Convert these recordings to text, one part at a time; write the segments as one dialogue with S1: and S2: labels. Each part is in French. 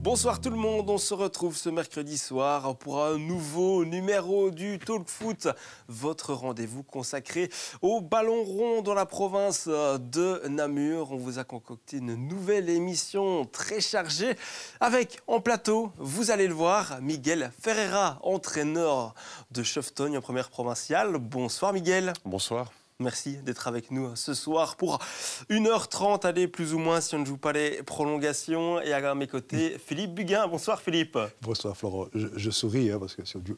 S1: Bonsoir tout le monde, on se retrouve ce mercredi soir pour un nouveau numéro du Talk Foot, votre rendez-vous consacré au ballon rond dans la province de Namur. On vous a concocté une nouvelle émission très chargée avec en plateau, vous allez le voir, Miguel Ferreira, entraîneur de Cheftogne en première provinciale. Bonsoir Miguel.
S2: Bonsoir.
S1: Merci d'être avec nous ce soir pour 1h30, allez, plus ou moins, si on ne joue pas les prolongations. Et à mes côtés, Philippe Buguin. Bonsoir Philippe.
S3: Bonsoir Florent. Je souris, parce que si on joue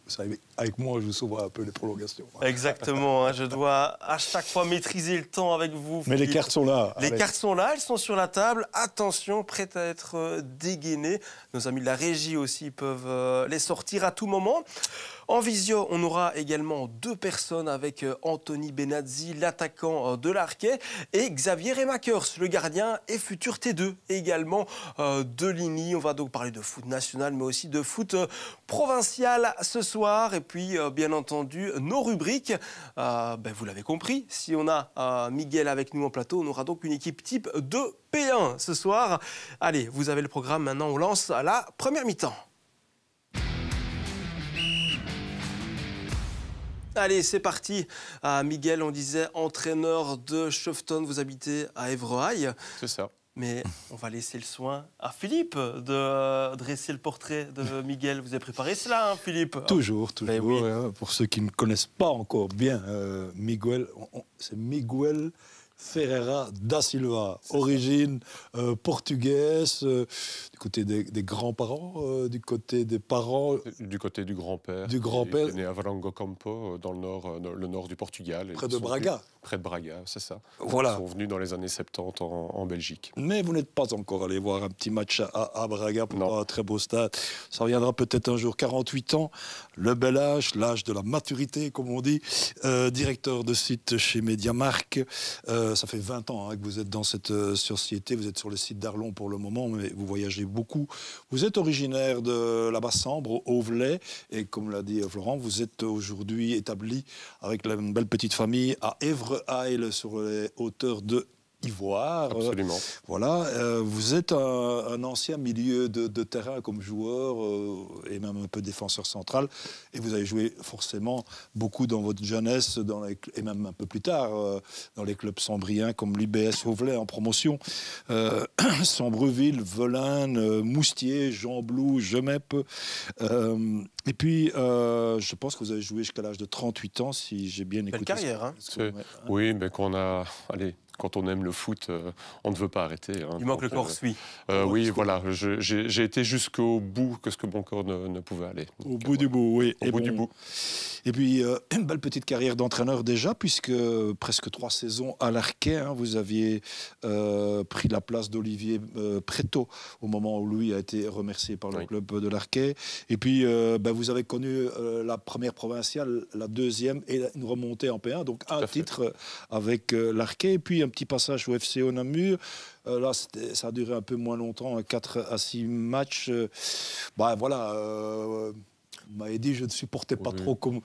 S3: avec moi, je sauve un peu les prolongations.
S1: Exactement, je dois à chaque fois maîtriser le temps avec vous, Philippe.
S3: Mais les cartes sont là.
S1: Les cartes sont là, elles sont sur la table. Attention, prêtes à être dégainées. Nos amis de la régie aussi peuvent les sortir à tout moment. En visio, on aura également deux personnes avec Anthony Benazzi, l'attaquant de l'Arquet, et Xavier Remakers, le gardien et futur T2, également de Ligny. On va donc parler de foot national, mais aussi de foot provincial ce soir. Et puis, bien entendu, nos rubriques. Vous l'avez compris, si on a Miguel avec nous en plateau, on aura donc une équipe type de P1 ce soir. Allez, vous avez le programme. Maintenant, on lance la première mi-temps. Allez, c'est parti. Miguel, on disait entraîneur de Cheftogne, vous habitez à Évrehaille.
S2: C'est ça.
S1: Mais on va laisser le soin à Philippe de dresser le portrait de Miguel. Vous avez préparé cela, hein, Philippe?
S3: Toujours.
S1: Oui.
S3: Pour ceux qui ne connaissent pas encore bien Miguel, c'est Miguel Ferreira da Silva, origine portugaise, du côté des grands-parents, du côté des parents...
S2: Du côté du grand-père.
S3: Du grand-père.
S2: Il est né à Varango Campo, dans le nord du Portugal.
S3: Près de Braga.
S2: Près de Braga, c'est ça.
S3: Voilà.
S2: Ils sont venus dans les années 70 en Belgique.
S3: Mais vous n'êtes pas encore allé voir un petit match à Braga pour un très beau stade. Ça reviendra peut-être un jour. 48 ans, le bel âge, l'âge de la maturité, comme on dit. Directeur de site chez Mediamarkt. Ça fait 20 ans que vous êtes dans cette société. Vous êtes sur le site d'Arlon pour le moment, mais vous voyagez beaucoup. Vous êtes originaire de la Basse-Sambre, au Velay. Et comme l'a dit Florent, vous êtes aujourd'hui établi avec une belle petite famille à Évrehaille, sur les hauteurs de Ivoire.
S2: Absolument.
S3: Voilà, vous êtes un ancien milieu de terrain comme joueur et même un peu défenseur central. Et vous avez joué forcément beaucoup dans votre jeunesse et même un peu plus tard dans les clubs sambriens comme l'UBS Auvelay en promotion. Sambreville, Velin, Moustier, Jean-Blou, Gemep. Et puis, je pense que vous avez joué jusqu'à l'âge de 38 ans, si j'ai bien écouté.
S1: Belle carrière, hein.
S2: Oui, mais quand on aime le foot, on ne veut pas arrêter. Hein.
S1: Il manque le corps suit.
S2: Oui, voilà. J'ai été jusqu'au bout que ce que mon corps ne pouvait aller.
S3: Au bout du bout, oui.
S2: Au bout du bout.
S3: Et puis, une belle petite carrière d'entraîneur déjà, puisque presque 3 saisons à l'Arquet, vous aviez pris la place d'Olivier Préto au moment où lui a été remercié par le club de l'Arquet. Et puis, vous avez connu la première provinciale, la deuxième et une remontée en P1, donc un titre avec l'Arquet. Et puis, un petit passage au FCO Namur. Là, ça a duré un peu moins longtemps, 4 à 6 matchs. Vous m'avez dit que je ne supportais pas trop qu'on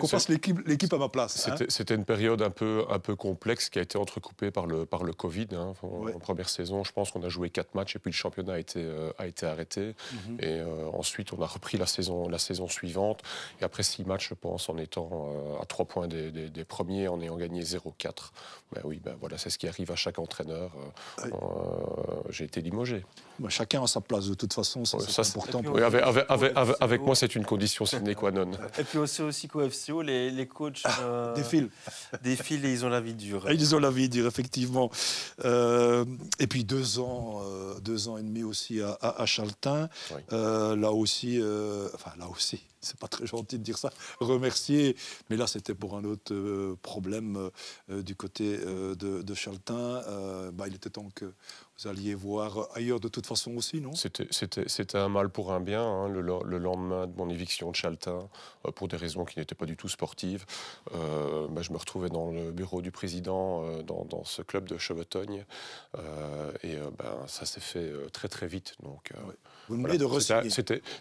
S3: fasse l'équipe à ma place.
S2: C'était une période un peu complexe qui a été entrecoupée par le Covid. En première saison, je pense qu'on a joué 4 matchs et puis le championnat a été arrêté. Et ensuite, on a repris la saison suivante. Et après 6 matchs, je pense, en étant à 3 points des premiers, en ayant gagné 0-4. Voilà, c'est ce qui arrive à chaque entraîneur. J'ai été limogé.
S3: Chacun a sa place, de toute façon, c'est important.
S2: Avec moi, c'est une condition sine qua non.
S1: Et puis aussi qu'au FCO, les coachs défilent et ils ont la vie dure.
S3: Ils ont la vie dure, effectivement. Et puis 2 ans et demi aussi à Chaltin. Oui. Là aussi, c'est pas très gentil de dire ça, remercier. Mais là, c'était pour un autre problème du côté de Chaltin. Il était temps que vous alliez voir ailleurs de toute façon aussi, non?
S2: C'était un mal pour un bien. Le lendemain de mon éviction de Chaltin, pour des raisons qui n'étaient pas du tout sportives, je me retrouvais dans le bureau du président dans ce club de Chevetogne. Ça s'est fait très très vite. Donc,
S3: vous venez de re-signer.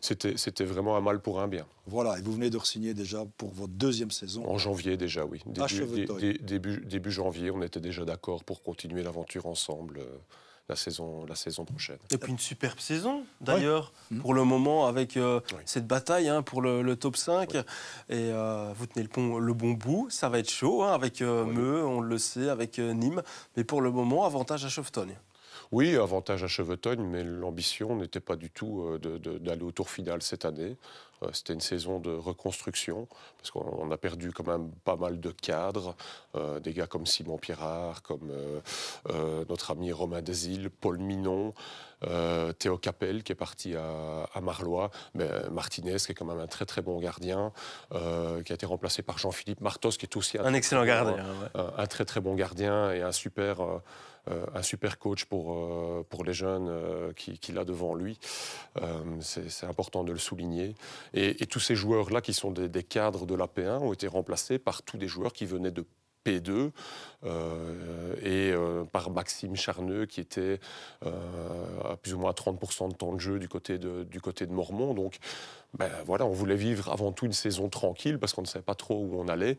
S2: C'était vraiment un mal pour un bien.
S3: Voilà, et vous venez de re-signer déjà pour votre 2e saison.
S2: En janvier déjà, oui. Début janvier, on était déjà d'accord pour continuer l'aventure ensemble. la saison prochaine.
S1: Et puis une superbe saison, d'ailleurs, pour le moment, avec cette bataille pour le top 5. Et vous tenez le bon bout, ça va être chaud, avec Meux, on le sait, avec Nîmes. Mais pour le moment, avantage à Chevetogne.
S2: Oui, avantage à Chevetogne, mais l'ambition n'était pas du tout d'aller au tour final cette année. C'était une saison de reconstruction, parce qu'on a perdu quand même pas mal de cadres, des gars comme Simon Pierrard, comme notre ami Romain Desilles, Paul Minon, Théo Capel qui est parti à Marlois, mais Martinez qui est quand même un très très bon gardien, qui a été remplacé par Jean-Philippe Martos qui est aussi
S1: un excellent gardien,
S2: un très très bon gardien et un super coach pour les jeunes qu'il a devant lui. C'est important de le souligner. Et tous ces joueurs-là, qui sont des cadres de la P1, ont été remplacés par tous des joueurs qui venaient de P2 par Maxime Charneux qui était à plus ou moins 30% de temps de jeu du côté de Mormont. Donc voilà, on voulait vivre avant tout une saison tranquille parce qu'on ne savait pas trop où on allait.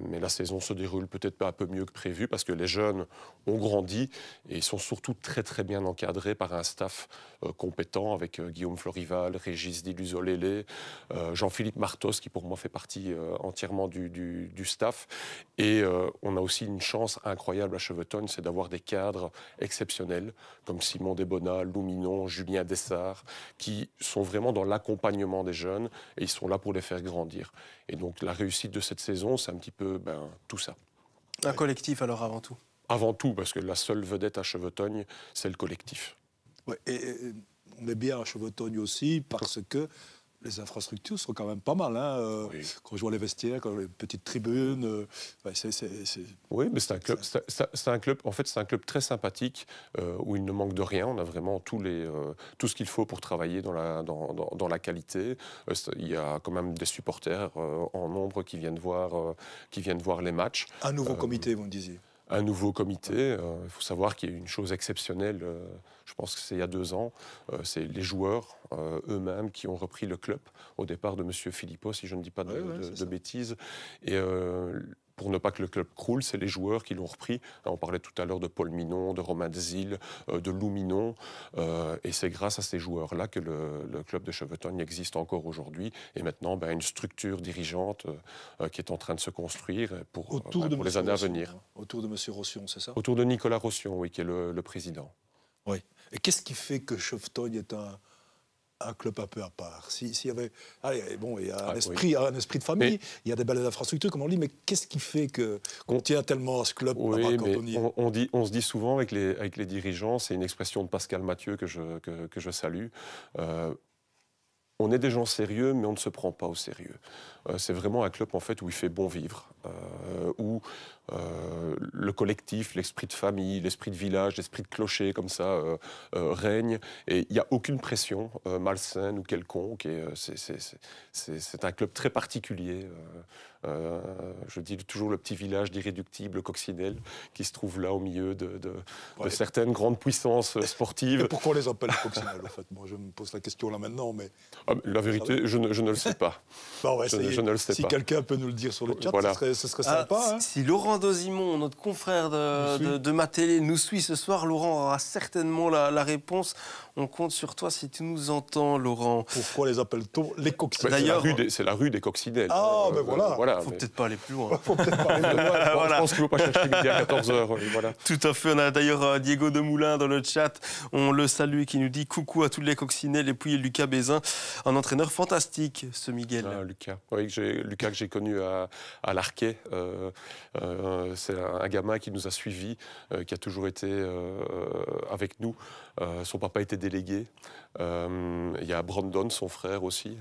S2: Mais la saison se déroule peut-être pas un peu mieux que prévu parce que les jeunes ont grandi et ils sont surtout très très bien encadrés par un staff compétent avec Guillaume Florival, Régis Diluzolélé, Jean-Philippe Martos qui pour moi fait partie entièrement du staff. Et on a aussi une chance incroyable à Chevetogne, c'est d'avoir des cadres exceptionnels comme Simon Desbonnat, Lou Minon, Julien Dessart, qui sont vraiment dans l'accompagnement des jeunes et ils sont là pour les faire grandir. Et donc la réussite de cette saison, c'est un petit peu tout ça.
S1: Un collectif alors avant tout.
S2: Avant tout, parce que la seule vedette à Chevetogne, c'est le collectif.
S3: Ouais, et on est bien à Chevetogne aussi parce que les infrastructures sont quand même pas mal. Quand je vois les vestiaires, quand les petites tribunes,
S2: Oui, mais c'est un club. En fait, c'est un club très sympathique où il ne manque de rien. On a vraiment tout ce qu'il faut pour travailler dans la qualité. Il y a quand même des supporters en nombre qui viennent voir les matchs.
S3: Un nouveau comité, vous me disiez.
S2: Un nouveau comité. Il faut savoir qu'il y a une chose exceptionnelle, je pense que c'est il y a 2 ans, c'est les joueurs eux-mêmes qui ont repris le club au départ de M. Philippot, si je ne dis pas de bêtises. Et pour ne pas que le club croule, c'est les joueurs qui l'ont repris. On parlait tout à l'heure de Paul Minon, de Romain Desilles, de Lou Minon. Et c'est grâce à ces joueurs-là que le club de Chevetogne existe encore aujourd'hui. Et maintenant, une structure dirigeante qui est en train de se construire pour les années à venir.
S3: Autour de M. Rossion, c'est ça?
S2: Autour de Nicolas Rossion, oui, qui est le président.
S3: Oui. Et qu'est-ce qui fait que Chevetogne est un club un peu à part? S'il y avait, il y a un esprit de famille, il y a des belles infrastructures, comme on dit, mais qu'est-ce qui fait qu'on tient tellement à ce club?
S2: On se dit souvent avec les dirigeants, c'est une expression de Pascal Mathieu que je salue. On est des gens sérieux, mais on ne se prend pas au sérieux. C'est vraiment un club en fait où il fait bon vivre, où le collectif, l'esprit de famille, l'esprit de village, l'esprit de clocher comme ça règne. Et il n'y a aucune pression malsaine ou quelconque. Et c'est un club très particulier. Je dis toujours le petit village d'irréductible Coccinelle qui se trouve là au milieu de certaines grandes puissances sportives.
S3: Et pourquoi on les appelle Coccinelle en fait? Moi, je me pose la question là maintenant, mais
S2: la vérité, je ne le sais pas.
S3: Je ne le sais pas. Si quelqu'un peut nous le dire sur le chat, ce serait sympa.
S1: Si Laurent Dozimon, notre confrère de ma télé, nous suit ce soir, Laurent aura certainement la réponse. On compte sur toi si tu nous entends, Laurent.
S3: Pourquoi les appelle-t-on les Coccinelles?
S2: D'ailleurs, c'est la rue des Coccinelles.
S3: Ah, voilà.
S1: Il faut peut-être pas aller plus loin.
S2: Je pense qu'il ne faut pas chercher midi à 14h. Voilà.
S1: Tout à fait. On a d'ailleurs Diego Demoulin dans le chat. On le salue qui nous dit coucou à tous les Coccinelles et puis Lucas Bézin, un entraîneur fantastique, ce Miguel.
S2: Lucas. Oui, Lucas que j'ai connu à l'Arquet. C'est un gamin qui nous a suivis, qui a toujours été avec nous. Son papa était délégué. Il y a Brandon, son frère aussi.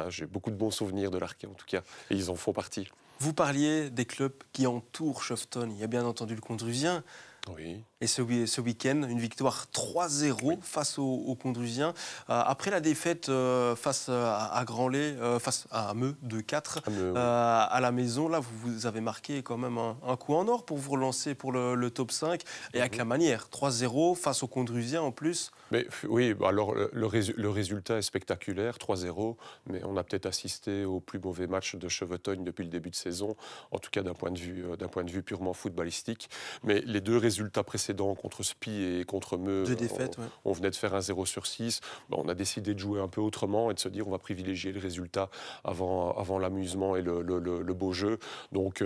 S2: J'ai beaucoup de bons souvenirs de l'Arquet en tout cas. Et ils en font partie.
S1: Vous parliez des clubs qui entourent Chevetogne. Il y a bien entendu le Condrusien.
S2: Oui.
S1: Et ce week-end, une victoire 3-0 face aux Condrusiens. Après la défaite face à Grandlay, face à Meux 2-4, à la maison, là, vous avez marqué quand même un coup en or pour vous relancer pour le top 5. Et avec la manière, 3-0 face aux Condrusiens en plus.
S2: Mais, oui, alors le résultat est spectaculaire, 3-0, mais on a peut-être assisté au plus mauvais match de Chevetogne depuis le début de saison, en tout cas d'un point de vue purement footballistique. Mais les deux résultats résultats précédents contre Spi et contre Meux,
S1: 2 défaites,
S2: on venait de faire un 0/6. On a décidé de jouer un peu autrement et de se dire on va privilégier le résultat avant l'amusement et le beau jeu. Donc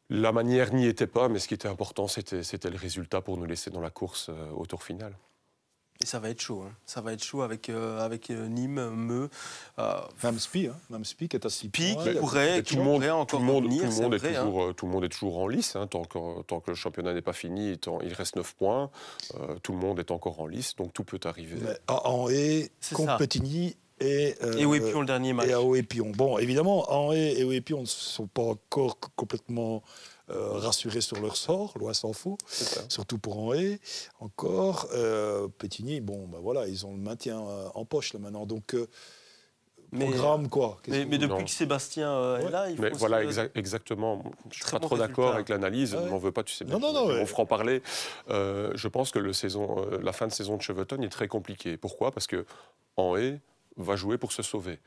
S2: la manière n'y était pas, mais ce qui était important, c'était le résultat pour nous laisser dans la course au tour final.
S1: Et ça va être chaud, hein. Ça va être chaud avec Nîmes, Meux.
S3: Même Spi qui est à 6
S1: Spi
S3: points.
S1: qui pourrait encore venir,
S2: tout le monde est toujours en lice. Hein, tant que le championnat n'est pas fini, il reste 9 points. Tout le monde est encore en lice, donc tout peut arriver.
S3: En haie, contre Pétigny et
S1: Ouépion, le dernier match.
S3: Et à Ouépion. Bon, évidemment, en haie et Ouépion ne sont pas encore complètement rassurés sur leur sort, loin s'en faut, surtout pour en haie. Encore, Pétigny, voilà, ils ont le maintien en poche là maintenant. Donc, programme quoi.
S1: Mais depuis que Sébastien est là, il faut.
S2: Mais voilà, exactement. Je ne suis pas trop d'accord avec l'analyse. On n'en veut pas, tu sais bien. On fera en parler. Je pense que la fin de saison de Cheveton est très compliquée. Pourquoi ? Parce que en haie va jouer pour se sauver.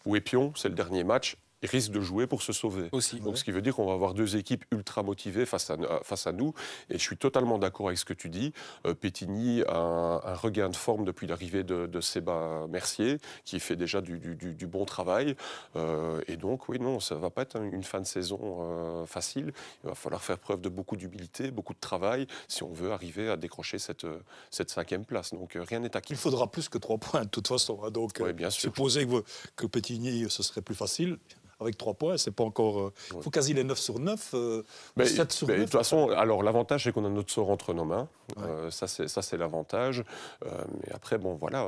S2: Ouépion, c'est le dernier match. Ils risquent de jouer pour se sauver.
S1: Aussi.
S2: Donc, ce qui veut dire qu'on va avoir 2 équipes ultra motivées face à nous. Et je suis totalement d'accord avec ce que tu dis. Pétigny a un regain de forme depuis l'arrivée de Séba Mercier, qui fait déjà du bon travail. Et donc, oui, non, ça ne va pas être une fin de saison facile. Il va falloir faire preuve de beaucoup d'humilité, beaucoup de travail, si on veut arriver à décrocher cette 5e place. Donc, rien n'est acquis.
S3: Il faudra plus que 3 points, de toute façon. Hein. Donc,
S2: bien sûr.
S3: Supposer que Pétigny, ce serait plus facile. Avec 3 points, c'est pas encore. Il faut quasi les 9 sur 9, 7 sur 9.
S2: De toute façon, alors l'avantage, c'est qu'on a notre sort entre nos mains. Ça, c'est l'avantage. Mais après, voilà,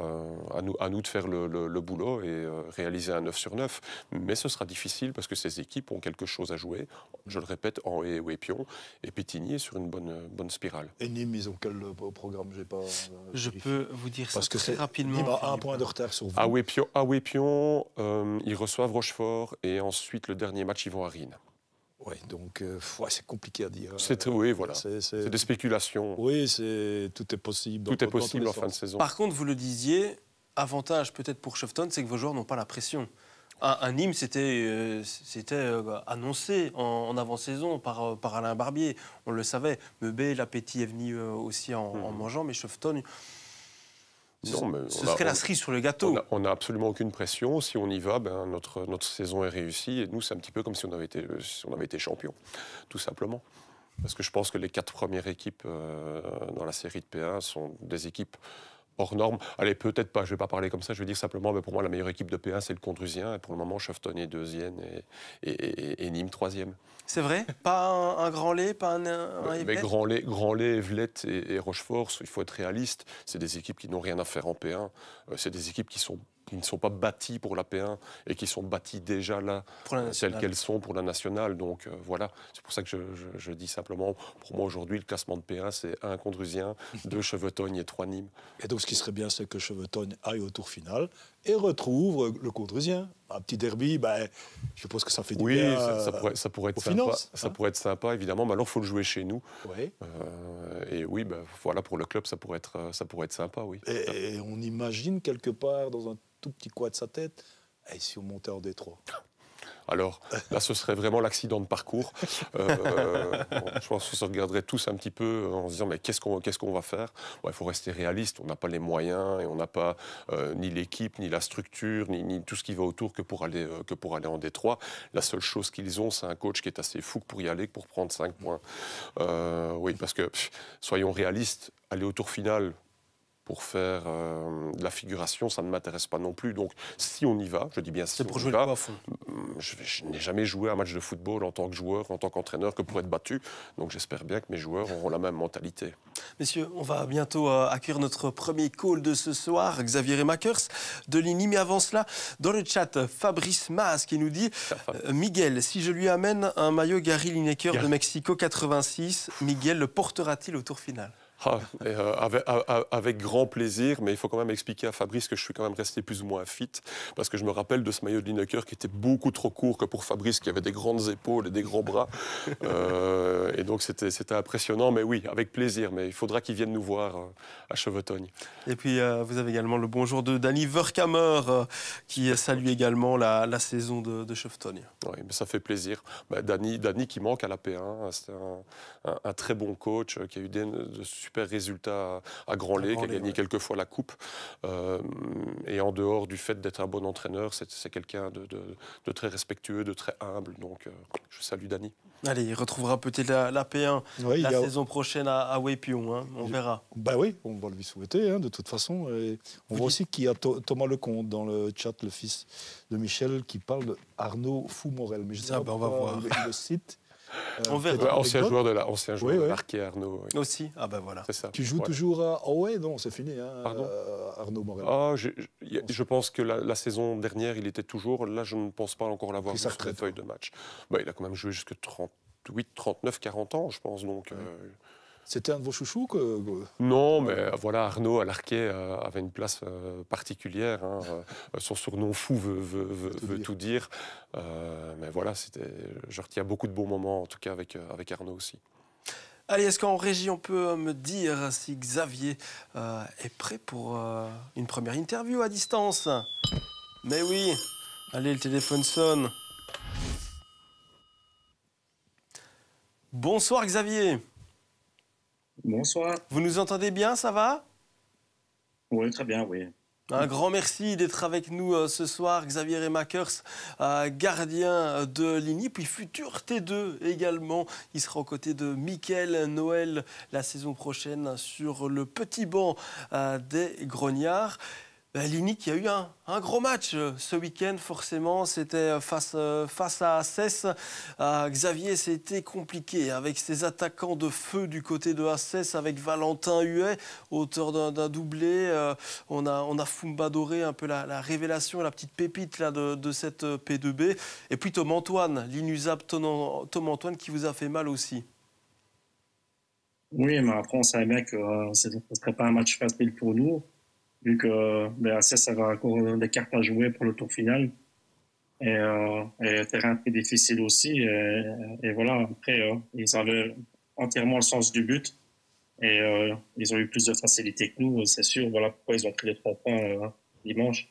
S2: à nous de faire le boulot et réaliser un 9 sur 9. Mais ce sera difficile parce que ces équipes ont quelque chose à jouer. Je le répète, en haie ou Épion. Et Pétigny est sur une bonne spirale.
S3: Et Nîmes, ils ont quel programme?
S1: Je peux vous dire
S3: parce
S1: ça très rapidement.
S3: Nîmes a 1 point de retard sur vous.
S2: À Ouépion, ils reçoivent Rochefort et ensuite, le dernier match, ils vont à Rennes.
S3: Oui, donc c'est compliqué à dire.
S2: Oui, voilà. C'est des spéculations.
S3: Oui, tout est possible.
S2: Tout est possible en fin de saison.
S1: Par contre, vous le disiez, avantage peut-être pour Shefton, c'est que vos joueurs n'ont pas la pression. À Nîmes, c'était annoncé en avant-saison par Alain Barbier. On le savait. Meubé, l'appétit est venu aussi en mangeant, mais Shefton...
S2: Non, mais
S1: ce serait la cerise sur le gâteau.
S2: On n'a absolument aucune pression. Si on y va, notre saison est réussie. Et nous, c'est un petit peu comme si on avait été champion, tout simplement. Parce que je pense que les 4 premières équipes dans la série de P1 sont des équipes hors normes. Allez, peut-être pas, je ne vais pas parler comme ça, je vais dire simplement, mais pour moi, la meilleure équipe de P1, c'est le Condrusien. Et pour le moment, Shefton est 2e et Nîmes 3e.
S1: C'est vrai? Pas un Grand Lay, pas un Evelet?
S2: Mais Grand Lay, Evelet et Rochefort, il faut être réaliste. C'est des équipes qui n'ont rien à faire en P1. C'est des équipes qui ne sont pas bâties pour la P1 et qui sont bâties déjà là, telles qu'elles sont pour la nationale. Donc voilà, c'est pour ça que je dis simplement, pour moi aujourd'hui, le classement de P1, c'est 1 Condrusien, 2 Chevetogne et 3 Nîmes.
S3: Et donc ce qui serait bien, c'est que Chevetogne aille au tour final et retrouve le Condrusien. Un petit derby, je suppose que ça fait du bien.
S2: Oui, ça pourrait être sympa.
S3: Finances,
S2: ça pourrait être sympa, évidemment. Mais alors, il faut le jouer chez nous.
S3: Oui.
S2: Et oui, voilà, pour le club, ça pourrait être sympa, oui.
S3: Et on imagine quelque part, dans un tout petit coin de sa tête, si on montait en Détroit.
S2: Alors là, ce serait vraiment l'accident de parcours. Je pense qu'on se regarderait tous un petit peu en se disant mais qu'est-ce qu'on va faire? Il faut rester réaliste. On n'a pas les moyens et on n'a pas ni l'équipe, ni la structure, ni tout ce qui va autour que pour aller en Détroit. La seule chose qu'ils ont, c'est un coach qui est assez fou pour y aller, pour prendre 5 points. Oui, parce que soyons réalistes, aller au tour final pour faire de la figuration, ça ne m'intéresse pas non plus. Donc, si on y va, je dis bien si on y va, je n'ai jamais joué un match de football en tant que joueur, en tant qu'entraîneur, que pour être battu. Donc, j'espère bien que mes joueurs auront la même mentalité.
S1: Messieurs, on va bientôt accueillir notre premier call de ce soir, Xavier Remakers de Ligny. Mais avant cela, dans le chat, Fabrice Maas qui nous dit Miguel, si je lui amène un maillot Gary Lineker de Mexico 86, Miguel le portera-t-il au tour final?
S2: Avec grand plaisir, mais il faut quand même expliquer à Fabrice que je suis quand même resté plus ou moins fit, parce que je me rappelle de ce maillot de Lineker qui était beaucoup trop court que pour Fabrice, qui avait des grandes épaules et des grands bras. Et donc c'était impressionnant, mais oui, avec plaisir. Mais il faudra qu'il vienne nous voir à Chevetogne.
S1: Et puis vous avez également le bonjour de Danny Verkamer qui salue également la saison de Chevetogne.
S2: Oui, mais ça fait plaisir. Danny qui manque à la P1, c'est un très bon coach qui a eu de super résultats à Grandlay, qui a gagné quelques fois la coupe. Et en dehors du fait d'être un bon entraîneur, c'est quelqu'un de très respectueux, de très humble. Donc je salue Danny.
S1: Allez, il retrouvera peut-être la P1 la saison prochaine à Wépion, hein, on verra.
S3: Oui, on va lui souhaiter, hein, de toute façon. Et on voit aussi qu'il y a Thomas Lecomte dans le chat, le fils de Michel, qui parle d'Arnaud Fou-Morel. Mais je sais pas
S1: on va voir.
S3: Le site.
S1: On verra.
S2: Ancien joueur de l'Arquet, Arnaud. Oui.
S1: Aussi. Ah ben voilà.
S2: C'est ça.
S3: Tu joues toujours à... Oh ouais, non, c'est fini, hein, Arnaud Morel.
S2: Je pense que la saison dernière, il était toujours... Là, je ne pense pas encore l'avoir vu sur les feuilles de match. Il a quand même joué jusqu'à 38, 39, 40 ans, je pense. Donc,
S3: C'était un de vos chouchous
S2: Non, mais voilà, Arnaud à l'Arquet avait une place particulière. Hein. Son surnom Fou veut tout dire. Mais voilà, je retiens beaucoup de bons moments, en tout cas avec Arnaud aussi.
S1: Allez, est-ce qu'en régie, on peut me dire si Xavier est prêt pour une première interview à distance? Mais oui. Allez, le téléphone sonne. Bonsoir Xavier.
S4: Bonsoir.
S1: Vous nous entendez bien, ça va?
S4: Oui, très bien, oui.
S1: Un grand merci d'être avec nous ce soir, Xavier Remakers, gardien de Ligny, puis futur T2 également. Il sera aux côtés de Mickaël Noël la saison prochaine sur le petit banc des Grognards. Ligny qui a eu un gros match ce week-end, forcément, c'était face à Assès. Xavier, c'était compliqué avec ses attaquants de feu du côté de Assès, avec Valentin Huet, auteur d'un doublé. On a Fumba Doré, un peu la révélation, la petite pépite là, de cette P2B. Et puis Tom Antoine, l'inusable Tom Antoine qui vous a fait mal aussi.
S4: Oui, mais après, on savait bien que ce ne serait pas un match facile pour nous, vu que Assès avait encore des cartes à jouer pour le tour final. Et terrain très difficile aussi. Et voilà, après, ils avaient entièrement le sens du but. Et ils ont eu plus de facilité que nous, c'est sûr. Voilà pourquoi ils ont pris les 3 points dimanche.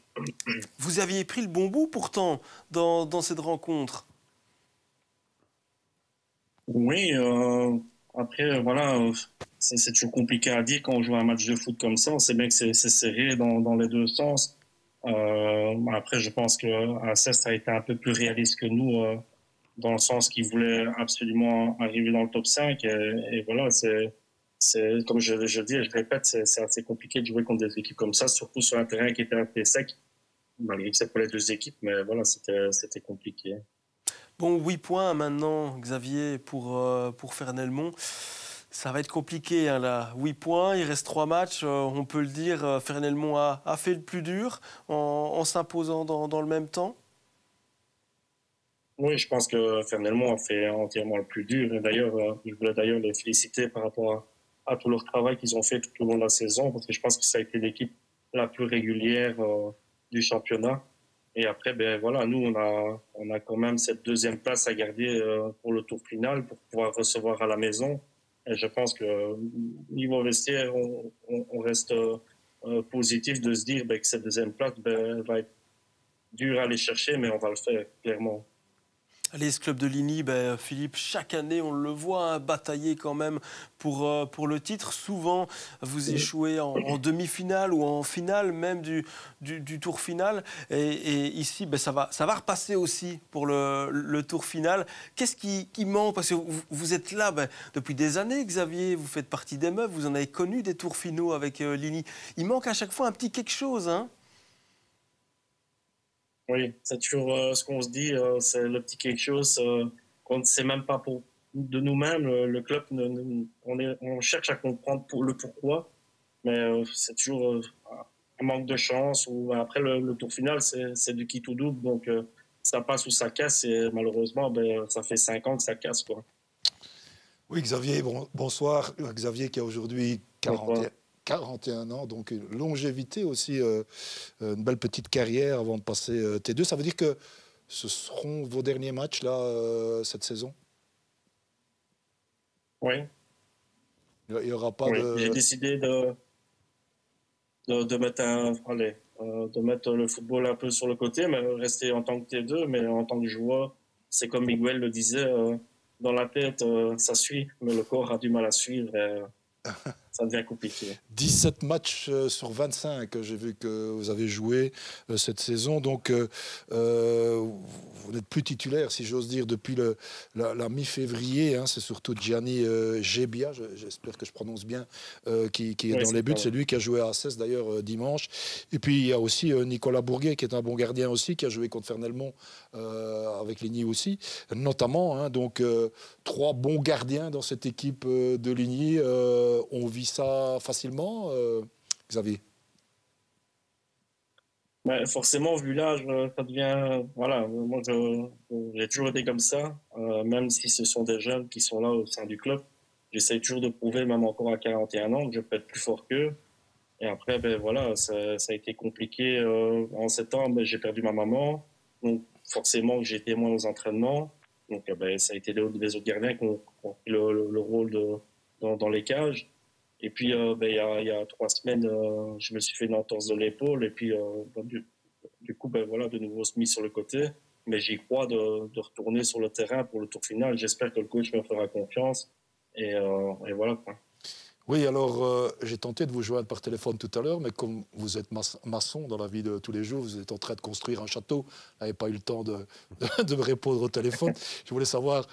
S1: Vous aviez pris le bon bout pourtant dans cette rencontre.
S4: Oui, après, voilà, c'est toujours compliqué à dire quand on joue un match de foot comme ça. On sait bien que c'est serré dans les deux sens. Après, je pense que Assès a été un peu plus réaliste que nous, dans le sens qu'il voulait absolument arriver dans le top 5. Et voilà, c'est comme je le dis et je répète, c'est assez compliqué de jouer contre des équipes comme ça, surtout sur un terrain qui était assez sec, malgré que c'est pour les deux équipes. Mais voilà, c'était compliqué.
S1: Bon, 8 points maintenant, Xavier, pour Fernelmont. Ça va être compliqué, hein, là. 8 points, il reste 3 matchs. On peut le dire, Fernelmont a fait le plus dur en s'imposant dans le même temps.
S4: Oui, je pense que Fernelmont a fait entièrement le plus dur. Et d'ailleurs, je voulais d'ailleurs les féliciter par rapport à tout leur travail qu'ils ont fait tout au long de la saison, parce que je pense que ça a été l'équipe la plus régulière du championnat. Et après, voilà, nous, on a quand même cette deuxième place à garder pour le tour final, pour pouvoir recevoir à la maison. Et je pense que niveau vestiaire, on reste positif de se dire que cette deuxième place va être dure à aller chercher, mais on va le faire, clairement.
S1: Allez, ce club de Ligny, Philippe, chaque année, on le voit hein, batailler quand même pour le titre. Souvent, vous échouez en demi-finale ou en finale même du tour final. Et ici, ça va repasser aussi pour le tour final. Qu'est-ce qui manque? Parce que vous êtes là depuis des années, Xavier. Vous faites partie des meufs. Vous en avez connu des tours finaux avec Ligny. Il manque à chaque fois un petit quelque chose, hein?
S4: Oui, c'est toujours ce qu'on se dit, c'est le petit quelque chose qu'on ne sait même pas de nous-mêmes. Le club, on cherche à comprendre le pourquoi, mais c'est toujours un manque de chance. Ou après le tour final, c'est du qui tout double, donc ça passe ou ça casse. Et malheureusement, ça fait 5 ans que ça casse, quoi.
S3: Oui, Xavier, bonsoir. Xavier qui a aujourd'hui 41 ans, donc une longévité aussi, une belle petite carrière avant de passer T2. Ça veut dire que ce seront vos derniers matchs là cette saison?
S4: Oui.
S3: Il n'y aura pas de...
S4: J'ai décidé de mettre de mettre le football un peu sur le côté, mais rester en tant que T2, mais en tant que joueur, c'est comme Miguel le disait, dans la tête, ça suit, mais le corps a du mal à suivre. Et, ça devient compliqué.
S3: 17 matchs sur 25, j'ai vu que vous avez joué cette saison. Donc, vous n'êtes plus titulaire, si j'ose dire, depuis la mi-février. Hein. C'est surtout Gianni Gebbia, j'espère que je prononce bien, qui est dans les buts. C'est lui qui a joué à Assès, d'ailleurs, dimanche. Et puis, il y a aussi Nicolas Bourguet, qui est un bon gardien aussi, qui a joué contre Fernelmont avec Ligny aussi, notamment. Hein. Donc, 3 bons gardiens dans cette équipe de Ligny. On vit ça facilement, Xavier?
S4: Forcément, vu l'âge, ça devient... Voilà, moi, j'ai toujours été comme ça, même si ce sont des jeunes qui sont là au sein du club. J'essaie toujours de prouver, même encore à 41 ans, que je peux être plus fort qu'eux. Et après, voilà, ça a été compliqué. En septembre, j'ai perdu ma maman. Donc, forcément, j'ai été moins aux entraînements. Donc, ça a été les autres gardiens qui ont pris le rôle dans les cages. Et puis, il y a 3 semaines, je me suis fait une entorse de l'épaule. Et puis, du coup, voilà, de nouveau mis sur le côté. Mais j'y crois de retourner sur le terrain pour le tour final. J'espère que le coach me fera confiance. Et voilà, quoi.
S3: Oui, alors, j'ai tenté de vous joindre par téléphone tout à l'heure, mais comme vous êtes maçon dans la vie de tous les jours, vous êtes en train de construire un château, vous n'avez pas eu le temps de me répondre au téléphone. Je voulais savoir...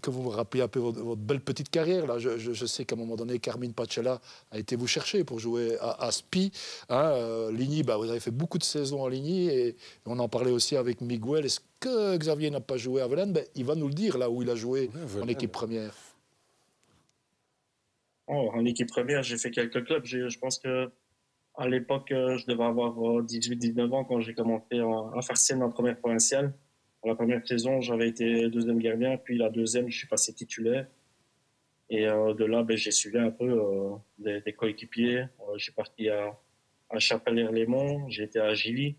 S3: que vous me rappeliez un peu votre belle petite carrière. Là. Je sais qu'à un moment donné, Carmine Pacella a été vous chercher pour jouer à Spi. Hein, Ligny, vous avez fait beaucoup de saisons à Ligny et on en parlait aussi avec Miguel. Est-ce que Xavier n'a pas joué à Velen? Il va nous le dire, là où il a joué en équipe première.
S4: En équipe première, j'ai fait quelques clubs. Je pense que à l'époque, je devais avoir 18-19 ans quand j'ai commencé à faire scène en première provinciale. La première saison, j'avais été deuxième gardien, puis la deuxième, je suis passé titulaire. Et de là, j'ai suivi un peu des coéquipiers. J'ai parti à Chapelle-Lémont, j'ai été à Gilly,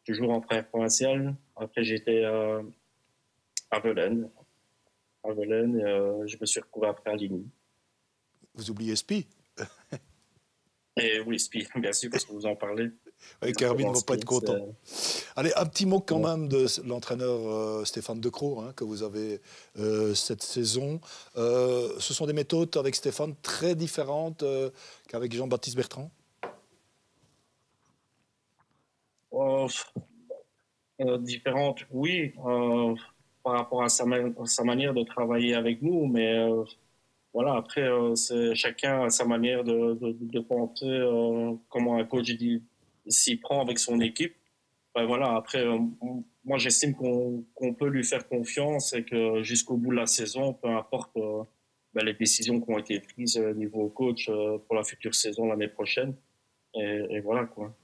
S4: toujours en première provinciale. Après, j'ai été à Velen. Je me suis retrouvé après à Ligny.
S3: Vous oubliez Spi?
S4: Et oui, Spi, bien sûr, parce que vous en parlez.
S3: Oui, Carmine ne va pas être content. Allez, un petit mot quand même de l'entraîneur Stéphane Decroix, hein, que vous avez cette saison. Ce sont des méthodes avec Stéphane très différentes qu'avec Jean-Baptiste Bertrand?
S4: Différentes, oui, par rapport à sa manière de travailler avec nous, mais voilà, après, chacun a sa manière de penser, comment un coach s'y prend avec son équipe. Voilà, après, moi, j'estime qu'on peut lui faire confiance et que jusqu'au bout de la saison, peu importe les décisions qui ont été prises au niveau coach pour la future saison l'année prochaine. Et voilà, quoi.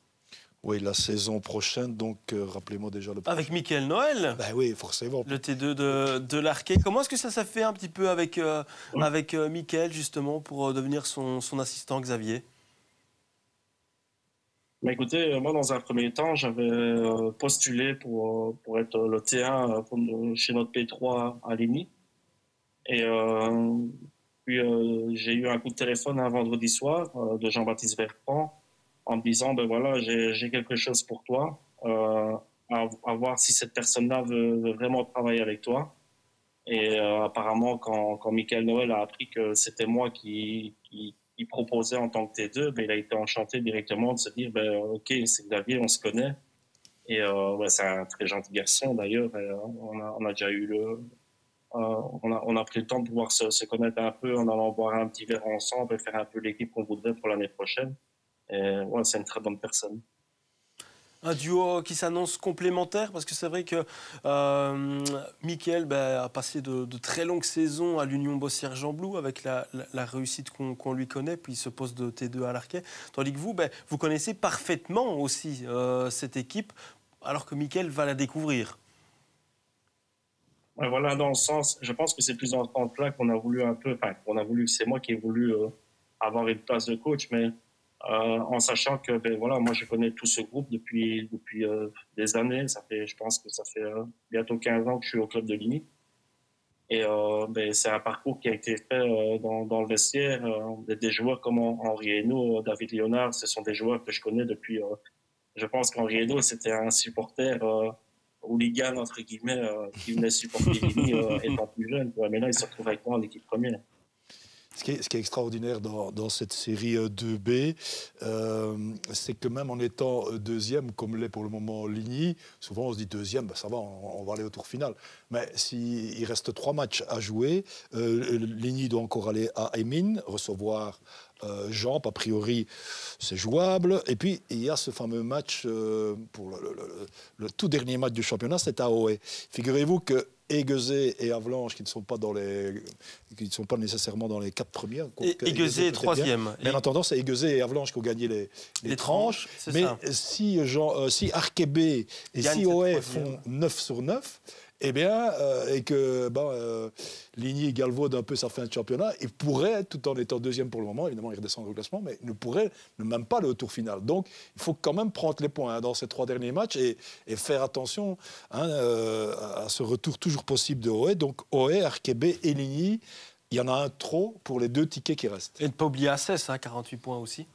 S3: Oui, la saison prochaine, donc rappelez-moi déjà le prochain.
S1: Avec Mickaël Noël.
S3: Oui, forcément.
S1: Le T2 de l'Arquet. Comment est-ce que ça fait un petit peu avec Mickaël, justement, pour devenir son assistant Xavier?
S4: Écoutez, moi, dans un premier temps, j'avais postulé pour être le T1 chez notre P3 à Ligny. Et puis, j'ai eu un coup de téléphone un vendredi soir de Jean-Baptiste Bertrand en me disant, voilà, j'ai quelque chose pour toi, à voir si cette personne-là veut vraiment travailler avec toi. Et apparemment, quand Mickaël Noël a appris que c'était moi qui proposait en tant que T2, il a été enchanté directement de se dire, OK, c'est Xavier, on se connaît. Et c'est un très gentil garçon d'ailleurs. On a déjà eu on a pris le temps de pouvoir se connaître un peu en allant boire un petit verre ensemble et faire un peu l'équipe qu'on voudrait pour l'année prochaine. Et c'est une très bonne personne.
S1: Un duo qui s'annonce complémentaire, parce que c'est vrai que Mickaël a passé de très longues saisons à l'Union Bossière-Gemblou avec la réussite qu'on lui connaît, puis ce poste de T2 à l'Arquet. Tandis que vous connaissez parfaitement aussi cette équipe, alors que Mickaël va la découvrir.
S4: Voilà, dans le sens, je pense que c'est plus dans ce sens-là qu'on a voulu un peu, c'est moi qui ai voulu avoir une place de coach, mais en sachant que ben voilà, moi je connais tout ce groupe depuis des années. Je pense que ça fait bientôt 15 ans que je suis au club de Ligny. Et ben, c'est un parcours qui a été fait dans le vestiaire. Des joueurs comme Henri Hainaut, David Léonard, ce sont des joueurs que je connais depuis. Je pense qu'Henri Hainaut, c'était un supporter hooligan, entre guillemets, qui venait supporter Ligny étant plus jeune. Mais là, il se retrouve avec moi en équipe première.
S3: Ce qui est extraordinaire dans cette série 2B, c'est que même en étant deuxième, comme l'est pour le moment Ligny, souvent on se dit deuxième, ben ça va, on va aller au tour final. Mais s'il reste 3 matchs à jouer, Ligny doit encore aller à Emine, recevoir Jamp, a priori c'est jouable. Et puis il y a ce fameux match, pour le tout dernier match du championnat, c'est à Oé. Figurez-vous que Aiguezé et Avalanche, qui ne sont pas nécessairement dans les 4 premiers.
S1: Aiguezé est 3e.
S3: Mais en attendant, c'est Aiguezé et Avalanche qui ont gagné les tranches. Mais si Arquebé et si Oé font 9 sur 9, eh bien, et que Ligny galvaude un peu sa fin de championnat, il pourrait, tout en étant deuxième pour le moment, évidemment il redescend au classement, mais il ne pourrait même pas aller au tour final. Donc il faut quand même prendre les points dans ces 3 derniers matchs et faire attention à ce retour toujours possible de Oé. Donc Oé, Arquebé et Ligny, il y en a un trop pour les 2 tickets qui restent.
S1: Et ne pas oublier Assès, 48 points aussi.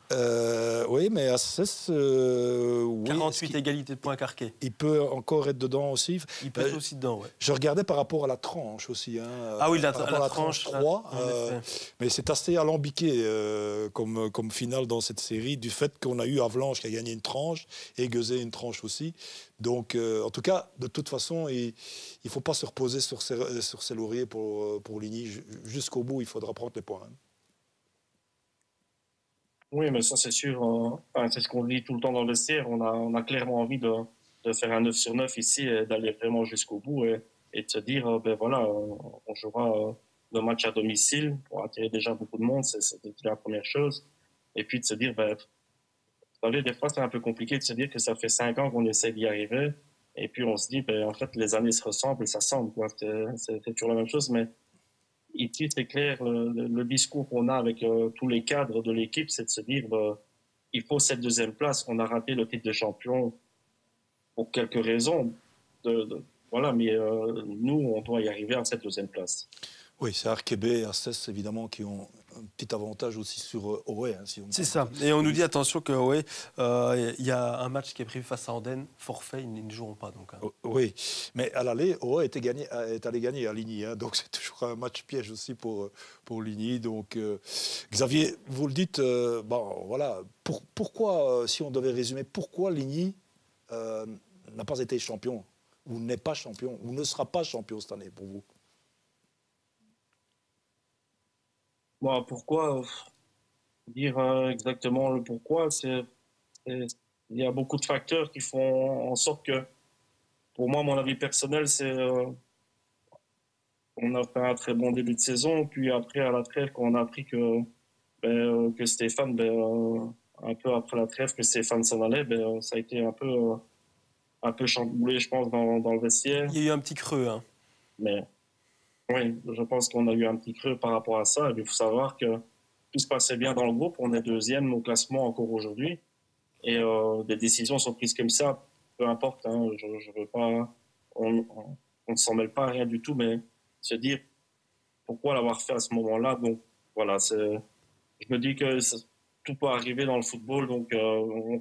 S3: Oui, mais Assès...
S1: 48 égalités de points qu'Arquet.
S3: Il peut encore être dedans aussi.
S1: Il peut être aussi dedans, oui.
S3: Je regardais par rapport à la tranche aussi.
S1: Ah oui, la tranche
S3: 3. Mais c'est assez alambiqué comme finale dans cette série, du fait qu'on a eu Avalanche qui a gagné une tranche et Gueuset une tranche aussi. Donc, en tout cas, de toute façon, il ne faut pas se reposer sur ses lauriers pour Ligny. Jusqu'au bout, il faudra prendre les points.
S4: Oui, mais ça, c'est sûr. C'est ce qu'on dit tout le temps dans le vestiaire. On a clairement envie de faire un 9 sur 9 ici et d'aller vraiment jusqu'au bout et de se dire, ben voilà, on jouera le match à domicile pour attirer déjà beaucoup de monde. C'est la première chose. Et puis de se dire, ben, vous savez, des fois, c'est un peu compliqué de se dire que ça fait 5 ans qu'on essaie d'y arriver. Et puis, on se dit, ben, en fait, les années se ressemblent et ça semble. C'est toujours la même chose. Mais ici, c'est clair, le discours qu'on a avec tous les cadres de l'équipe, c'est de se dire, il faut cette 2e place. On a raté le titre de champion pour quelques raisons. Voilà, mais nous, on doit y arriver à cette 2e place.
S3: Oui, c'est Arquebé et Assès, évidemment, qui ont un petit avantage aussi sur Oé.
S1: C'est ça. Et on nous dit, attention, que Oé, il y a un match qui est prévu face à Andenne, forfait, ils ne joueront pas. Donc,
S3: Oui, mais à l'aller, Oé est allé gagner à Ligny. Donc c'est toujours un match piège aussi pour Ligny. Donc, Xavier, vous le dites, voilà, pourquoi, si on devait résumer, pourquoi Ligny n'a pas été champion, ou n'est pas champion, ou ne sera pas champion cette année pour vous?
S4: Bon, pourquoi dire exactement le pourquoi, il y a beaucoup de facteurs qui font en sorte que, pour moi, mon avis personnel, c'est on a fait un très bon début de saison, puis après à la trêve, quand on a appris que Stéphane, un peu après la trêve, que Stéphane s'en allait, ça a été un peu chamboulé, je pense, dans le vestiaire.
S1: Il y a eu un petit creux, hein.
S4: Mais oui, je pense qu'on a eu un petit creux par rapport à ça. Il faut savoir que tout se passait bien dans le groupe. On est 2e au classement encore aujourd'hui. Et des décisions sont prises comme ça. Peu importe, hein, je veux pas... On ne s'en mêle pas à rien du tout, mais se dire pourquoi l'avoir fait à ce moment-là. Donc voilà, je me dis que tout peut arriver dans le football, donc on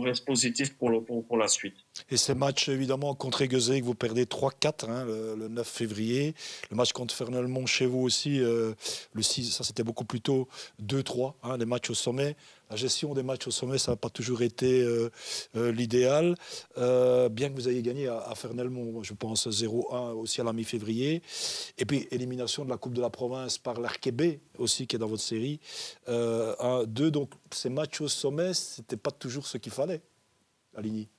S4: reste positif pour la suite.
S3: Et ces matchs, évidemment, contre Aiguezé, que vous perdez 3-4 le 9 février. Le match contre Fernelmont chez vous aussi, le 6, ça c'était beaucoup plus tôt, 2-3, les matchs au sommet. La gestion des matchs au sommet, ça n'a pas toujours été l'idéal. Bien que vous ayez gagné à Fernelmont, je pense 0-1 aussi à la mi-février. Et puis élimination de la Coupe de la Province par l'Arquebé aussi, qui est dans votre série. 1-2, donc ces matchs au sommet, ce n'était pas toujours ce qu'il fallait à Ligny.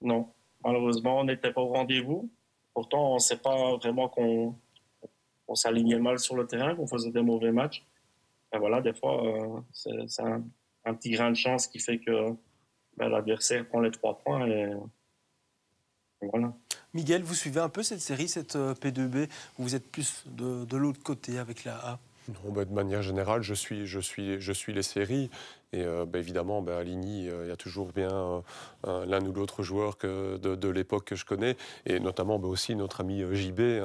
S4: Non, malheureusement, on n'était pas au rendez-vous. Pourtant, on ne sait pas vraiment qu'on s'alignait mal sur le terrain, qu'on faisait des mauvais matchs. Et voilà, des fois, c'est un petit grain de chance qui fait que l'adversaire prend les 3 points. Et voilà.
S1: Miguel, vous suivez un peu cette série, cette P2B, où vous êtes plus de l'autre côté avec la A?
S2: Non, de manière générale, je suis les séries. Et évidemment, à Ligny, il y a toujours bien l'un ou l'autre joueur de l'époque que je connais. Et notamment aussi notre ami JB,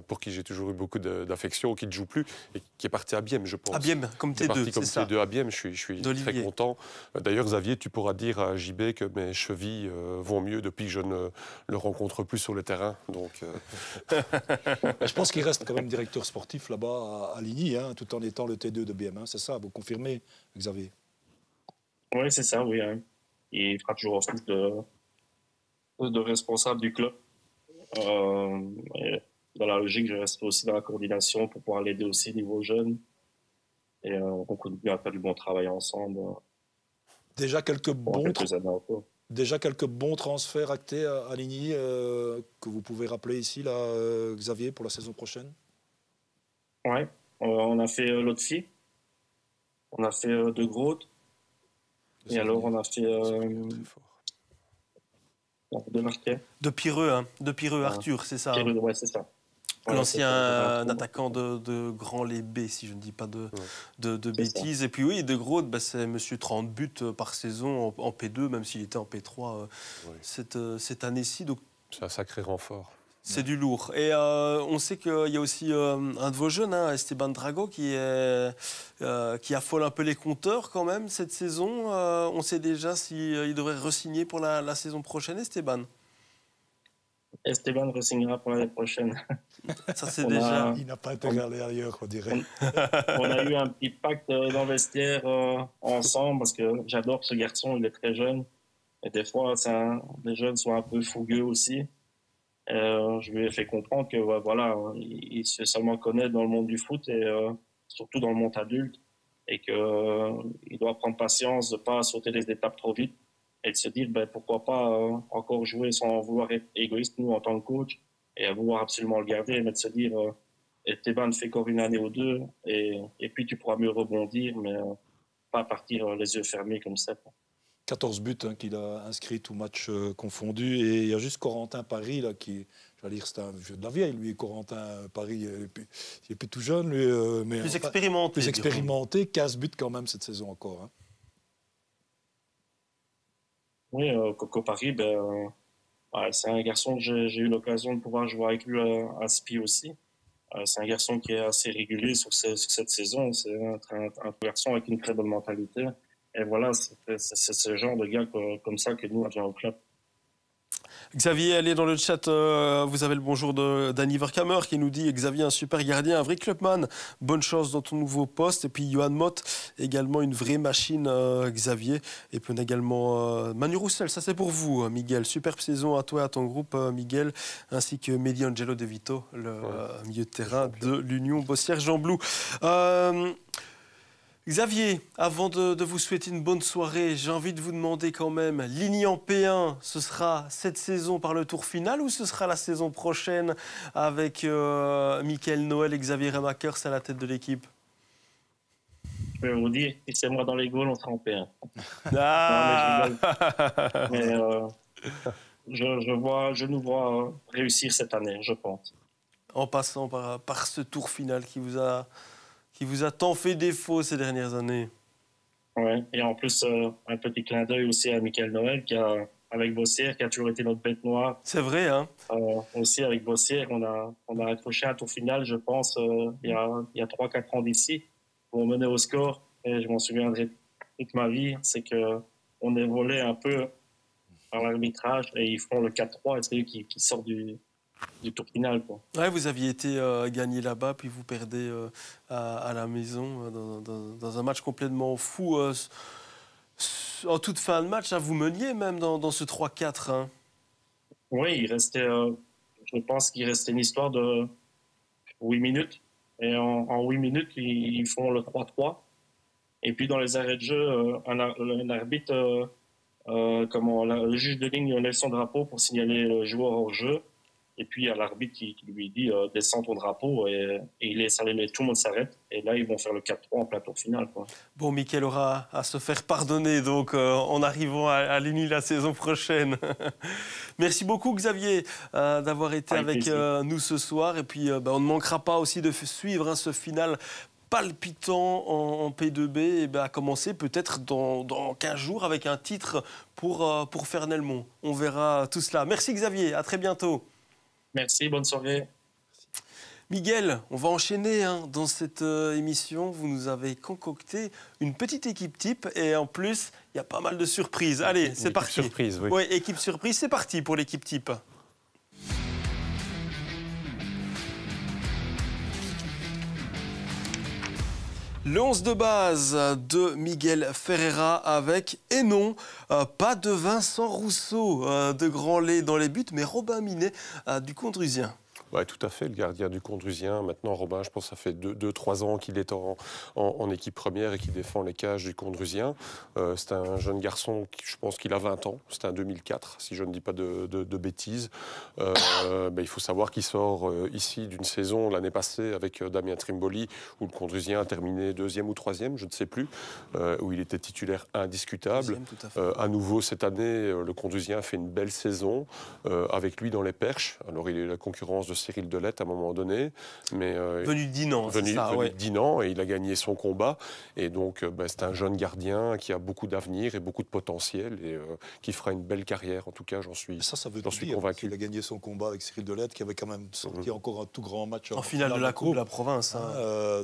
S2: pour qui j'ai toujours eu beaucoup d'affection, qui ne joue plus et qui est parti à Bième, je pense.
S1: À Bième, comme T2,
S2: c'est ça. T2 à Bième, je suis très content. D'ailleurs, Xavier, tu pourras dire à JB que mes chevilles vont mieux depuis que je ne le rencontre plus sur le terrain. Donc,
S3: je pense qu'il reste quand même directeur sportif là-bas à Ligny, tout en étant le T2 de Bième. C'est ça, vous confirmez, Xavier?
S4: Oui, c'est ça, oui. Il fera toujours office de responsable du club. Et dans la logique, je reste aussi dans la coordination pour pouvoir l'aider aussi niveau jeune. Et on continue à faire du bon travail ensemble.
S3: Déjà quelques bons transferts actés à Ligny que vous pouvez rappeler ici, là, Xavier, pour la saison prochaine?
S4: Oui, on a fait Lotfi, on a fait De Groot. Et alors, on a fait de Marquet.
S1: De Pireux, Arthur, c'est ça.
S4: Pireux, ouais, c'est ça.
S1: L'ancien attaquant de Grand Lébé, si je ne dis pas de bêtises. Ça. Et puis oui, De Groot, c'est monsieur 30 buts par saison en P2, même s'il était en P3 cette année-ci. Donc
S2: c'est un sacré renfort.
S1: C'est du lourd. Et on sait qu'il y a aussi un de vos jeunes, Esteban Drago, qui affole un peu les compteurs quand même cette saison. On sait déjà s'il devrait re-signer pour la saison prochaine, Esteban.
S4: Esteban re-signera pour l'année prochaine.
S1: Ça, c'est déjà...
S3: Il n'a pas été regardé ailleurs, on dirait.
S4: On a eu un petit pacte dans le vestiaire ensemble, parce que j'adore ce garçon, il est très jeune. Et des fois, les jeunes sont un peu fougueux aussi. Je lui ai fait comprendre que voilà, il se seulement connaît dans le monde du foot et surtout dans le monde adulte, et qu'il doit prendre patience de ne pas sauter les étapes trop vite et de se dire pourquoi pas encore jouer sans vouloir être égoïste, nous en tant que coach, et à vouloir absolument le garder, mais de se dire Esteban fait encore une année ou deux et puis tu pourras mieux rebondir, mais pas partir les yeux fermés comme ça.
S3: 14 buts qu'il a inscrits, tout match confondu. Et il y a juste Corentin Paris, là, qui, j'allais dire, c'est un vieux de la vieille, lui, Corentin Paris. Il est plus tout jeune, lui. Mais
S1: plus expérimenté.
S3: Plus expérimenté, 15 buts quand même cette saison encore.
S4: Oui, Coco Paris, c'est un garçon que j'ai eu l'occasion de pouvoir jouer avec lui à Spi aussi. C'est un garçon qui est assez régulier sur cette saison. C'est un garçon avec une très bonne mentalité. Et voilà, c'est ce genre de gars comme ça que nous avions au club.
S1: Xavier, allez dans le chat, vous avez le bonjour d'Annie Verkamer qui nous dit Xavier, un super gardien, un vrai clubman, bonne chance dans ton nouveau poste. Et puis Johan Mott, également une vraie machine, Xavier. Et puis on a également Manu Roussel, ça c'est pour vous, Miguel. Superbe saison à toi et à ton groupe, Miguel, ainsi que Mehdi Angelo De Vito, le milieu de terrain de l'Union Bossière-Jean-Blou. Xavier, avant de vous souhaiter une bonne soirée, j'ai envie de vous demander quand même, Ligny en P1, ce sera cette saison par le tour final ou ce sera la saison prochaine avec Michael Noël et Xavier Remakers à la tête de l'équipe?
S4: Je peux vous dire, si c'est moi dans les goals, on sera en P1.
S1: Ah
S4: non, mais je nous vois réussir cette année, je pense.
S1: En passant par ce tour final qui vous a tant fait défaut ces dernières années.
S4: Oui, et en plus, un petit clin d'œil aussi à Michael Noël, avec Bossière, qui a toujours été notre bête noire.
S1: C'est vrai, hein.
S4: Aussi, avec Bossière, on a accroché un tour final, je pense, il y a 3-4 ans d'ici, où on menait au score, et je m'en souviendrai toute ma vie, c'est qu'on est volé un peu par l'arbitrage, et ils font le 4-3, et c'est eux qui sortent du tour final.
S1: Ouais, vous aviez été gagné là-bas, puis vous perdez à la maison dans un match complètement fou. En toute fin de match, vous meniez même dans ce 3-4. Hein.
S4: Oui, il restait, je pense qu'il restait une histoire de 8 minutes. Et en 8 minutes, ils font le 3-3. Et puis dans les arrêts de jeu, un arbitre, le juge de ligne lève son drapeau pour signaler le joueur hors jeu. Et puis, il y a l'arbitre qui lui dit « Descends ton drapeau » et il laisse aller, tout le monde s'arrête. Et là, ils vont faire le 4-3 en plein tour final.
S1: Bon, Mickaël aura à se faire pardonner donc, en arrivant à Ligny la saison prochaine. Merci beaucoup, Xavier, d'avoir été avec nous ce soir. Et puis, on ne manquera pas aussi de suivre ce final palpitant en P2B, et ben, à commencer peut-être dans 15 jours avec un titre pour Fernelmont. On verra tout cela. Merci Xavier, à très bientôt.
S4: Merci, bonne soirée.
S1: Miguel, on va enchaîner dans cette émission. Vous nous avez concocté une petite équipe type et en plus, il y a pas mal de surprises. Allez, c'est parti.
S2: Surprise, oui.
S1: Ouais, équipe surprise, c'est parti pour l'équipe type. Le 11 de base de Miguel Ferreira avec, et non, pas de Vincent Rousseau de Grand Lay dans les buts, mais Robin Minet du Condrusien.
S2: Ouais, tout à fait, le gardien du Condrusien. Maintenant, Robin, je pense que ça fait 2-3 ans qu'il est en équipe première et qu'il défend les cages du Condrusien. C'est un jeune garçon, je pense qu'il a 20 ans. C'est un 2004, si je ne dis pas de bêtises. Il faut savoir qu'il sort ici d'une saison l'année passée avec Damien Trimboli, où le Condrusien a terminé 2e ou 3e, je ne sais plus, où il était titulaire indiscutable. À nouveau, cette année, le Condrusien a fait une belle saison avec lui dans les perches. Alors, il est la concurrence de Cyril Delette à un moment donné, mais
S1: venu de Dinan,
S2: venu de Dinan, et il a gagné son combat. Et donc, c'est un jeune gardien qui a beaucoup d'avenir et beaucoup de potentiel et qui fera une belle carrière. En tout cas, j'en suis convaincu.
S3: Il a gagné son combat avec Cyril Delette, qui avait quand même sorti encore un tout grand match
S1: en finale de la Coupe de la Province.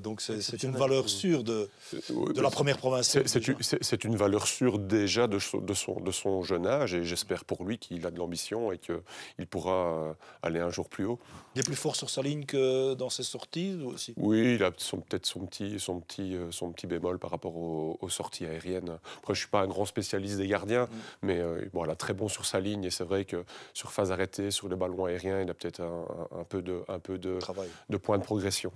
S3: Donc, c'est une valeur sûre de la première province.
S2: C'est une valeur sûre déjà de son jeune âge, et j'espère pour lui qu'il a de l'ambition et qu'il pourra aller un jour plus haut.
S3: Il est plus fort sur sa ligne que dans ses sorties aussi.
S2: Oui, il a peut-être son petit bémol par rapport aux sorties aériennes. Après, je ne suis pas un grand spécialiste des gardiens, mais il est très bon sur sa ligne. Et c'est vrai que sur phase arrêtée, sur les ballons aériens, il a peut-être un peu de points de progression.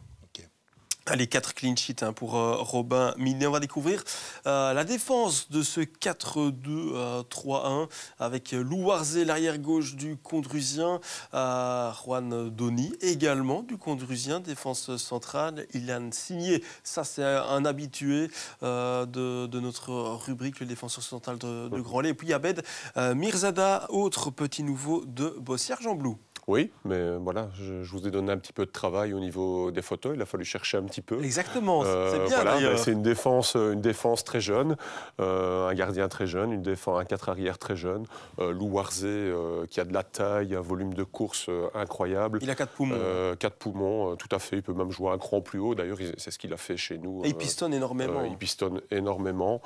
S1: Allez, 4 clean sheets pour Robin Minet. On va découvrir la défense de ce 4-2-3-1 avec Lou Warzé, l'arrière-gauche du Condrusien, Juan Doni également du Condrusien, défense centrale, Ilan Signé, ça c'est un habitué de notre rubrique, le défenseur central de Grand Lay. Et puis Abed Mirzada, autre petit nouveau de Bossière-Jean-Blou.
S2: Oui, mais voilà, je vous ai donné un petit peu de travail au niveau des photos. Il a fallu chercher un petit peu.
S1: Exactement, c'est bien d'ailleurs.
S2: C'est une défense très jeune, un gardien très jeune, un 4 arrière très jeune. Lou Warzé, qui a de la taille, un volume de course incroyable.
S1: Il a 4 poumons.
S2: 4 poumons, tout à fait. Il peut même jouer un cran plus haut. D'ailleurs, c'est ce qu'il a fait chez nous.
S1: Et il pistonne énormément.
S2: Il pistonne énormément.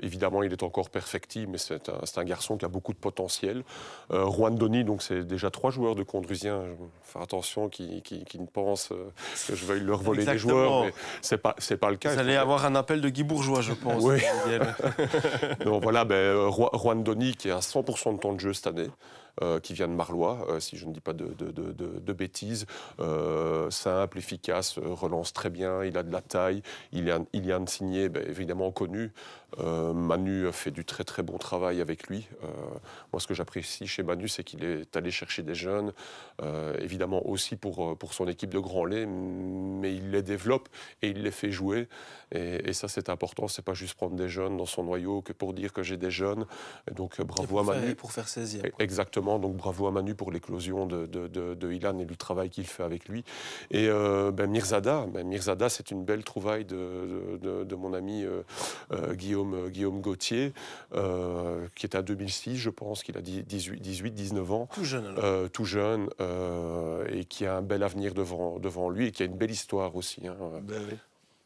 S2: Évidemment, il est encore perfectible, mais c'est un garçon qui a beaucoup de potentiel. Juan Doni, donc c'est déjà 3 joueurs de Condrusien, faire attention qui ne pensent que je veuille leur voler des joueurs, mais c'est pas le cas.
S1: Vous allez avoir un appel de Guy Bourgeois, je pense.
S2: Oui. Donc voilà, Juan Doni qui est à 100% de temps de jeu cette année. Qui vient de Marlois, si je ne dis pas de bêtises. Simple, efficace, relance très bien, il a de la taille. Ilian Signé, évidemment connu. Manu fait du très très bon travail avec lui. Moi, ce que j'apprécie chez Manu, c'est qu'il est allé chercher des jeunes, évidemment aussi pour son équipe de Grand Lay, mais il les développe et il les fait jouer. Et ça, c'est important. C'est pas juste prendre des jeunes dans son noyau que pour dire que j'ai des jeunes. Et donc, bravo à Manu.
S1: Pour faire 16e.
S2: Exactement. Donc bravo à Manu pour l'éclosion de Ilan et du travail qu'il fait avec lui. Et Mirzada, c'est une belle trouvaille de mon ami Guillaume Gauthier, qui est à 2006, je pense, qu'il a 18-19 ans.
S1: Tout jeune alors.
S2: Tout jeune, et qui a un bel avenir devant lui et qui a une belle histoire aussi.
S3: Oui.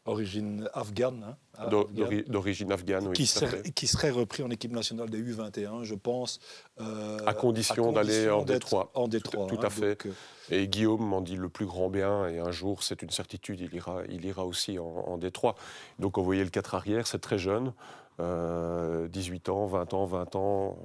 S3: Origine afghane.
S2: D'origine afghane, oui.
S3: Qui serait repris en équipe nationale des U21, je pense.
S2: À condition d'aller en Détroit.
S3: En Détroit.
S2: Tout à fait. Et Guillaume m'en dit le plus grand bien. Et un jour, c'est une certitude, il ira aussi en Détroit. Donc, vous voyez le 4 arrière, c'est très jeune. 18 ans, 20 ans.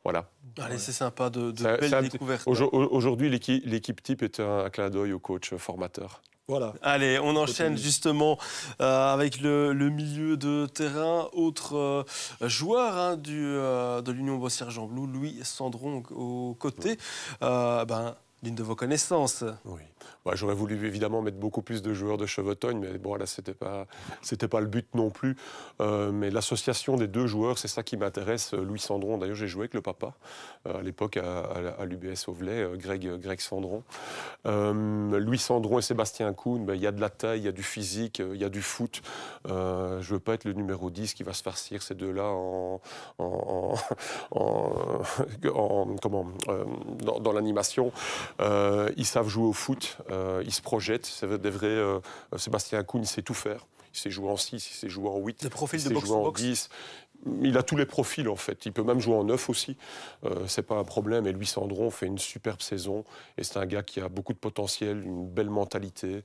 S2: Voilà.
S1: Allez, c'est sympa, de belles découvertes.
S2: Aujourd'hui, l'équipe type est un clin d'œil au coach formateur.
S3: Voilà.
S1: Allez, on enchaîne justement avec le milieu de terrain. Autre joueur de l'Union Bossière-Jean-Blou, Louis Sandron aux côtés. L'une de vos connaissances.
S2: Oui. Bah, j'aurais voulu évidemment mettre beaucoup plus de joueurs de Chevetogne, mais bon, là, c'était pas le but non plus. Mais l'association des deux joueurs, c'est ça qui m'intéresse. Louis Sandron, d'ailleurs, j'ai joué avec le papa à l'époque à l'UBS Auvelais, Greg Sandron. Louis Sandron et Sébastien Kuhn, il y a de la taille, il y a du physique, il y a du foot. Je ne veux pas être le numéro 10 qui va se farcir ces deux-là dans l'animation. Ils savent jouer au foot, ils se projettent. C'est des vrais. Sébastien Kuhn, il sait tout faire. Il sait jouer en 6, il sait jouer en 8.
S1: Des profils
S2: il
S1: de
S2: sait jouer en
S1: boxe.
S2: 10. Il a tous les profils, en fait. Il peut même jouer en 9 aussi. C'est pas un problème. Et Louis Sandron fait une superbe saison. Et c'est un gars qui a beaucoup de potentiel, une belle mentalité,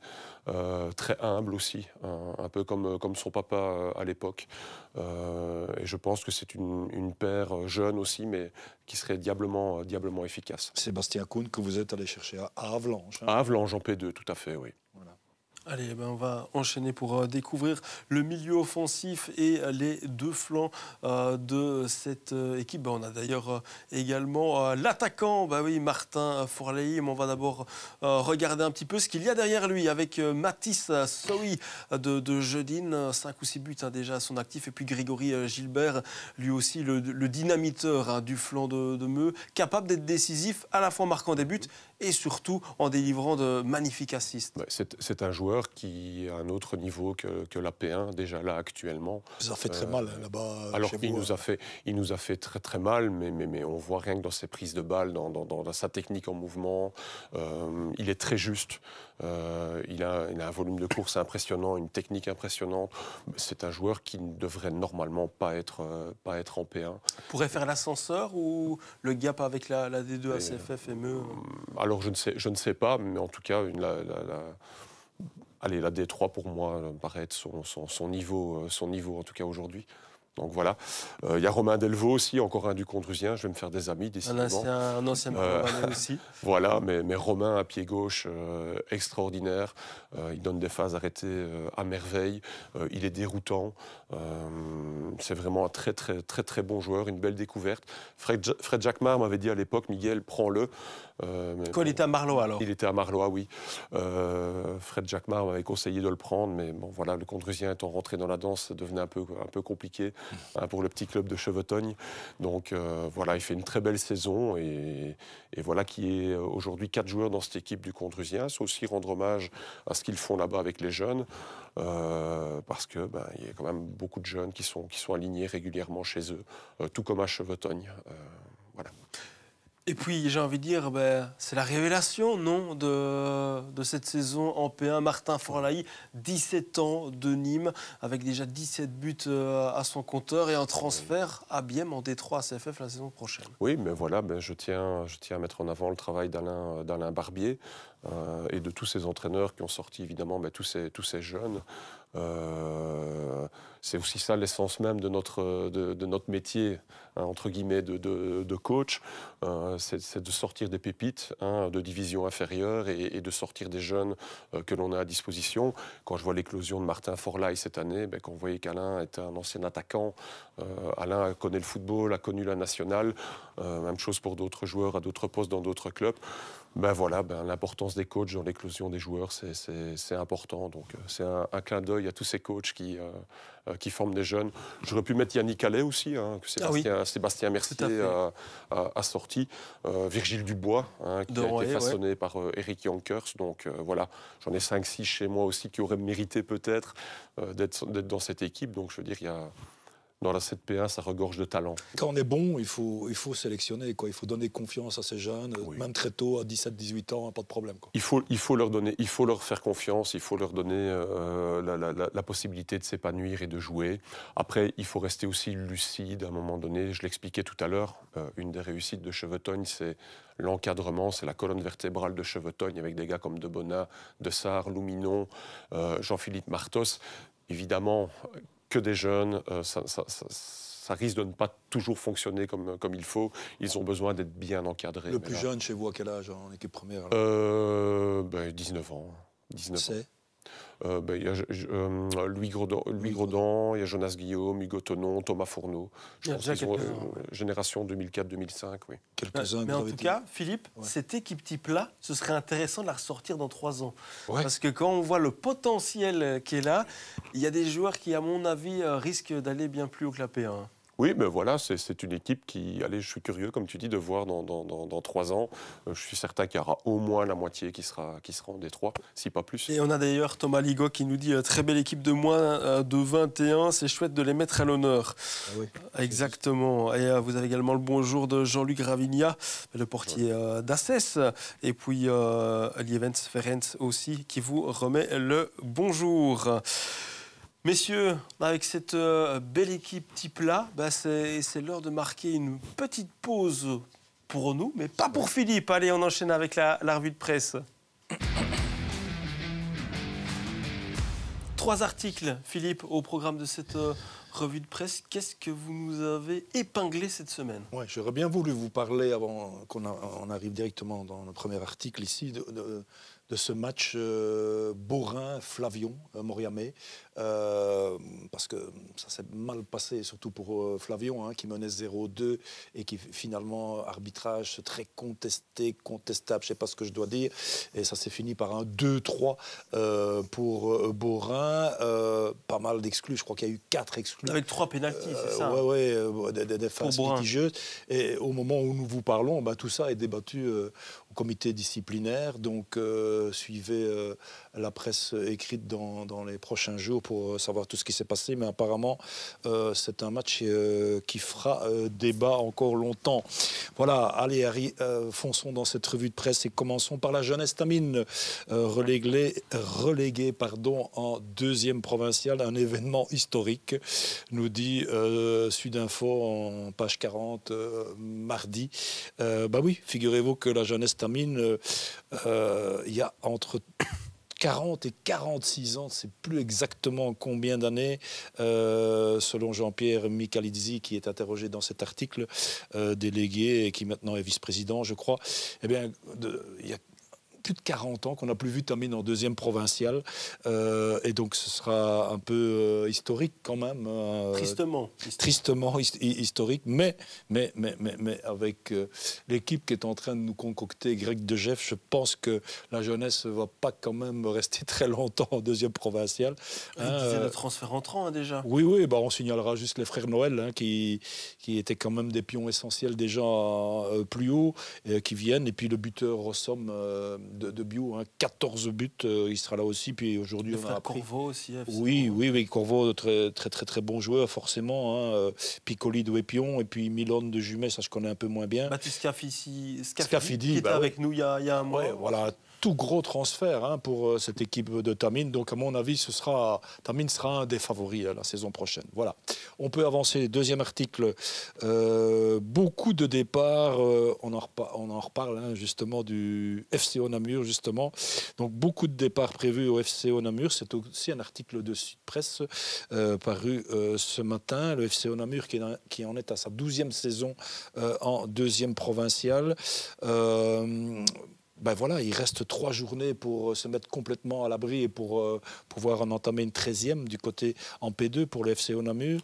S2: très humble aussi, un peu comme son papa à l'époque. Et je pense que c'est une paire jeune aussi, mais qui serait diablement efficace.
S3: Sébastien Kuhn, que vous êtes allé chercher à Havelange.
S2: À Havelange, en P2, tout à fait, oui.
S3: Voilà.
S1: Allez, on va enchaîner pour découvrir le milieu offensif et les deux flancs de cette équipe. On a d'ailleurs également l'attaquant, Martin Forley. Mais on va d'abord regarder un petit peu ce qu'il y a derrière lui avec Mathis Sowi de Jeudine, 5 ou 6 buts déjà à son actif. Et puis Grégory Gilbert, lui aussi le dynamiteur du flanc de Meux, capable d'être décisif à la fois en marquant des buts et surtout en délivrant de magnifiques assists.
S2: C'est un joueur qui a un autre niveau que la P1 déjà là actuellement.
S3: Ça fait très mal là-bas.
S2: Alors il nous a fait très très mal, mais on voit rien que dans ses prises de balles, dans sa technique en mouvement. Il est très juste. Il a un volume de course impressionnant, une technique impressionnante. C'est un joueur qui ne devrait normalement pas être en P1.
S1: Pourrait faire l'ascenseur ou le gap avec la D2 ACFF et Meux?
S2: Alors je ne sais pas, mais en tout cas la D3 pour moi paraît être son niveau en tout cas aujourd'hui. Donc voilà. Il y a Romain Delvaux aussi, encore un du Condrusien. Je vais me faire des amis, décidément.
S1: Un ancien Romain aussi.
S2: Voilà, mais Romain à pied gauche, extraordinaire. Il donne des phases arrêtées à merveille. Il est déroutant. C'est vraiment un très, très, très, très bon joueur, une belle découverte. Fred Jacquemart m'avait dit à l'époque, Miguel, prends-le.
S1: Quand il était à Marlois, alors?
S2: Il était à Marlois, oui. Fred Jacquemart m'avait conseillé de le prendre, mais bon, voilà, le Condrusien étant rentré dans la danse, ça devenait un peu compliqué pour le petit club de Chevetogne. Donc voilà, il fait une très belle saison et voilà qui est aujourd'hui 4 joueurs dans cette équipe du Condrusien. C'est aussi rendre hommage à ce qu'ils font là-bas avec les jeunes, parce que il y a quand même beaucoup de jeunes qui sont alignés régulièrement chez eux, tout comme à Chevetogne. Voilà.
S1: Et puis, j'ai envie de dire, c'est la révélation, non, de cette saison en P1. Martin Forley, 17 ans de Nîmes, avec déjà 17 buts à son compteur et un transfert à Bième en D3 à CFF la saison prochaine.
S2: Oui, mais voilà, je tiens à mettre en avant le travail d'Alain Barbier et de tous ces entraîneurs qui ont sorti, évidemment, tous ces jeunes. C'est aussi ça l'essence même de notre métier, entre guillemets, de coach. C'est de sortir des pépites de division inférieure et de sortir des jeunes que l'on a à disposition. Quand je vois l'éclosion de Martin Forley cette année, quand vous voyez qu'Alain est un ancien attaquant, Alain connaît le football, a connu la nationale, même chose pour d'autres joueurs à d'autres postes dans d'autres clubs. L'importance des coachs dans l'éclosion des joueurs, c'est important. Donc c'est un clin d'œil à tous ces coachs qui forment des jeunes. J'aurais pu mettre Yannick Allet aussi, que Sébastien Mercier a sorti. Virgile Dubois, qui a été façonné par Eric Yonkers. Donc voilà, j'en ai 5-6 chez moi aussi qui auraient mérité peut-être d'être dans cette équipe. Donc je veux dire, dans la 7P1, ça regorge de talent.
S3: Quand on est bon, il faut sélectionner, quoi. Il faut donner confiance à ces jeunes, même très tôt, à 17-18 ans, pas de problème, quoi.
S2: Il faut leur faire confiance, il faut leur donner la possibilité de s'épanouir et de jouer. Après, il faut rester aussi lucide à un moment donné. Je l'expliquais tout à l'heure, une des réussites de Chevetogne, c'est l'encadrement, c'est la colonne vertébrale de Chevetogne, avec des gars comme Debona, Dessart, Louminon, Jean-Philippe Martos. Évidemment, que des jeunes, ça risque de ne pas toujours fonctionner comme il faut. Ils ont besoin d'être bien encadrés.
S3: Le plus jeune chez vous, à quel âge en équipe première
S2: 19 ans. 19
S3: c'est
S2: ans. Il y a Louis Grodon, il y a Jonas Guillaume, Hugo Tonon, Thomas Fourneau. Je pense qu'ils ont génération 2004-2005, oui.
S3: Quelques-uns.
S1: Mais en tout cas, Philippe, cette équipe type-là, ce serait intéressant de la ressortir dans 3 ans.
S2: Ouais.
S1: Parce que quand on voit le potentiel qui est là, il y a des joueurs qui, à mon avis, risquent d'aller bien plus haut que la P1.
S2: Oui, mais voilà, c'est une équipe qui... Allez, je suis curieux, comme tu dis, de voir dans 3 ans. Je suis certain qu'il y aura au moins la moitié qui sera en D3, si pas plus.
S1: Et on a d'ailleurs Thomas Ligo qui nous dit très belle équipe de moins de 21, c'est chouette de les mettre à l'honneur.
S3: Ah oui.
S1: Exactement. Et vous avez également le bonjour de Jean-Luc Ravigna, le portier d'Assès. Et puis Lievens Ferenc aussi qui vous remet le bonjour. Messieurs, avec cette belle équipe type-là, c'est l'heure de marquer une petite pause pour nous, mais pas pour Philippe. Allez, on enchaîne avec la revue de presse. 3 articles, Philippe, au programme de cette revue de presse. Qu'est-ce que vous nous avez épinglé cette semaine?
S3: Ouais, j'aurais bien voulu vous parler, avant qu'on arrive directement dans le premier article ici, de ce match Borin-Flavion, Moriamé, parce que ça s'est mal passé, surtout pour Flavion, qui menait 0-2 et qui finalement, arbitrage très contestable, je ne sais pas ce que je dois dire, et ça s'est fini par un 2-3 pour Borin, pas mal d'exclus, je crois qu'il y a eu 4 exclus.
S1: Avec 3 pénaltys, c'est ça?
S3: Oui, des phases litigieuses. Et au moment où nous vous parlons, tout ça est débattu au comité disciplinaire, donc suivez la presse écrite dans les prochains jours pour savoir tout ce qui s'est passé, mais apparemment c'est un match qui fera débat encore longtemps. Voilà, allez Harry, fonçons dans cette revue de presse et commençons par la Jeunesse Tamine, reléguée en 2e provinciale, un événement historique, nous dit Sudinfo en page 40 mardi. Oui, figurez-vous que la Jeunesse Tamine, il y a entre 40 et 46 ans, c'est plus exactement combien d'années, selon Jean-Pierre Michalidzi, qui est interrogé dans cet article, délégué et qui maintenant est vice-président, je crois. Eh bien, il y a plus de 40 ans qu'on n'a plus vu Tamine en 2e provinciale, et donc ce sera un peu historique quand même. Tristement historique, mais avec l'équipe qui est en train de nous concocter, Greg De Geef, je pense que la jeunesse ne va pas quand même rester très longtemps en 2e provinciale.
S1: Une dizaine de transferts entrants déjà.
S3: Oui, on signalera juste les frères Noël, qui étaient quand même des pions essentiels déjà plus haut, qui viennent, et puis le buteur Rossom de Bio, 14 buts, il sera là aussi. Puis aujourd'hui, on a appris.
S1: Corvo aussi.
S3: Oui, Corvo, très bon joueur forcément. Piccoli de Épion et puis Milan de Jumet, ça je connais un peu moins bien.
S1: Baptiste Scafidi qui était avec nous il y a un mois.
S3: Ouais, voilà. Tout gros transfert pour cette équipe de Tamine. Donc, à mon avis, Tamine sera un des favoris la saison prochaine. Voilà. On peut avancer. 2e article. Beaucoup de départs. On en reparle justement du FCO Namur, justement. Donc, beaucoup de départs prévus au FCO Namur. C'est aussi un article de Sud Presse paru ce matin. Le FCO Namur qui en est à sa 12e saison en 2e provinciale. Il reste 3 journées pour se mettre complètement à l'abri et pour pouvoir en entamer une 13e du côté en P2 pour le FCO Namur.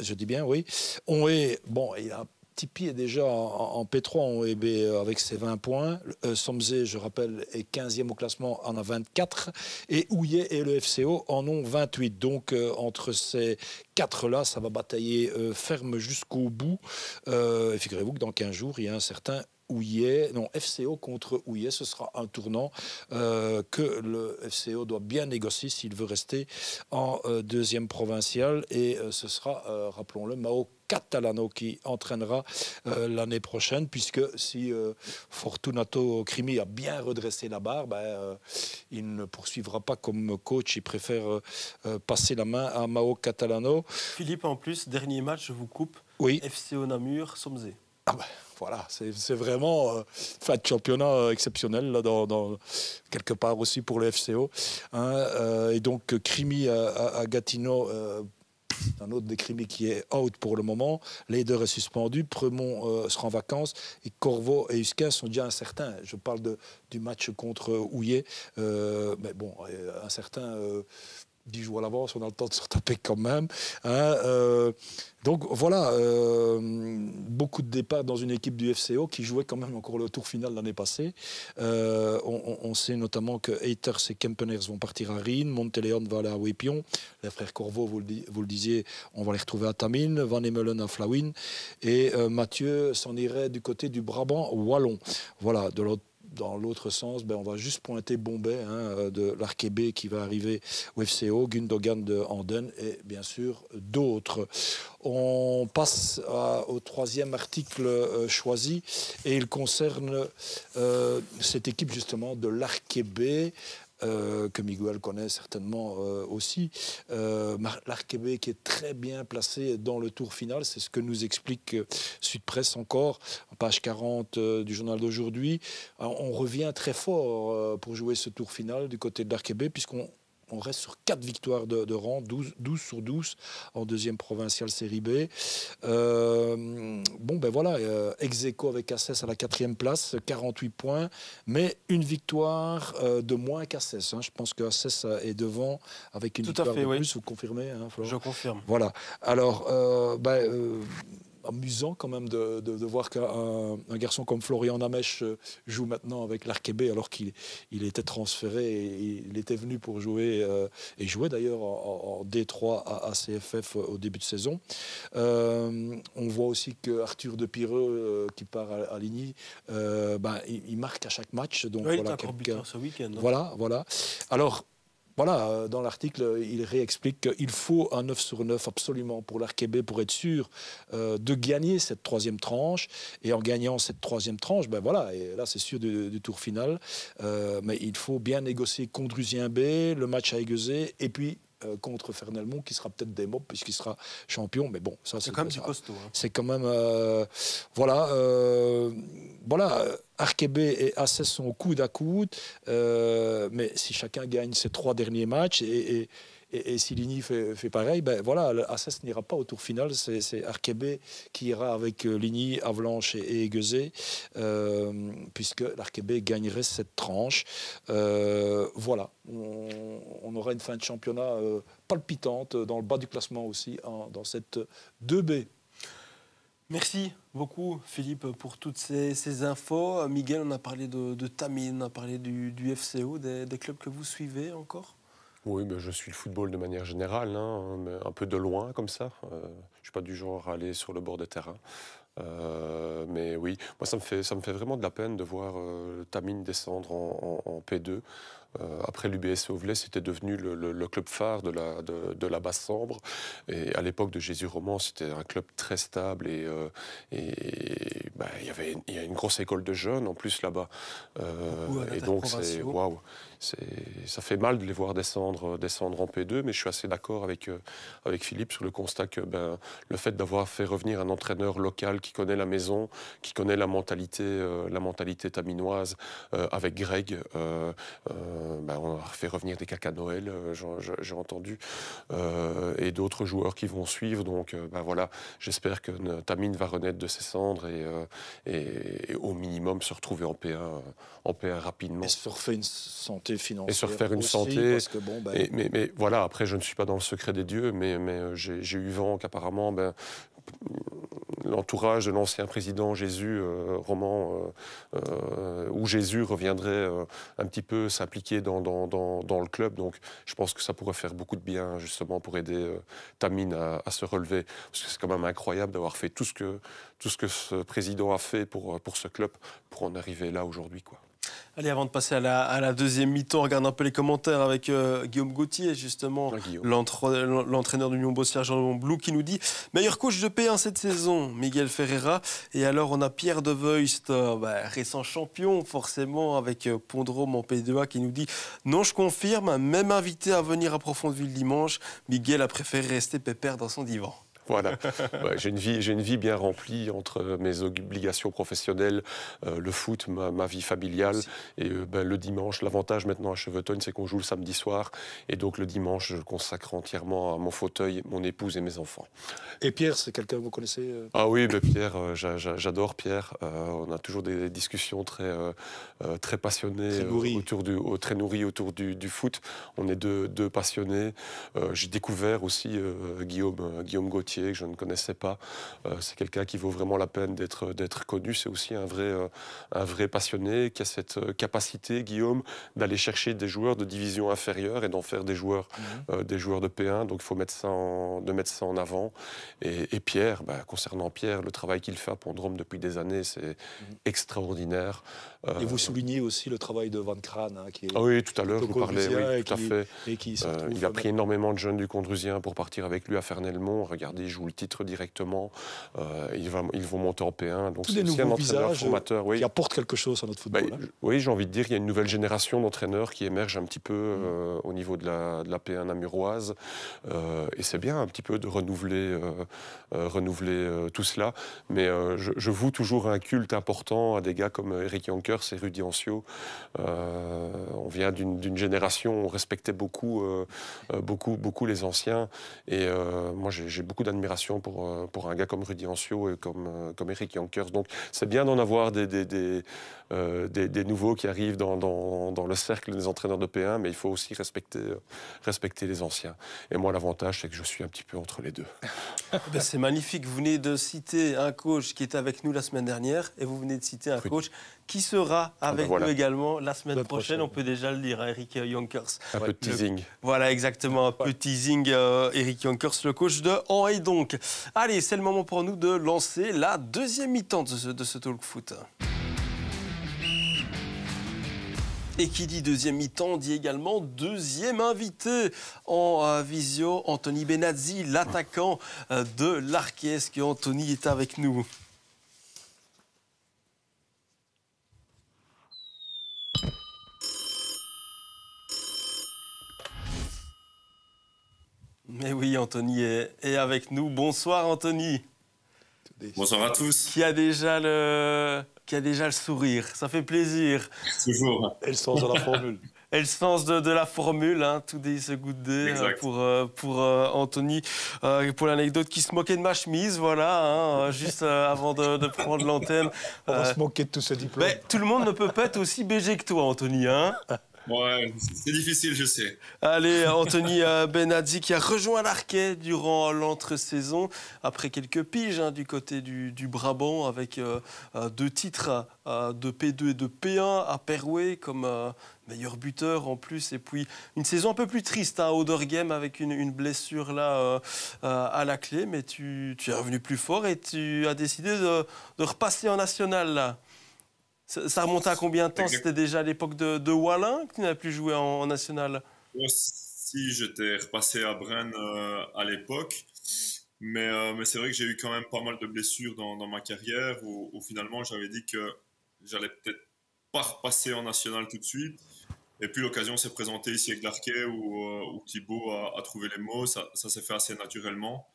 S3: Je dis bien, oui. Il a un petit pied déjà en P3 en EB avec ses 20 points. Somzé, je rappelle, est 15e au classement, en a 24. Et Houillet et le FCO en ont 28. Donc, entre ces 4-là, ça va batailler ferme jusqu'au bout. Et figurez-vous que dans 15 jours, il y a un certain FCO contre Houillet, ce sera un tournant que le FCO doit bien négocier s'il veut rester en 2e provinciale, et ce sera, rappelons-le, Mao Catalano qui entraînera l'année prochaine, puisque si Fortunato Crimi a bien redressé la barre, il ne poursuivra pas comme coach, il préfère passer la main à Mao Catalano.
S1: Philippe, en plus, dernier match, je vous coupe,
S3: oui.
S1: FCO Namur, Somzé.
S3: Voilà, c'est vraiment fin de championnat exceptionnel là, dans quelque part aussi pour le FCO. Et donc Crimi à Gatineau, un autre des Crimis qui est out pour le moment. Leider est suspendu, Premont sera en vacances et Corvo et Husquin sont déjà incertains. Je parle du match contre Houillet, mais bon, incertain. 10 jours à l'avance, on a le temps de se retaper quand même. Donc voilà, beaucoup de départs dans une équipe du FCO qui jouait quand même encore le tour final l'année passée. On sait notamment que Eiters et Kempeners vont partir à Rien, Monteleon va aller à Wépion, les frères Corvo, vous le disiez, on va les retrouver à Tamine, Van Emelen à Flawin, et Mathieu s'en irait du côté du Brabant wallon. Voilà, dans l'autre sens, on va juste pointer Bombay de l'Arkebe qui va arriver au FCO, Gundogan de Anden et bien sûr d'autres. On passe au troisième article choisi et il concerne cette équipe justement de l'Arkebe. Que Miguel connaît certainement aussi. L'Arkebe qui est très bien placé dans le tour final, c'est ce que nous explique Sud Presse encore, page 40 du journal d'aujourd'hui. On revient très fort pour jouer ce tour final du côté de l'Arkebe, puisqu'on reste sur 4 victoires de rang, 12 sur 12 en deuxième provinciale série B. Voilà, ex-aequo avec Assès à la 4e place, 48 points, mais une victoire de moins qu'Assès. Je pense que Assès est devant avec une victoire de plus. Vous confirmez, Florent ?
S1: Je confirme.
S3: Voilà. Alors, amusant quand même de voir qu'un garçon comme Florian Namèche joue maintenant avec l'Arkebe alors qu'il était transféré et il était venu pour jouer et jouait d'ailleurs en D3 à CFF au début de saison. On voit aussi que Arthur de Pireux qui part à Ligny, il marque à chaque match. Donc
S1: il est encore buteur ce week-end.
S3: Voilà. Alors, voilà, dans l'article, il réexplique qu'il faut un 9 sur 9 absolument pour l'Arkebe pour être sûr de gagner cette 3e tranche. Et en gagnant cette 3e tranche, et là c'est sûr du tour final. Mais il faut bien négocier contre Drusien B, le match à Aiguezé, et puis contre Fernelmont qui sera peut-être des mobs puisqu'il sera champion, mais bon, ça
S1: c'est quand même du costaud.
S3: C'est quand même Arkebe et Assès sont au coude à coude, mais si chacun gagne ses 3 derniers matchs et si Ligny fait pareil, Assès n'ira pas au tour final. C'est Arkebe qui ira avec Ligny, Avalanche et Aiguezé, puisque l'Arkebe gagnerait cette tranche. Voilà, on aura une fin de championnat palpitante dans le bas du classement aussi, dans cette 2B.
S1: Merci beaucoup Philippe pour toutes ces infos. Miguel, on a parlé de Tamine, on a parlé du FCO, des clubs que vous suivez encore ?
S2: Oui, je suis le football de manière générale, mais un peu de loin comme ça. Je ne suis pas du genre à aller sur le bord des terrains. Mais oui, moi ça me fait vraiment de la peine de voir Tamine descendre en P2. Après l'UBS Auvelais, c'était devenu le club phare de la Basse-Sambre. Et à l'époque de Jésus Roman, c'était un club très stable et il y a une grosse école de jeunes en plus là-bas. Et donc ça fait mal de les voir descendre en P2, mais je suis assez d'accord avec Philippe sur le constat que le fait d'avoir fait revenir un entraîneur local qui connaît la maison, qui connaît la mentalité taminoise, avec Greg, on a fait revenir des Caca Noël, j'ai entendu, et d'autres joueurs qui vont suivre. Donc j'espère que Tamine va renaître de ses cendres et au minimum se retrouver en P1 rapidement.
S3: Et se refaire une santé financière.
S2: Et se refaire une
S3: aussi,
S2: santé.
S3: Parce que
S2: mais voilà, après je ne suis pas dans le secret des dieux, mais j'ai eu vent qu'apparemment l'entourage de l'ancien président Jésus Roman, où Jésus reviendrait un petit peu s'impliquer dans le club. Donc je pense que ça pourrait faire beaucoup de bien justement pour aider Tamine à se relever. Parce que c'est quand même incroyable d'avoir fait tout ce que ce président a fait pour ce club, pour en arriver là aujourd'hui, quoi.
S1: Allez, avant de passer à la deuxième mi-temps, on regarde un peu les commentaires avec Guillaume Gauthier, justement, l'entraîneur de l'Union Beaussière-Jean Blou, qui nous dit « Meilleur coach de P1 cette saison, Miguel Ferreira ». Et alors, on a Pierre de Voist, récent champion, forcément, avec Pondrome en P2A, qui nous dit « Non, je confirme, même invité à venir à Profondeville dimanche, Miguel a préféré rester pépère dans son divan ».
S2: Voilà. Ouais, j'ai une vie bien remplie entre mes obligations professionnelles, le foot, ma vie familiale. Et le dimanche, l'avantage maintenant à Chevetogne, c'est qu'on joue le samedi soir. Et donc le dimanche, je consacre entièrement à mon fauteuil, mon épouse et mes enfants.
S3: Et Pierre, c'est quelqu'un que vous connaissez
S2: Ah oui, Pierre, j'adore Pierre. On a toujours des discussions très passionnées, très nourries autour du foot. On est deux passionnés. J'ai découvert aussi Guillaume Gauthier, que je ne connaissais pas. C'est quelqu'un qui vaut vraiment la peine d'être connu. C'est aussi un vrai passionné qui a cette capacité, Guillaume, d'aller chercher des joueurs de division inférieure et d'en faire des joueurs de P1. Donc il faut mettre ça en avant. Et Pierre, concernant Pierre, le travail qu'il fait à Pont-de-Rome depuis des années, c'est extraordinaire.
S3: Et vous soulignez aussi le travail de Van Kraan, qui est...
S2: Ah oui, tout à l'heure, je vous parlais, oui, tout à fait.
S3: Il
S2: a pris énormément de jeunes du Condrusien pour partir avec lui à Fernelmont. Regardez, il joue le titre directement. Ils vont monter en P1. Donc
S3: c'est aussi un entraîneur formateur,
S2: oui,
S3: qui apporte quelque chose à notre football.
S2: Oui, j'ai envie de dire, il y a une nouvelle génération d'entraîneurs qui émerge un petit peu au niveau de la P1 namuroise. Et c'est bien un petit peu de renouveler tout cela. Mais je voue toujours un culte important à des gars comme Eric Jonkers et Rudy Ancio. On vient d'une génération où on respectait beaucoup les anciens. Et moi, j'ai beaucoup d'admiration pour un gars comme Rudy Ancio et comme Eric Jonkers. Donc, c'est bien d'en avoir des nouveaux qui arrivent dans le cercle des entraîneurs de P1, mais il faut aussi respecter les anciens. Et moi, l'avantage, c'est que je suis un petit peu entre les deux.
S1: C'est magnifique. Vous venez de citer un coach qui était avec nous la semaine dernière et vous venez de citer un coach qui sera avec nous également la semaine prochaine. On peut déjà le dire, Eric Jonkers.
S2: Un peu de teasing.
S1: Voilà, exactement. Un peu de teasing. Eric Jonkers, le coach de Henri. Donc, allez, c'est le moment pour nous de lancer la deuxième mi-temps de ce talk foot. Et qui dit deuxième mi-temps dit également deuxième invité en visio, Anthony Benazzi, l'attaquant de l'Arquais. Est-ce que Anthony est avec nous? Mais oui, Anthony est avec nous. Bonsoir Anthony.
S5: Bonsoir à tous.
S1: Qui a déjà le sourire, ça fait plaisir.
S5: Toujours.
S3: Et le sens de la formule.
S1: Et le sens de la formule, hein, tout day is a good day pour Anthony. Pour l'anecdote, qui se moquait de ma chemise, voilà, hein, juste avant de prendre l'antenne.
S3: On va se moquer de tous ces diplômes.
S1: Mais tout le monde ne peut pas être aussi BG que toi, Anthony, hein.
S5: Ouais, c'est difficile, je sais.
S1: Allez, Anthony Benazzi qui a rejoint l'Arquais durant l'entre-saison, après quelques piges du côté du Brabant, avec 2 titres de P2 et de P1 à Perouet comme meilleur buteur en plus. Et puis une saison un peu plus triste à Oudergem avec une blessure là à la clé. Mais tu es revenu plus fort et tu as décidé de repasser en national là. Ça remontait à combien de temps? C'était déjà à l'époque de Wallin que tu n'avais plus joué en national?
S5: Si, j'étais repassé à Braine à l'époque. Mais c'est vrai que j'ai eu quand même pas mal de blessures dans ma carrière où finalement j'avais dit que j'allais peut-être pas repasser en national tout de suite. Et puis l'occasion s'est présentée ici avec l'Arquais où Thibaut a trouvé les mots. Ça s'est fait assez naturellement.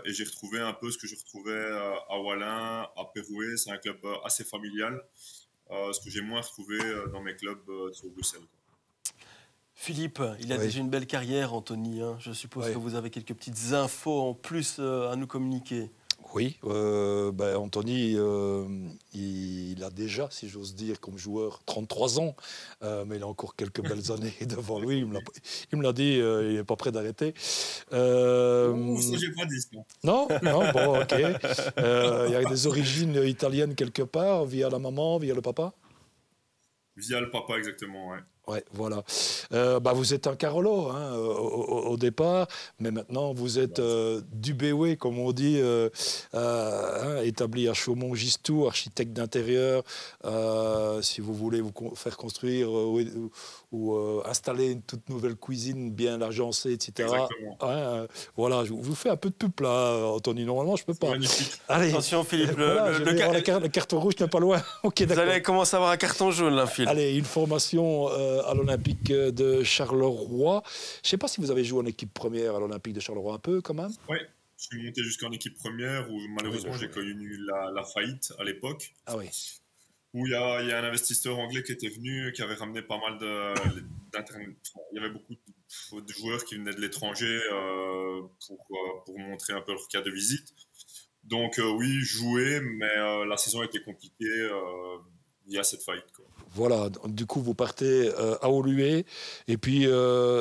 S5: Et j'ai retrouvé un peu ce que je retrouvais à Wallin, à Perouet. C'est un club assez familial, ce que j'ai moins retrouvé dans mes clubs sur Bruxelles.
S1: Philippe, il a déjà une belle carrière, Anthony. Hein. Je suppose que vous avez quelques petites infos en plus à nous communiquer.
S3: Oui, Anthony, il a déjà, si j'ose dire, comme joueur, 33 ans, mais il a encore quelques belles années devant lui. Il me l'a dit, il n'est pas prêt d'arrêter.
S5: Ça, j'ai pas dit ça.
S3: Non, bon, ok. Il y a des origines italiennes quelque part, via la maman, via le papa?
S5: Via le papa, exactement, ouais.
S3: Ouais, voilà. Vous êtes un Carolo au départ, mais maintenant vous êtes du BW, comme on dit, établi à Chaumont-Gistoux, architecte d'intérieur. Si vous voulez vous faire construire ou installer une toute nouvelle cuisine bien agencée, etc. Voilà, je vous fais un peu de pub là, Anthony. Normalement, je peux pas.
S1: Allez, attention, Philippe.
S3: Le carton rouge n'est pas loin. Okay,
S1: vous allez commencer à avoir un carton jaune là, Philippe.
S3: Allez, une formation à l'Olympique de Charleroi. Je ne sais pas si vous avez joué en équipe première à l'Olympique de Charleroi un peu quand même.
S5: Oui, je suis monté jusqu'en équipe première où malheureusement j'ai connu la faillite à l'époque.
S3: Ah oui.
S5: Où il y a un investisseur anglais qui était venu, qui avait ramené pas mal d'internet. Il y avait beaucoup de joueurs qui venaient de l'étranger pour montrer un peu leur carte de visite. Donc oui, jouer, mais la saison était compliquée via cette faillite, quoi.
S3: Voilà, du coup vous partez à Oluwe et puis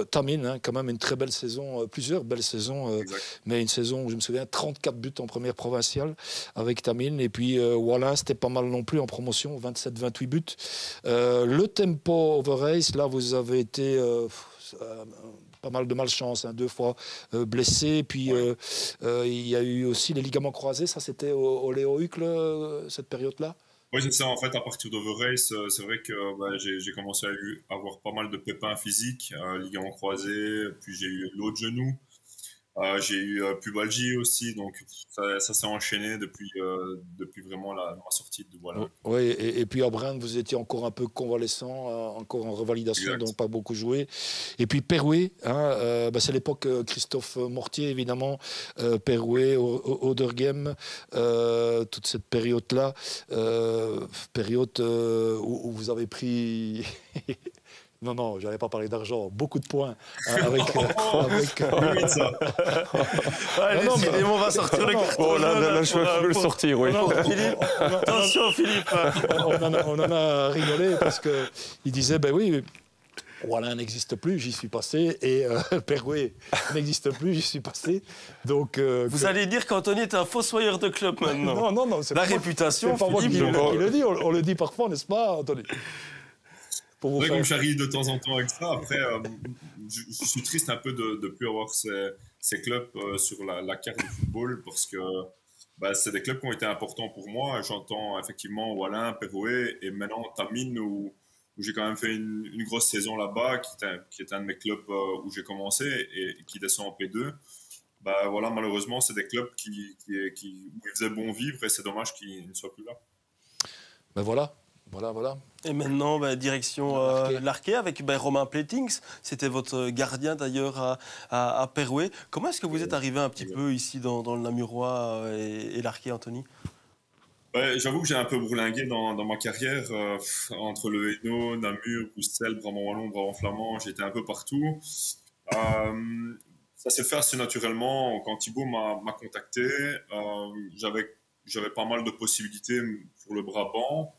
S3: Tamine, hein, quand même une très belle saison, plusieurs belles saisons, mais une saison où je me souviens 34 buts en première provinciale avec Tamine et puis voilà, c'était pas mal non plus en promotion, 27-28 buts. Le tempo over race, là vous avez été pas mal de malchance, hein, 2 fois blessé, puis il y a eu aussi les ligaments croisés, ça c'était au Léo Hucle, cette période-là.
S5: Oui, c'est ça. En fait, à partir d'Overrace, c'est vrai que j'ai commencé à avoir pas mal de pépins physiques, ligaments croisés, puis j'ai eu l'autre genou, j'ai eu pubalgie aussi, donc ça s'est enchaîné depuis vraiment ma sortie de voilà.
S3: Oui, et puis à Brenne, vous étiez encore un peu convalescent, encore en revalidation, donc pas beaucoup joué. Et puis Perouet, hein, c'est l'époque Christophe Mortier, évidemment, Perouet, Oderghem, toute cette période-là, période où vous avez pris... Non, je n'allais pas parler d'argent. Beaucoup de points avec.
S1: Oui, ça. Allez, décidément, on va sortir le carton.
S2: Oh là, je peux le sortir, oui.
S1: Attention, Philippe.
S3: On en a rigolé parce qu'il disait, ben oui, Wallin n'existe plus, j'y suis passé, et Perouet n'existe plus, j'y suis passé. Donc,
S1: vous allez dire qu'Anthony est un fossoyeur de club maintenant.
S3: Non.
S1: La réputation,
S3: c'est pas moi qui le dit, on le dit parfois, n'est-ce pas, Anthony?
S5: Comme j'arrive de temps en temps avec ça, après, je suis triste un peu de ne plus avoir ces clubs sur la carte du football parce que c'est des clubs qui ont été importants pour moi. J'entends effectivement Wallin, Perouet et maintenant Tamine où j'ai quand même fait une grosse saison là-bas, qui est un de mes clubs où j'ai commencé et qui descend en P2. Voilà, malheureusement, c'est des clubs où il faisait bon vivre et c'est dommage qu'ils ne soient plus là.
S3: Ben voilà.
S1: Et maintenant, direction l'Arquet avec Romain Plétings. C'était votre gardien d'ailleurs à Perouet. Comment est-ce que vous êtes arrivé un petit peu ici dans le Namurois et l'Arquet, Anthony?
S5: J'avoue que j'ai un peu bourlingué dans ma carrière entre le Hainaut, Namur, Bruxelles, Brabant-Wallon, Brabant-Flamand. J'étais un peu partout. Ça s'est fait assez naturellement. Quand Thibaut m'a contacté, j'avais pas mal de possibilités pour le Brabant.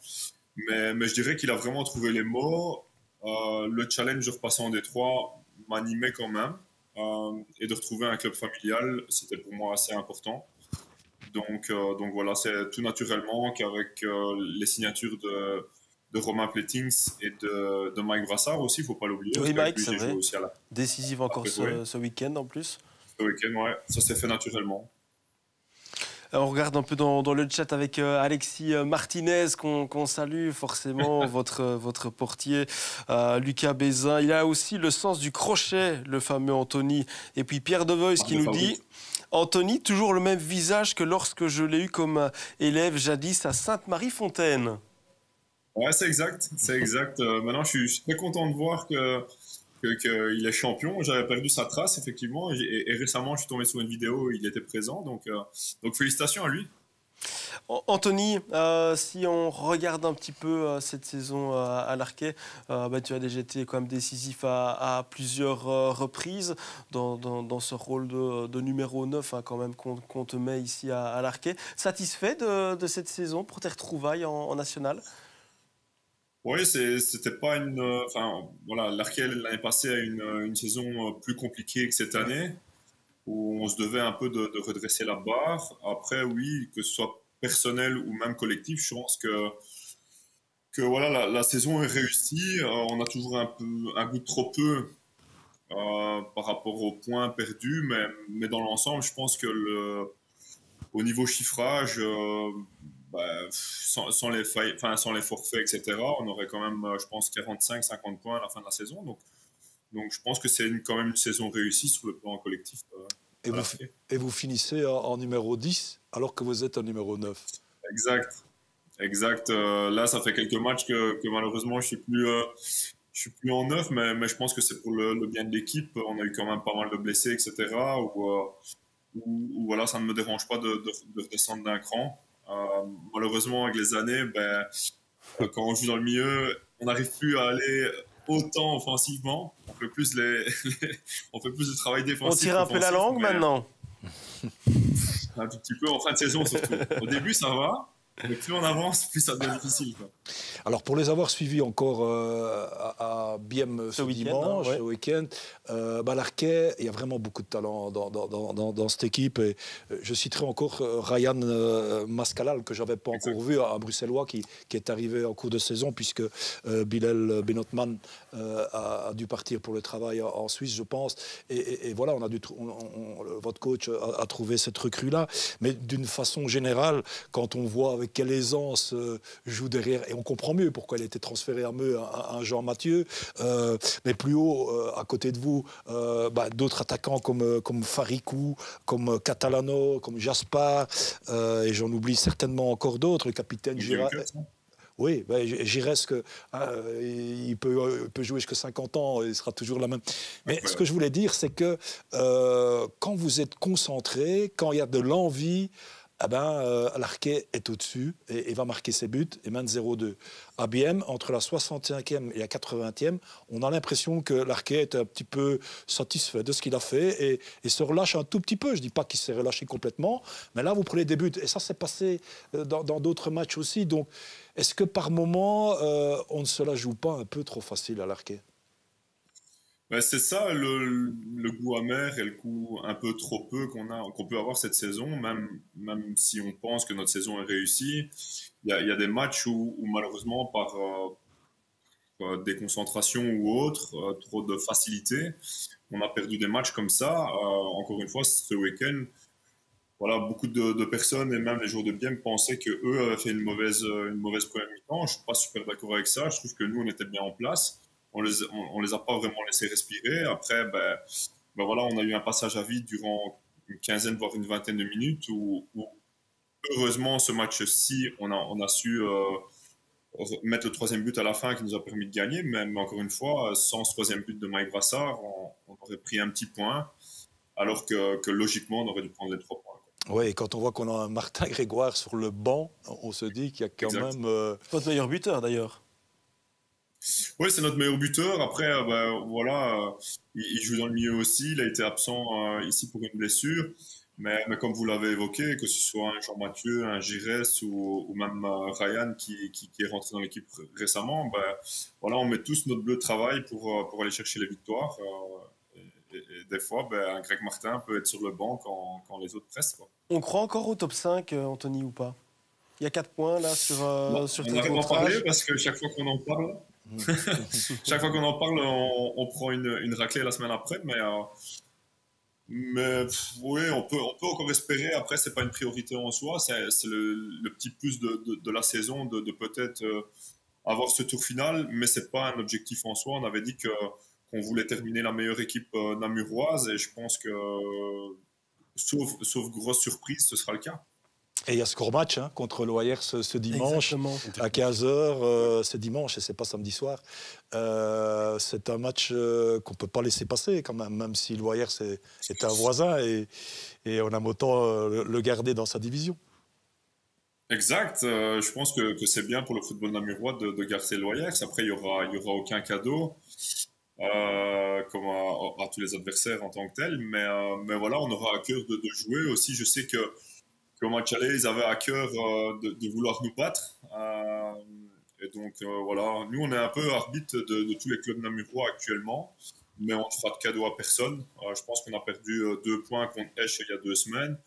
S5: Mais je dirais qu'il a vraiment trouvé les mots. Le challenge de repasser en Détroit m'animait quand même. Et de retrouver un club familial, c'était pour moi assez important. Donc voilà, c'est tout naturellement qu'avec les signatures de Romain Plétings et de Mike Brassard aussi, il ne faut pas l'oublier.
S1: Oui, Mike, c'est vrai. Décisive encore ce week-end en plus.
S5: Ce week-end, ouais. Ça s'est fait naturellement.
S1: On regarde un peu dans le chat avec Alexis Martinez, qu'on salue forcément, votre portier, Lucas Bézin. Il a aussi le sens du crochet, le fameux Anthony. Et puis Pierre Devois qui nous dit « Anthony, toujours le même visage que lorsque je l'ai eu comme élève jadis à Sainte-Marie-Fontaine ».
S5: Ouais, c'est exact. Maintenant, je suis très content de voir qu'il est champion. J'avais perdu sa trace, effectivement. Et récemment, je suis tombé sur une vidéo où il était présent. Donc félicitations à lui.
S1: Anthony, si on regarde un petit peu cette saison à l'Arquet, tu as déjà été quand même décisif à plusieurs reprises dans ce rôle de numéro 9 quand même qu'on te met ici à l'Arquet. Satisfait de cette saison pour tes retrouvailles en national?
S5: Oui, c'était pas une. l'Arquet l'année passée a une saison plus compliquée que cette année, où on se devait un peu de redresser la barre. Après, oui, que ce soit personnel ou même collectif, je pense que voilà, la saison est réussie. On a toujours un goût de trop peu par rapport aux points perdus, mais dans l'ensemble, je pense que au niveau chiffrage. Sans les forfaits, etc., on aurait quand même, je pense, 45-50 points à la fin de la saison. Donc je pense que c'est quand même une saison réussie sur le plan collectif.
S3: Et vous finissez en numéro 10 alors que vous êtes en numéro 9.
S5: Exact. Là, ça fait quelques matchs que malheureusement, je suis plus en 9, mais je pense que c'est pour le bien de l'équipe. On a eu quand même pas mal de blessés, etc., où voilà, ça ne me dérange pas de redescendre d'un cran. Malheureusement, avec les années, quand on joue dans le milieu, on n'arrive plus à aller autant offensivement. On fait plus, on fait plus de travail défensif.
S1: On tire un peu la langue maintenant.
S5: Un tout petit peu en fin de saison surtout. Au début, ça va. Mais plus on avance, plus ça devient difficile, quoi.
S3: Alors, pour les avoir suivis encore à Bième ce dimanche, ce week-end, l'Arquet, il y a vraiment beaucoup de talent dans cette équipe. Et je citerai encore Ryan Mascalal, que je n'avais pas encore vu, un Bruxellois qui est arrivé en cours de saison, puisque Bilal Benotman a dû partir pour le travail en Suisse, je pense. Et voilà, votre coach a trouvé cette recrue-là. Mais d'une façon générale, quand on voit avec quelle aisance joue derrière, et on comprend mieux pourquoi elle a été transférée à Meux, à Jean Mathieu, mais plus haut, à côté de vous, d'autres attaquants comme Farikou, comme Catalano, comme Jaspar, et j'en oublie certainement encore d'autres, le capitaine Girard. Oui, Giresse, il peut jouer jusqu'à 50 ans, il sera toujours la même. Mais ce que je voulais dire, c'est que quand vous êtes concentré, quand il y a de l'envie, l'Arquet est au-dessus et va marquer ses buts et mène 0-2. À Bième, entre la 65e et la 80e, on a l'impression que l'Arquet est un petit peu satisfait de ce qu'il a fait et se relâche un tout petit peu. Je ne dis pas qu'il s'est relâché complètement, mais là, vous prenez des buts. Et ça s'est passé dans d'autres matchs aussi. Donc, est-ce que par moment, on ne se la joue pas un peu trop facile à l'Arquet ?
S5: C'est ça le goût amer et le goût un peu trop peu qu'on peut avoir cette saison, même si on pense que notre saison est réussie. Il y a des matchs où malheureusement, par déconcentration ou autre, trop de facilité, on a perdu des matchs comme ça. Encore une fois, ce week-end, voilà, beaucoup de personnes et même les joueurs de Bième pensaient qu'eux avaient fait une mauvaise première mi-temps. Je ne suis pas super d'accord avec ça. Je trouve que nous, on était bien en place. On les a pas vraiment laissés respirer. Après, voilà, on a eu un passage à vide durant une quinzaine, voire une vingtaine de minutes où heureusement, ce match-ci, on a su mettre le troisième but à la fin qui nous a permis de gagner. Mais encore une fois, sans ce troisième but de Mike Brassard, on aurait pris un petit point, alors que logiquement, on aurait dû prendre les 3 points.
S3: Oui, et quand on voit qu'on a un Martin Grégoire sur le banc, on se dit qu'il y a quand même...
S1: C'est votre meilleur buteur, d'ailleurs.
S5: Oui, c'est notre meilleur buteur. Après, voilà, il joue dans le milieu aussi. Il a été absent ici pour une blessure. Mais comme vous l'avez évoqué, que ce soit un Jean-Mathieu, un Giresse ou même Ryan qui est rentré dans l'équipe récemment, voilà, on met tous notre bleu de travail pour aller chercher les victoires. Et des fois, un Greg Martin peut être sur le banc quand les autres pressent, quoi.
S1: On croit encore au top 5, Anthony, ou pas? Il y a 4 points là sur
S5: on n'arrive pas à parler parce que chaque fois qu'on en parle, on prend une raclée la semaine après. Mais oui, on peut encore espérer. Après, c'est pas une priorité en soi. C'est le petit plus de la saison de peut-être avoir ce tour final. Mais c'est pas un objectif en soi. On avait dit qu'on voulait terminer la meilleure équipe namuroise. Et je pense que, sauf grosse surprise, ce sera le cas.
S3: Et il y a score match contre l'OIR ce dimanche. Exactement. À 15h. C'est dimanche et c'est pas samedi soir. C'est un match qu'on peut pas laisser passer quand même si l'OIR est un voisin et on aime autant le garder dans sa division.
S5: Exact. Je pense que c'est bien pour le football namurois de garder l'OIR. Après, il y aura aucun cadeau. Comme à tous les adversaires en tant que tels. Mais voilà, on aura à cœur de jouer aussi. Je sais qu'au match aller, ils avaient à cœur de vouloir nous battre. Et donc, voilà, nous, on est un peu arbitre de tous les clubs namurois actuellement, mais on ne fera de cadeau à personne. Je pense qu'on a perdu 2 points contre Esch il y a 2 semaines.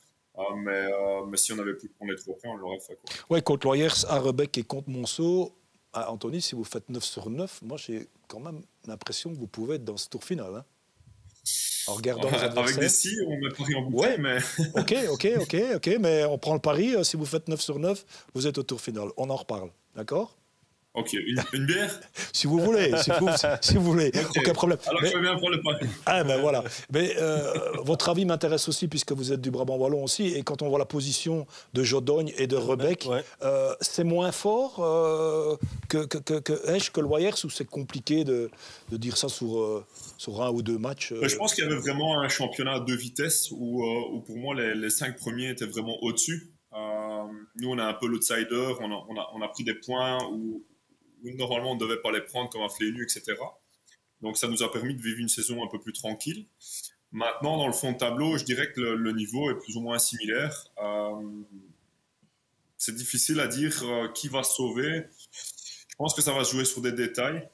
S5: Mais si on avait pu prendre les 3 points, on l'aurait fait.
S3: Oui, contre Loyers, à Rebec et contre Monceau, Anthony, si vous faites 9 sur 9, moi, j'ai quand même l'impression que vous pouvez être dans ce tour final. En regardant les adversaires.
S5: Avec des si, on met Paris en bouteille, mais...
S3: Ok, mais on prend le pari. Si vous faites 9 sur 9, vous êtes au tour final. On en reparle, d'accord ?
S5: Ok, une bière?
S3: Si vous voulez, si vous voulez,
S5: Ok.
S3: aucun problème.
S5: Alors
S3: Mais-
S5: je vais bien prendre le pack.
S3: Ah ben voilà. Mais votre avis m'intéresse aussi puisque vous êtes du Brabant wallon aussi et quand on voit la position de Jodogne et de Rebec,
S1: Ouais.
S3: c'est moins fort que Esch, que Loyers, ou c'est compliqué de dire ça sur un ou deux matchs
S5: Je pense qu'il y avait vraiment un championnat à deux vitesses où pour moi les 5 premiers étaient vraiment au-dessus. Nous on a un peu l'outsider, on a pris des points où normalement on ne devait pas les prendre comme à Flénu, etc. Donc ça nous a permis de vivre une saison un peu plus tranquille. Maintenant, dans le fond de tableau, je dirais que le niveau est plus ou moins similaire. C'est difficile à dire qui va se sauver. Je pense que ça va se jouer sur des détails,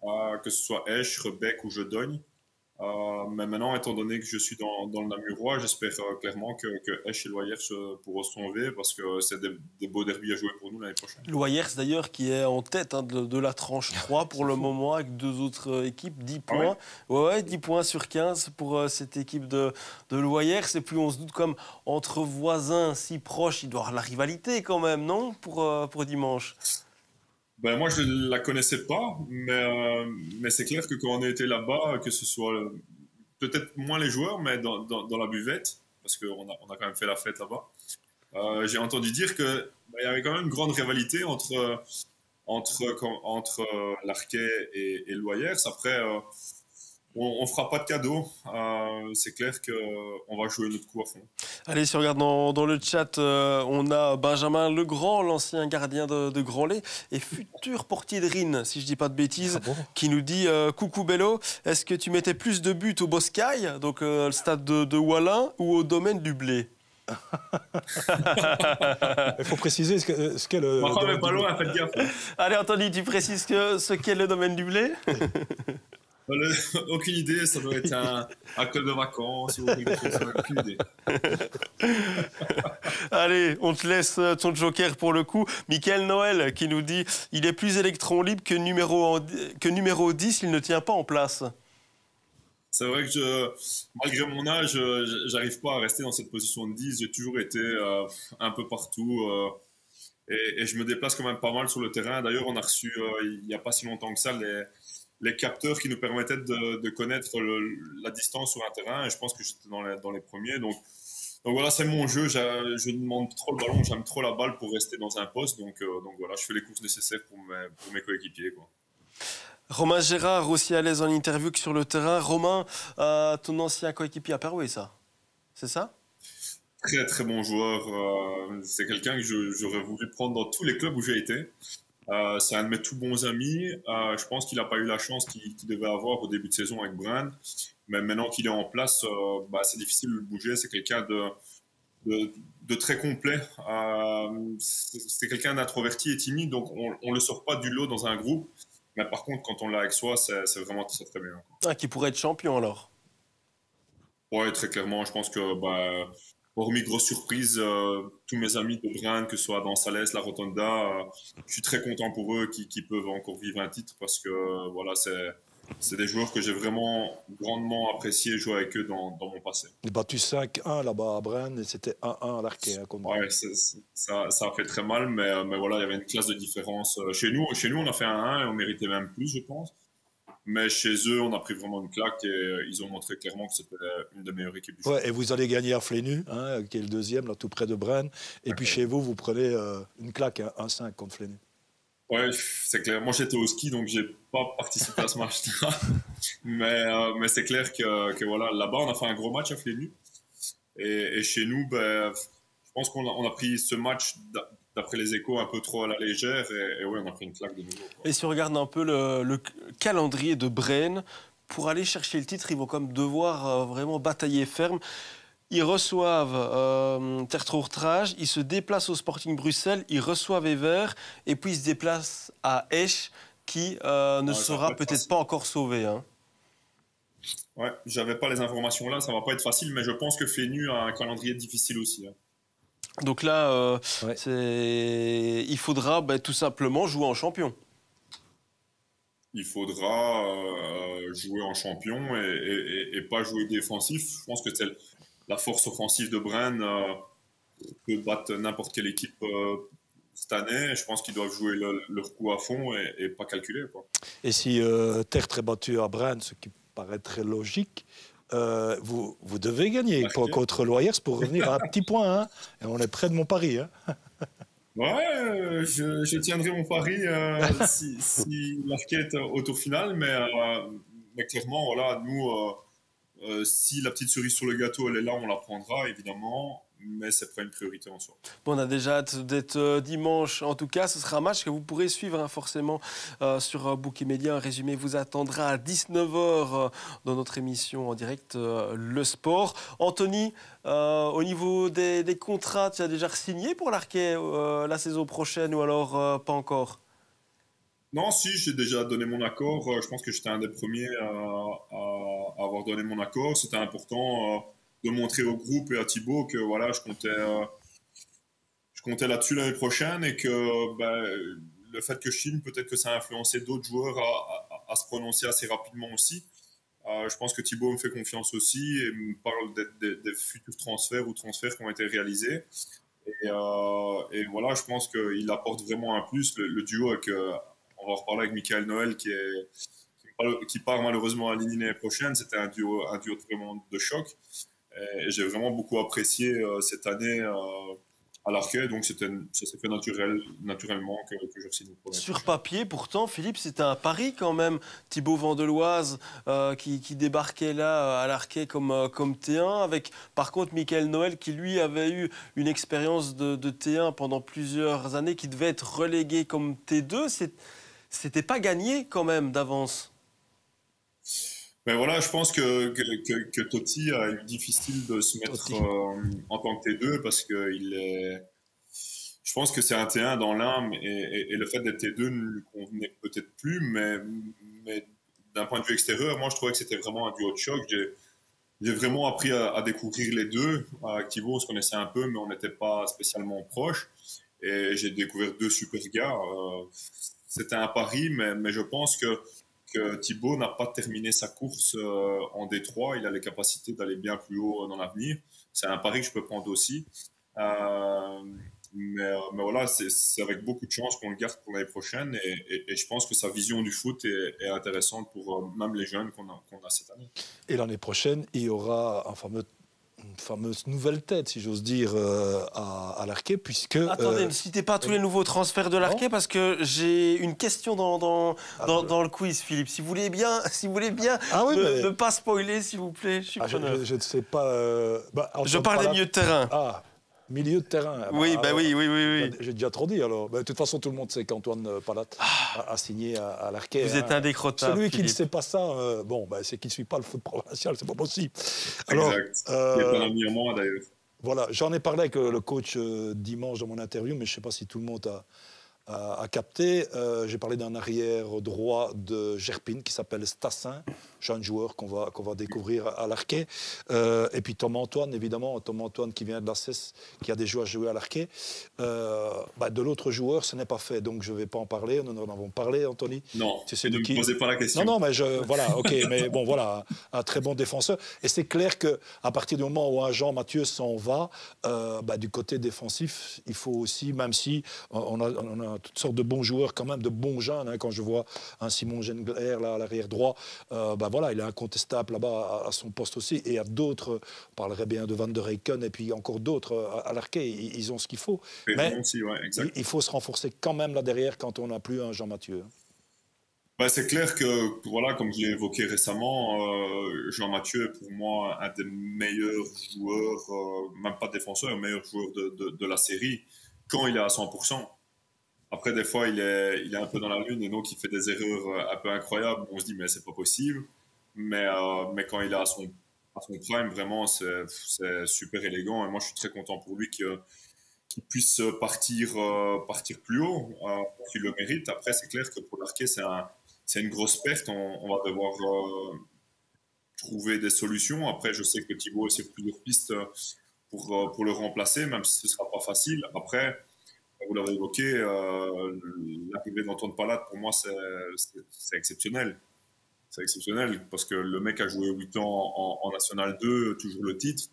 S5: que ce soit Esch, Rebec ou Jodogne. Mais maintenant, étant donné que je suis dans le Namurois, j'espère clairement que Esch et Loyers pourront se sauver parce que c'est des beaux derbies à jouer pour nous l'année prochaine.
S1: Loyers d'ailleurs qui est en tête de la tranche 3 pour le moment avec deux autres équipes, 10
S5: Ah
S1: points. Ouais, 10 points sur 15 pour cette équipe de Loyers. Et puis on se doute comme entre voisins si proches, il doit y avoir la rivalité quand même, non pour dimanche.
S5: Ben, moi, je ne la connaissais pas, mais c'est clair que quand on a été là-bas, que ce soit peut-être moins les joueurs, mais dans la buvette, parce qu'on a quand même fait la fête là-bas, j'ai entendu dire qu'il y avait quand même une grande rivalité entre l'Arquet et Loyers. Après, on ne fera pas de cadeau. C'est clair qu'on va jouer notre coup à fond.
S1: Allez, si on regarde dans le chat, on a Benjamin Legrand, l'ancien gardien de Grandlay et futur portier de Rennes, si je dis pas de bêtises, qui nous dit coucou Bello, est-ce que tu mettais plus de buts au Boscaille, donc le stade de Wallin, ou au domaine du Blé?
S3: Il faut préciser ce qu'est le.
S5: Ma femme n'est pas loin, faites gaffe.
S1: Allez, Anthony, tu précises ce qu'est le domaine du Blé?
S5: Aucune idée, ça doit être un club de vacances ou quelque chose, aucune idée.
S1: Allez, on te laisse ton joker pour le coup. Michael Noël qui nous dit il est plus électron libre que numéro 10, il ne tient pas en place.
S5: C'est vrai que malgré mon âge, j'arrive pas à rester dans cette position de 10. J'ai toujours été un peu partout et je me déplace quand même pas mal sur le terrain. D'ailleurs, on a reçu il n'y a pas si longtemps que ça les capteurs qui nous permettaient de connaître la distance sur un terrain. Et je pense que j'étais dans les premiers. Donc voilà, c'est mon jeu. Je demande trop le ballon, j'aime trop la balle pour rester dans un poste. Donc voilà, je fais les courses nécessaires pour mes coéquipiers, quoi.
S1: Romain Gérard, aussi à l'aise en interview que sur le terrain. Romain, ton ancien coéquipier à Perouet, ça? C'est ça?
S5: Très très bon joueur. C'est quelqu'un que j'aurais voulu prendre dans tous les clubs où j'ai été. C'est un de mes tout bons amis. Je pense qu'il n'a pas eu la chance qu'il devait avoir au début de saison avec Brand. Mais maintenant qu'il est en place, c'est difficile de le bouger. C'est quelqu'un de très complet. C'est quelqu'un d'introverti et timide, donc on ne le sort pas du lot dans un groupe. Mais par contre, quand on l'a avec soi, c'est vraiment très très bien.
S1: Ah, qui pourrait être champion alors?
S5: Ouais, très clairement. Je pense que, hormis grosse surprise, tous mes amis de Brand, que ce soit dans Salès, la Rotonda, je suis très content pour eux qui peuvent encore vivre un titre parce que voilà, c'est des joueurs que j'ai vraiment grandement apprécié jouer avec eux dans mon passé.
S3: On a battu 5-1 là-bas à Brenne et c'était 1-1 à l'Arquet.
S5: Ouais, ça a fait très mal, mais voilà, il y avait une classe de différence. Chez nous, on a fait 1-1 et on méritait même plus, je pense. Mais chez eux, on a pris vraiment une claque et ils ont montré clairement que c'était une des meilleures équipes du jeu.
S3: Ouais, et vous allez gagner à Flénu, qui est le deuxième, là, tout près de Brenne. Et puis chez vous, vous prenez une claque, 1-5 contre Flénu.
S5: Ouais, c'est clair. Moi, j'étais au ski, donc j'ai pas participé à ce match-là. mais c'est clair que voilà, là-bas, on a fait un gros match à Flénu. Et chez nous, je pense qu'on a pris ce match, d'après les échos, un peu trop à la légère. Et ouais, on a pris une claque de nouveau, quoi.
S1: Et si on regarde un peu le calendrier de Brenne, pour aller chercher le titre, ils vont comme devoir vraiment batailler ferme. Ils reçoivent Tertre-Ortrage, ils se déplacent au Sporting Bruxelles, ils reçoivent Evere, et puis ils se déplacent à Esch, qui ne sera peut-être pas encore sauvé. Hein.
S5: Ouais, j'avais pas les informations là, ça va pas être facile, mais je pense que Flénu a un calendrier difficile aussi. Hein.
S1: Donc là, il faudra tout simplement jouer en champion.
S5: Il faudra jouer en champion et pas jouer défensif. Je pense que c'est la force offensive de Brenne peut battre n'importe quelle équipe cette année. Je pense qu'ils doivent jouer leur coup à fond et pas calculer, quoi.
S3: Et si Tertre est battu à Brenne, ce qui paraît très logique, vous devez gagner contre Loyers pour revenir à un petit point. Hein, et on est près de mon pari. Hein.
S5: Ouais, je tiendrai mon pari si l'Arquet est au tour final, mais clairement, voilà, nous, si la petite cerise sur le gâteau, elle est là, on la prendra, évidemment, mais c'est pas une priorité en soi.
S1: Bon, on a déjà hâte d'être dimanche. En tout cas, ce sera un match que vous pourrez suivre hein, forcément sur Bookie Media. Un résumé vous attendra à 19h dans notre émission en direct Le Sport. Anthony, au niveau des contrats, tu as déjà signé pour l'Arquet la saison prochaine ou alors pas encore?
S5: Non, si, j'ai déjà donné mon accord. Je pense que j'étais un des premiers à avoir donné mon accord. C'était important de montrer au groupe et à Thibaut que voilà, je comptais là-dessus l'année prochaine et que le fait que je signe, peut-être que ça a influencé d'autres joueurs à se prononcer assez rapidement aussi. Je pense que Thibaut me fait confiance aussi et me parle des futurs transferts ou transferts qui ont été réalisés. Et voilà, je pense qu'il apporte vraiment un plus. Le duo avec, on va en reparler avec Michael Noël qui part malheureusement à Ligny l'année prochaine. C'était un duo vraiment de choc. Et j'ai vraiment beaucoup apprécié cette année à l'Arquet, donc ça s'est fait naturellement que je signe pour l'année
S1: Sur
S5: prochaine.
S1: papier, pourtant, Philippe, c'était un pari quand même. Thibaut Vandeloise qui débarquait là à l'Arquet comme T1, avec par contre Michael Noël qui lui avait eu une expérience de T1 pendant plusieurs années, qui devait être relégué comme T2. C'était pas gagné quand même d'avance.
S5: Mais voilà, je pense que Totti a eu difficile de se mettre en tant que T2 parce je pense que c'est un T1 dans l'âme et le fait d'être T2 ne lui convenait peut-être plus, mais d'un point de vue extérieur, moi je trouvais que c'était vraiment un duo de choc. J'ai vraiment appris à découvrir les deux. Avec Thibaut, on se connaissait un peu, mais on n'était pas spécialement proches. Et j'ai découvert deux super gars. C'était un pari, mais je pense que Thibaut n'a pas terminé sa course en Détroit. Il a les capacités d'aller bien plus haut dans l'avenir. C'est un pari que je peux prendre aussi. Mais voilà, c'est avec beaucoup de chance qu'on le garde pour l'année prochaine. Et je pense que sa vision du foot est intéressante pour même les jeunes qu'on a cette année.
S3: Et l'année prochaine, il y aura une fameuse nouvelle tête, si j'ose dire, à l'Arquet, puisque...
S1: Attendez, ne citez pas tous les nouveaux transferts de l'Arquet parce que j'ai une question dans le quiz, Philippe. Si vous voulez bien ne pas spoiler, s'il vous plaît, je suis preneur.
S3: Je ne sais pas...
S1: je parle des milieux de terrain.
S3: Ah, milieu de terrain.
S1: Oui, oui.
S3: J'ai déjà trop dit, alors. De toute façon, tout le monde sait qu'Antoine Palat a signé à l'Arquet.
S1: Vous êtes indécrottable,
S3: celui qui ne
S1: Philippe.
S3: sait pas ça, c'est qu'il ne suit pas le foot provincial, c'est pas possible.
S5: Alors, exact. Il est un ami à moi, d'ailleurs.
S3: Voilà, j'en ai parlé avec le coach dimanche dans mon interview, mais je ne sais pas si tout le monde a capté. J'ai parlé d'un arrière droit de Gerpine qui s'appelle Stassin, jeune joueur qu'on va découvrir à l'Arquet. Et puis Tom-Antoine, évidemment, Tom-Antoine qui vient de la CES, qui a déjà joué à l'Arquet. De l'autre joueur, ce n'est pas fait, donc je ne vais pas en parler. Nous en avons parlé, Anthony.
S5: Non, ne me posez pas la question.
S3: Non, mais voilà, ok, mais bon, voilà, un très bon défenseur. Et c'est clair qu'à partir du moment où un Jean-Mathieu s'en va, du côté défensif, il faut aussi, même si on a toutes sortes de bons joueurs quand même, de bons jeunes, hein, quand je vois un Simon Gengler là à l'arrière droit, voilà, il est incontestable là-bas à son poste aussi, et à d'autres, on parlerait bien de Van der Eycken et puis encore d'autres à l'Arquet, ils ont ce qu'il faut. Mais
S5: aussi, ouais,
S3: il faut se renforcer quand même là derrière quand on n'a plus un Jean-Mathieu.
S5: C'est clair que, voilà, comme je l'ai évoqué récemment, Jean-Mathieu est pour moi un des meilleurs joueurs, même pas défenseur, meilleur joueur de la série, quand il est à 100%. Après, des fois, il est un peu dans la lune et donc il fait des erreurs un peu incroyables. On se dit, mais c'est pas possible. Mais quand il est à son prime, vraiment, c'est super élégant. Et moi, je suis très content pour lui qu'il puisse partir plus haut, qu'il le mérite. Après, c'est clair que pour l'Arquet, c'est une grosse perte. On va devoir trouver des solutions. Après, je sais que Thibaut a plusieurs pistes pour le remplacer, même si ce ne sera pas facile. Après, vous l'avez évoqué, l'arrivée d'Antoine Palat, pour moi, c'est exceptionnel. C'est exceptionnel parce que le mec a joué 8 ans en National 2, toujours le titre.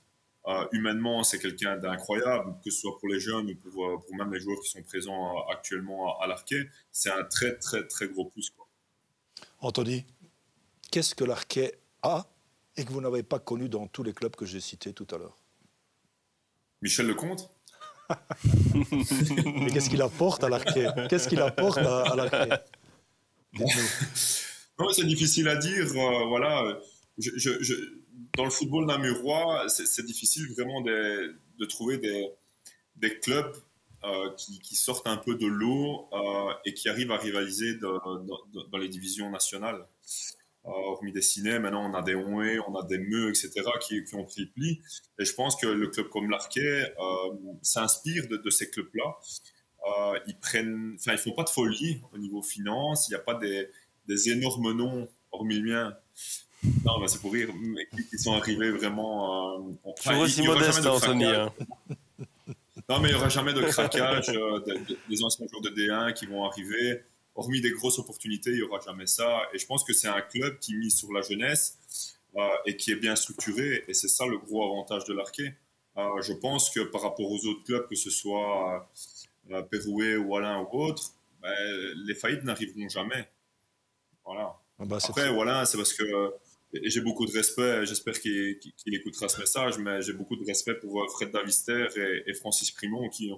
S5: Humainement, c'est quelqu'un d'incroyable, que ce soit pour les jeunes ou pour même les joueurs qui sont présents actuellement à l'Arquet. C'est un très, très, très gros plus, quoi.
S3: Anthony, qu'est-ce que l'Arquet a et que vous n'avez pas connu dans tous les clubs que j'ai cités tout à l'heure?
S5: Michel Lecomte.
S3: Mais qu'est-ce qu'il apporte à l'Arquet? Qu'est-ce qu'il apporte à l'Arquet?
S5: Non, c'est difficile à dire. Voilà. Dans le football namurois, c'est difficile vraiment de trouver des clubs qui sortent un peu de l'eau et qui arrivent à rivaliser dans les divisions nationales. Hormis des Ciney, maintenant on a des Onhé, on a des Meux, etc. qui ont pris le pli. Et je pense que le club comme l'Arquet s'inspire de ces clubs-là. Ils font pas de folie au niveau finance. Il n'y a pas des énormes noms, hormis le mien. Non, mais c'est pour rire, mais qui sont arrivés vraiment.
S1: Je suis aussi modeste, Anthony.
S5: Non, mais il n'y aura jamais de craquage des anciens joueurs de D1 qui vont arriver. Hormis des grosses opportunités, il n'y aura jamais ça. Et je pense que c'est un club qui mise sur la jeunesse et qui est bien structuré. Et c'est ça le gros avantage de l'Arquet. Je pense que par rapport aux autres clubs, que ce soit Pérouet ou Alain ou autre, les faillites n'arriveront jamais. Voilà. Après, voilà, c'est parce que j'ai beaucoup de respect. J'espère qu'il écoutera ce message, mais j'ai beaucoup de respect pour Fred Davister et Francis Primont qui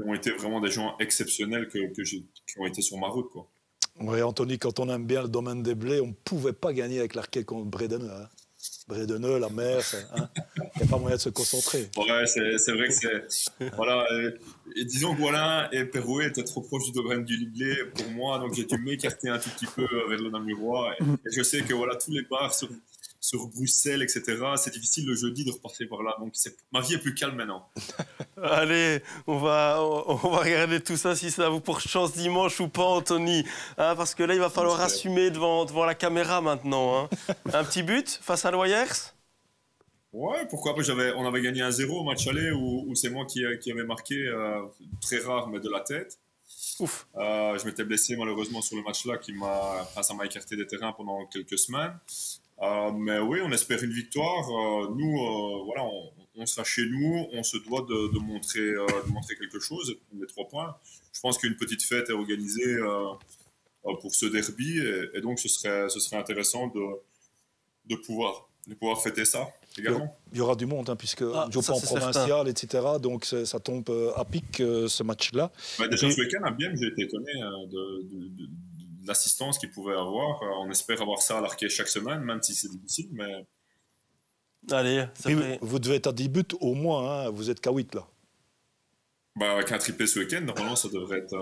S5: ont été vraiment des gens exceptionnels qui ont été sur ma route, quoi.
S3: Oui, Anthony, quand on aime bien le domaine des blés, on ne pouvait pas gagner avec l'Arquet contre Bredeneux. Hein. Bredeneux, la mer, il n'y a pas moyen de se concentrer.
S5: Ouais, c'est vrai que c'est... Voilà, et disons que voilà, et Pérouet était trop proche du domaine du blé pour moi, donc j'ai dû m'écarter un tout petit peu vers le Namurois. Et je sais que voilà, tous les bars sur Bruxelles, etc., c'est difficile le jeudi de repasser par là. Donc ma vie est plus calme maintenant.
S1: Allez, on va regarder tout ça si ça vous pour chance dimanche ou pas, Anthony. Hein, parce que là, il va falloir assumer devant la caméra maintenant. Hein. Un petit but face à l'Oyers?
S5: Ouais, pourquoi pas. On avait gagné 1-0 au match aller où c'est moi qui avais marqué, très rare, mais de la tête.
S1: Ouf.
S5: Je m'étais blessé malheureusement sur le match-là, ça m'a écarté des terrains pendant quelques semaines. Mais oui, on espère une victoire. Nous, voilà, on sera chez nous, on se doit de montrer quelque chose, les 3 points. Je pense qu'une petite fête est organisée pour ce derby, et donc ce serait intéressant de pouvoir fêter ça également.
S3: Il y aura du monde, hein, puisque je pas en provincial, etc. Donc ça tombe à pic ce match-là.
S5: Déjà ce week-end à Bienne, j'ai été étonné de l'assistance qu'il pouvait avoir. On espère avoir ça à l'Arquet chaque semaine, même si c'est difficile. Mais...
S1: Allez,
S3: vous devez être à 10 buts au moins, hein, vous êtes qu'à 8 là.
S5: Avec un triplé ce week-end, normalement, ça devrait être...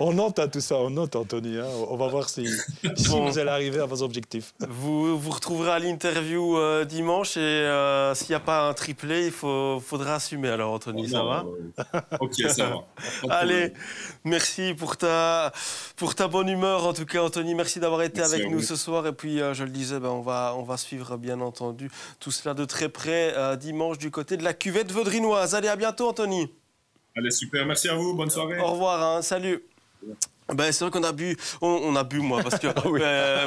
S3: On note tout ça, on note, Anthony. Hein. On va voir si vous allez arriver à vos objectifs.
S1: Vous retrouverez à l'interview dimanche et s'il n'y a pas un triplé, il faudra assumer. Alors, Anthony, ça va?
S5: Ok, ça va.
S1: Allez, merci pour ta bonne humeur. En tout cas, Anthony, merci d'avoir été avec nous ce soir. Et puis, je le disais, on va suivre, bien entendu, tout cela de très près dimanche du côté de la cuvette vaudrinoise. Allez, à bientôt, Anthony.
S5: Allez, super, merci à vous, bonne soirée.
S1: Au revoir, hein, salut. C'est vrai qu'on a bu, on a bu moi, parce que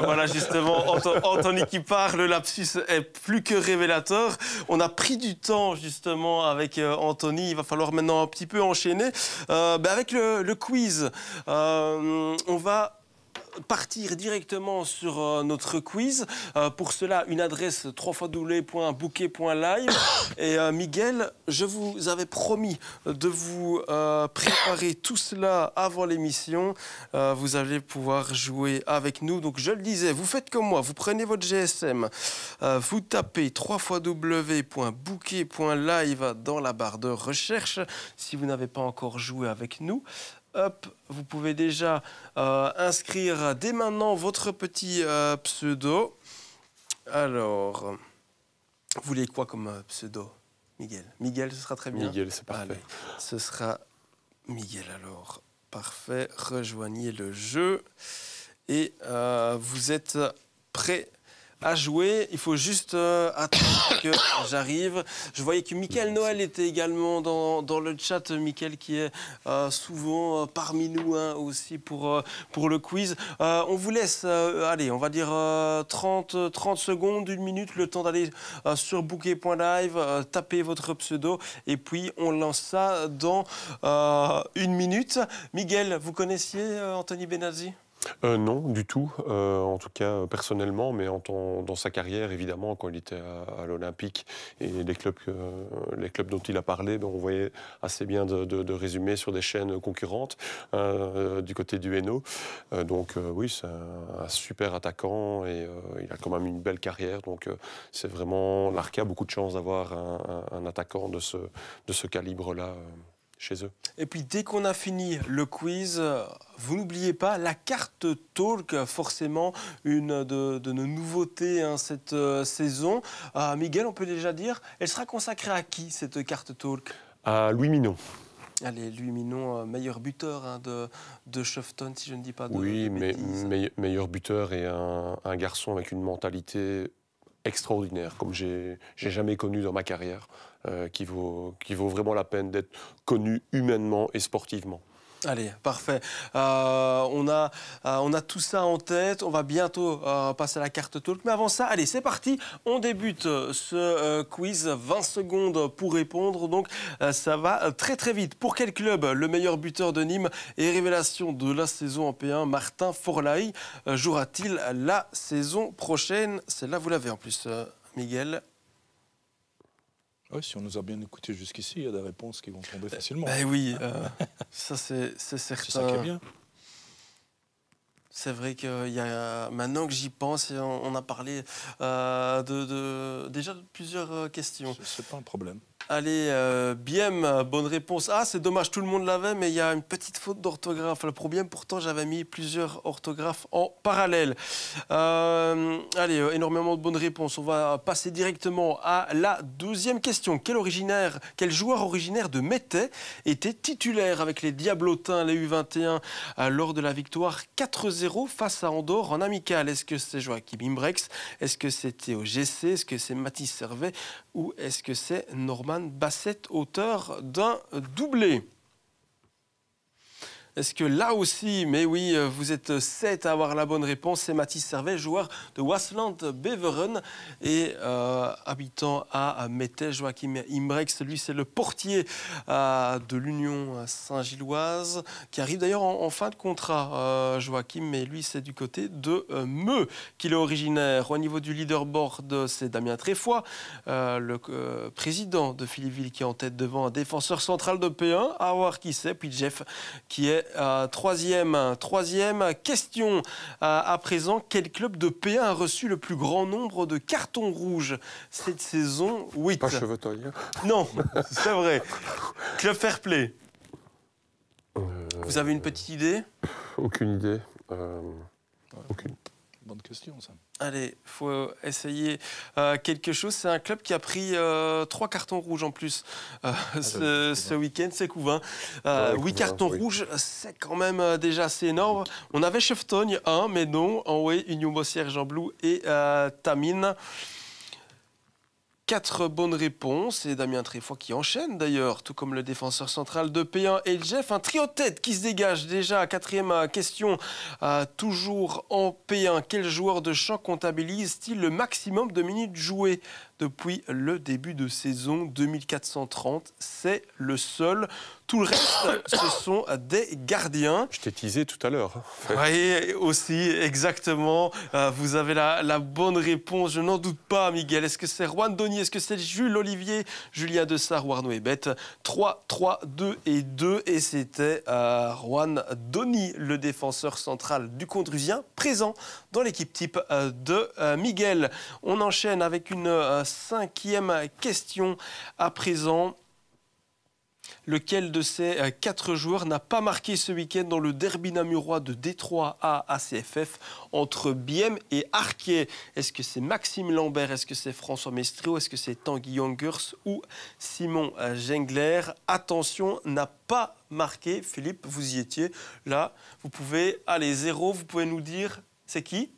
S1: voilà justement, Anthony qui parle, le lapsus est plus que révélateur. On a pris du temps justement avec Anthony, il va falloir maintenant un petit peu enchaîner. Avec le quiz, on va partir directement sur notre quiz. Pour cela, une adresse www.bouquet.live. Et Miguel, je vous avais promis de vous préparer tout cela avant l'émission. Vous allez pouvoir jouer avec nous. Donc, je le disais, vous faites comme moi. Vous prenez votre GSM, vous tapez www.bouquet.live dans la barre de recherche. Si vous n'avez pas encore joué avec nous, hop, vous pouvez déjà inscrire dès maintenant votre petit pseudo. Alors, vous voulez quoi comme pseudo, Miguel? Miguel, ce sera très bien.
S2: Miguel, c'est parfait.
S1: Allez, ce sera Miguel alors. Parfait, rejoignez le jeu. Et vous êtes prêts à jouer. Il faut juste attendre que j'arrive. Je voyais que Mickaël Noël était également dans le chat. Mickaël qui est souvent parmi nous aussi pour le quiz. On vous laisse, allez, on va dire 30 secondes, 1 minute, le temps d'aller sur bouquet.live, taper votre pseudo et puis on lance ça dans 1 minute. Miguel, vous connaissiez Anthony Benazzi ?
S2: Non, du tout. En tout cas, personnellement, mais dans sa carrière, évidemment, quand il était à l'Olympique et les clubs dont il a parlé, on voyait assez bien de résumés sur des chaînes concurrentes du côté du Hainaut. Donc oui, c'est un super attaquant et il a quand même une belle carrière. Donc c'est vraiment l'Arca a beaucoup de chance d'avoir un attaquant de ce calibre-là. Chez eux.
S1: Et puis dès qu'on a fini le quiz, vous n'oubliez pas la carte Talk, forcément une de nos nouveautés cette saison. Miguel, on peut déjà dire, elle sera consacrée à qui cette carte Talk ?
S2: À Louis Minon.
S1: Allez, Louis Minon, meilleur buteur de Shefton, si je ne dis pas de
S2: Oui,
S1: mais
S2: meilleur buteur et un garçon avec une mentalité extraordinaire, comme j'ai jamais connu dans ma carrière, qui vaut vraiment la peine d'être connu humainement et sportivement.
S1: Allez, parfait. On a tout ça en tête. On va bientôt passer à la carte Talk. Mais avant ça, allez, c'est parti. On débute ce quiz. 20 secondes pour répondre. Donc, ça va très, très vite. Pour quel club le meilleur buteur de Nîmes et révélation de la saison en P1, Martin Forlay, jouera-t-il la saison prochaine? Celle-là, vous l'avez en plus, Miguel.
S3: Oui, si on nous a bien écoutés jusqu'ici, il y a des réponses qui vont tomber facilement.
S1: Ben oui, ça c'est certain.
S3: C'est ça qui est bien.
S1: C'est vrai qu'il y a, maintenant que j'y pense, on a parlé déjà de plusieurs questions.
S3: C'est pas un problème.
S1: Allez, Biem, bonne réponse. Ah, c'est dommage, tout le monde l'avait, mais il y a une petite faute d'orthographe. Le problème, pourtant, j'avais mis plusieurs orthographes en parallèle. Allez, énormément de bonnes réponses. On va passer directement à la 12e question. Quel joueur originaire de Mettey était titulaire avec les Diablotins, les U21, lors de la victoire 4-0 face à Andorre en amical? Est-ce que c'est Joachim Imbrex? Est-ce que c'était au GC? Est-ce que c'est Mathis Servet? Ou est-ce que c'est Norman Bassett, auteur d'un doublé? Est-ce que là aussi, mais oui, vous êtes 7 à avoir la bonne réponse, c'est Mathis Servet, joueur de Waasland Beveren et habitant à Mettey. Joachim Imbrex, lui, c'est le portier de l'Union Saint-Gilloise, qui arrive d'ailleurs en fin de contrat, Joachim, mais lui, c'est du côté de Meux qu'il est originaire. Au niveau du leaderboard, c'est Damien Tréfoy, le président de Philippeville, qui est en tête devant un défenseur central de P1, à voir qui c'est, puis Jeff, qui est troisième question à présent. Quel club de P1 a reçu le plus grand nombre de cartons rouges cette saison? 8.
S2: Pas Cheveteuil.
S1: Non, c'est vrai. Club Fair Play. Vous avez une petite idée?
S2: Aucune idée. Aucune.
S3: Bonne question, ça.
S1: Allez, il faut essayer quelque chose. C'est un club qui a pris 3 cartons rouges en plus ce week-end, c'est Couvain. 8 cartons rouges, c'est quand même déjà assez énorme. On avait Shefton 1, mais non. En way, Union Bossière, Jean Blou et Tamine. 4 bonnes réponses, et Damien Tréfoy qui enchaîne d'ailleurs, tout comme le défenseur central de P1 et Jeff. Un trio de tête qui se dégage déjà. 4e question, toujours en P1. Quel joueur de champ comptabilise-t-il le maximum de minutes jouées depuis le début de saison? 2430, c'est le seul. Tout le reste, ce sont des gardiens.
S2: Je t'ai teasé tout à l'heure.
S1: Oui, aussi, exactement. Vous avez la bonne réponse, je n'en doute pas, Miguel. Est-ce que c'est Juan Doni? Est-ce que c'est Jules Olivier, Julien Dessart ou Arnaud Hébet? 3, 3, 2 et 2. Et c'était Juan Doni, le défenseur central du Condrusien, présent dans l'équipe type de Miguel. On enchaîne avec une 5e question à présent. Lequel de ces 4 joueurs n'a pas marqué ce week-end dans le derby namurois de Détroit à ACFF entre Biem et Arquet? Est-ce que c'est Maxime Lambert? Est-ce que c'est François Mestrio? Est-ce que c'est Tanguy Youngers ou Simon Gengler? Attention, n'a pas marqué. Philippe, vous y étiez. Là, vous pouvez... Allez, 0, vous pouvez nous dire, c'est qui?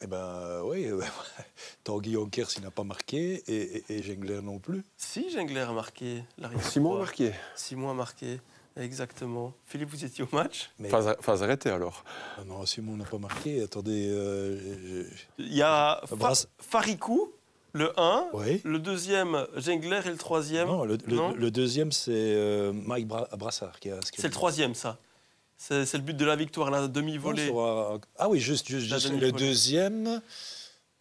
S3: Eh ben oui, Tanguy Jonkers, il n'a pas marqué et Gengler non plus.
S1: Si, Gengler a marqué.
S2: Simon a marqué.
S1: Simon a marqué, exactement. Philippe, vous étiez au match?
S2: Phase arrêtée alors.
S3: Non, Simon n'a pas marqué. Attendez.
S1: Il y a Farikou, le 1,
S3: oui.
S1: Le deuxième, Gengler, et le troisième.
S3: Non, le deuxième, c'est Mike Brassard qui a.
S1: C'est le troisième, ça. C'est le but de la victoire, la demi-volée.
S3: Ah oui, juste. Le deuxième.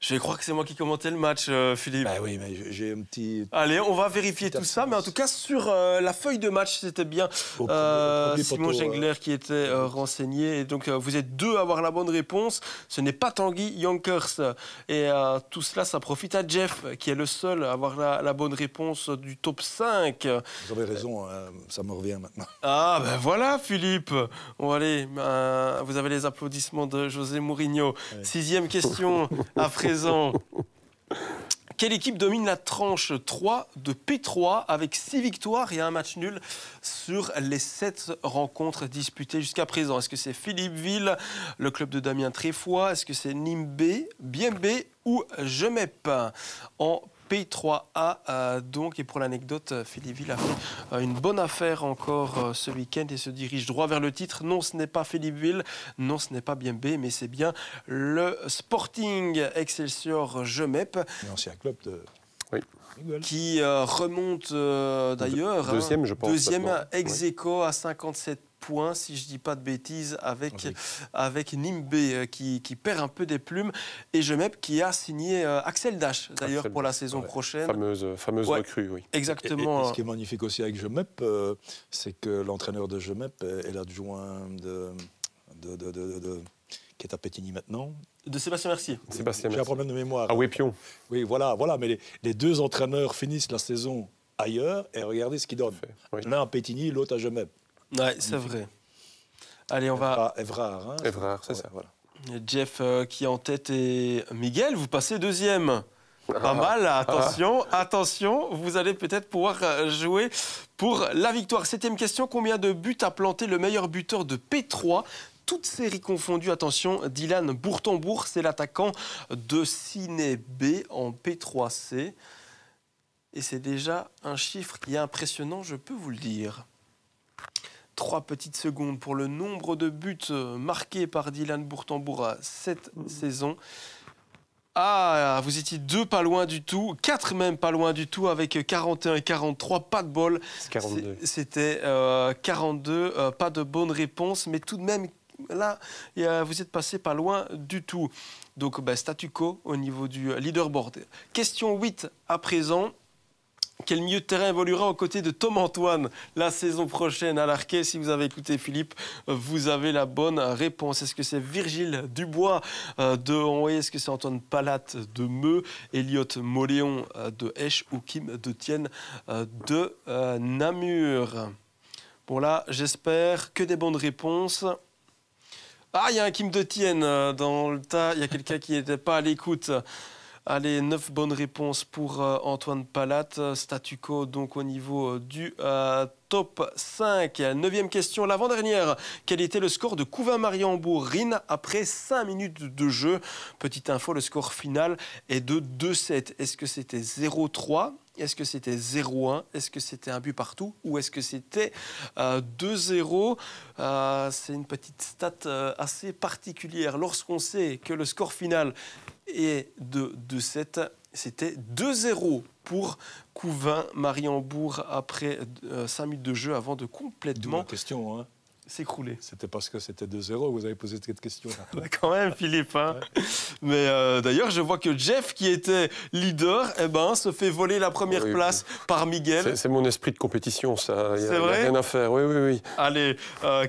S1: Je crois que c'est moi qui commentais le match, Philippe.
S3: Bah oui, mais j'ai un petit...
S1: Allez, on va vérifier tout ça. Mais en tout cas, sur la feuille de match, c'était bien Simon Gengler qui était renseigné. Et donc, vous êtes 2 à avoir la bonne réponse. Ce n'est pas Tanguy Jonkers. Et tout cela, ça profite à Jeff, qui est le seul à avoir la bonne réponse du top 5.
S3: Vous avez raison, ça me revient maintenant.
S1: Ah, ben voilà, Philippe. Bon, allez, vous avez les applaudissements de José Mourinho. Ouais. 6e question à présent. Quelle équipe domine la tranche 3 de P3 avec 6 victoires et un match nul sur les 7 rencontres disputées jusqu'à présent? Est-ce que c'est Philippeville, le club de Damien Tréfoy? Est-ce que c'est Nimbe, Biembe ou Jemep? En P3A, donc, et pour l'anecdote, Philippeville a fait une bonne affaire encore ce week-end et se dirige droit vers le titre. Non, ce n'est pas Philippeville, non, ce n'est pas Biembe, mais c'est bien le Sporting Excelsior Jemep.
S3: L'ancien club de...
S2: Oui.
S1: Qui remonte d'ailleurs.
S2: Deuxième, je pense.
S1: Deuxième ex aequo à 57 points, si je ne dis pas de bêtises, avec Nimbe qui perd un peu des plumes. Et Jemep qui a signé Axel Dash, d'ailleurs, pour la saison prochaine.
S2: Fameuse recrue, oui.
S1: Exactement.
S3: Et ce qui est magnifique aussi avec Jemep, c'est que l'entraîneur de Jemep est l'adjoint qui est à Pétigny maintenant.
S1: De Sébastien Mercier.
S3: J'ai un problème de mémoire.
S2: Ah oui, Pion.
S3: Oui, voilà. Mais les 2 entraîneurs finissent la saison ailleurs et regardez ce qu'ils donnent. Oui. L'un à Pétigny, l'autre à Jemep.
S1: Oui, c'est vrai. Allez, on va...
S3: Évrard, hein.
S2: Évrard, c'est ça, voilà.
S1: Jeff qui est en tête et Miguel, vous passez 2e. Pas mal, attention, vous allez peut-être pouvoir jouer pour la victoire. 7e question, combien de buts a planté le meilleur buteur de P3 ? Toutes séries confondues, attention, Dylan Bourtambourg, c'est l'attaquant de Ciné B en P3C. Et c'est déjà un chiffre qui est impressionnant, je peux vous le dire. 3 petites secondes pour le nombre de buts marqués par Dylan Bourtambourg cette saison. Ah, vous étiez 2 pas loin du tout, 4 même pas loin du tout, avec 41 et 43, pas de bol.
S2: 42.
S1: C'était 42, pas de bonne réponse, mais tout de même, là, vous êtes passé pas loin du tout. Donc, statu quo au niveau du leaderboard. Question 8 à présent. Quel milieu de terrain évoluera aux côtés de Tom Antoine la saison prochaine à l'Arquet? Si vous avez écouté Philippe, vous avez la bonne réponse. Est-ce que c'est Virgile Dubois de Honway? Est-ce que c'est Antoine Palatte de Meux, Elliot Moléon de Esch ou Kim de Tienne de Namur? Bon là, j'espère que des bonnes réponses. Ah, il y a un Kim de Tienne dans le tas. Il y a quelqu'un qui n'était pas à l'écoute. Allez, 9 bonnes réponses pour Antoine Palatte. Statu quo donc au niveau du top 5. 9e question, l'avant-dernière. Quel était le score de Couvin-Mariembourg-Rhin après 5 minutes de jeu? Petite info, le score final est de 2-7. Est-ce que c'était 0-3? Est-ce que c'était 0-1? Est-ce que c'était un but partout? Ou est-ce que c'était 2-0? C'est une petite stat assez particulière. Lorsqu'on sait que le score final est de 2-7, c'était 2-0 pour Couvin-Mariembourg après 5 minutes de jeu avant de complètement
S3: question, hein.
S1: S'écrouler.
S3: C'était parce que c'était 2-0 que vous avez posé cette question.
S1: Quand même, Philippe. Hein. Ouais. Mais d'ailleurs, je vois que Jeff, qui était leader, se fait voler la première place par Miguel.
S2: C'est mon esprit de compétition, ça. Il n'y a
S1: vrai
S2: rien à faire. Oui.
S1: Allez,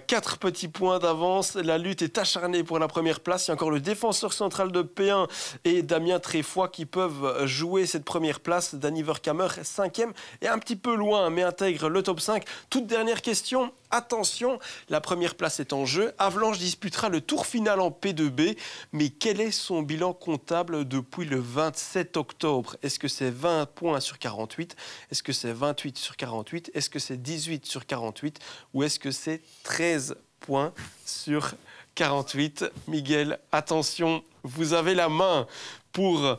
S1: 4 petits points d'avance. La lutte est acharnée pour la première place. Il y a encore le défenseur central de P1 et Damien Tréfoy qui peuvent jouer cette première place. Danny Verkamer, 5e, et un petit peu loin, mais intègre le top 5. Toute dernière question. Attention, la première place est en jeu. Avalanche disputera le tour final en P2B. Mais quel est son bilan comptable depuis le 27 octobre? Est-ce que c'est 20 points sur 48? Est-ce que c'est 28 sur 48? Est-ce que c'est 18 sur 48? Ou est-ce que c'est 13 points sur 48. Miguel, attention, vous avez la main pour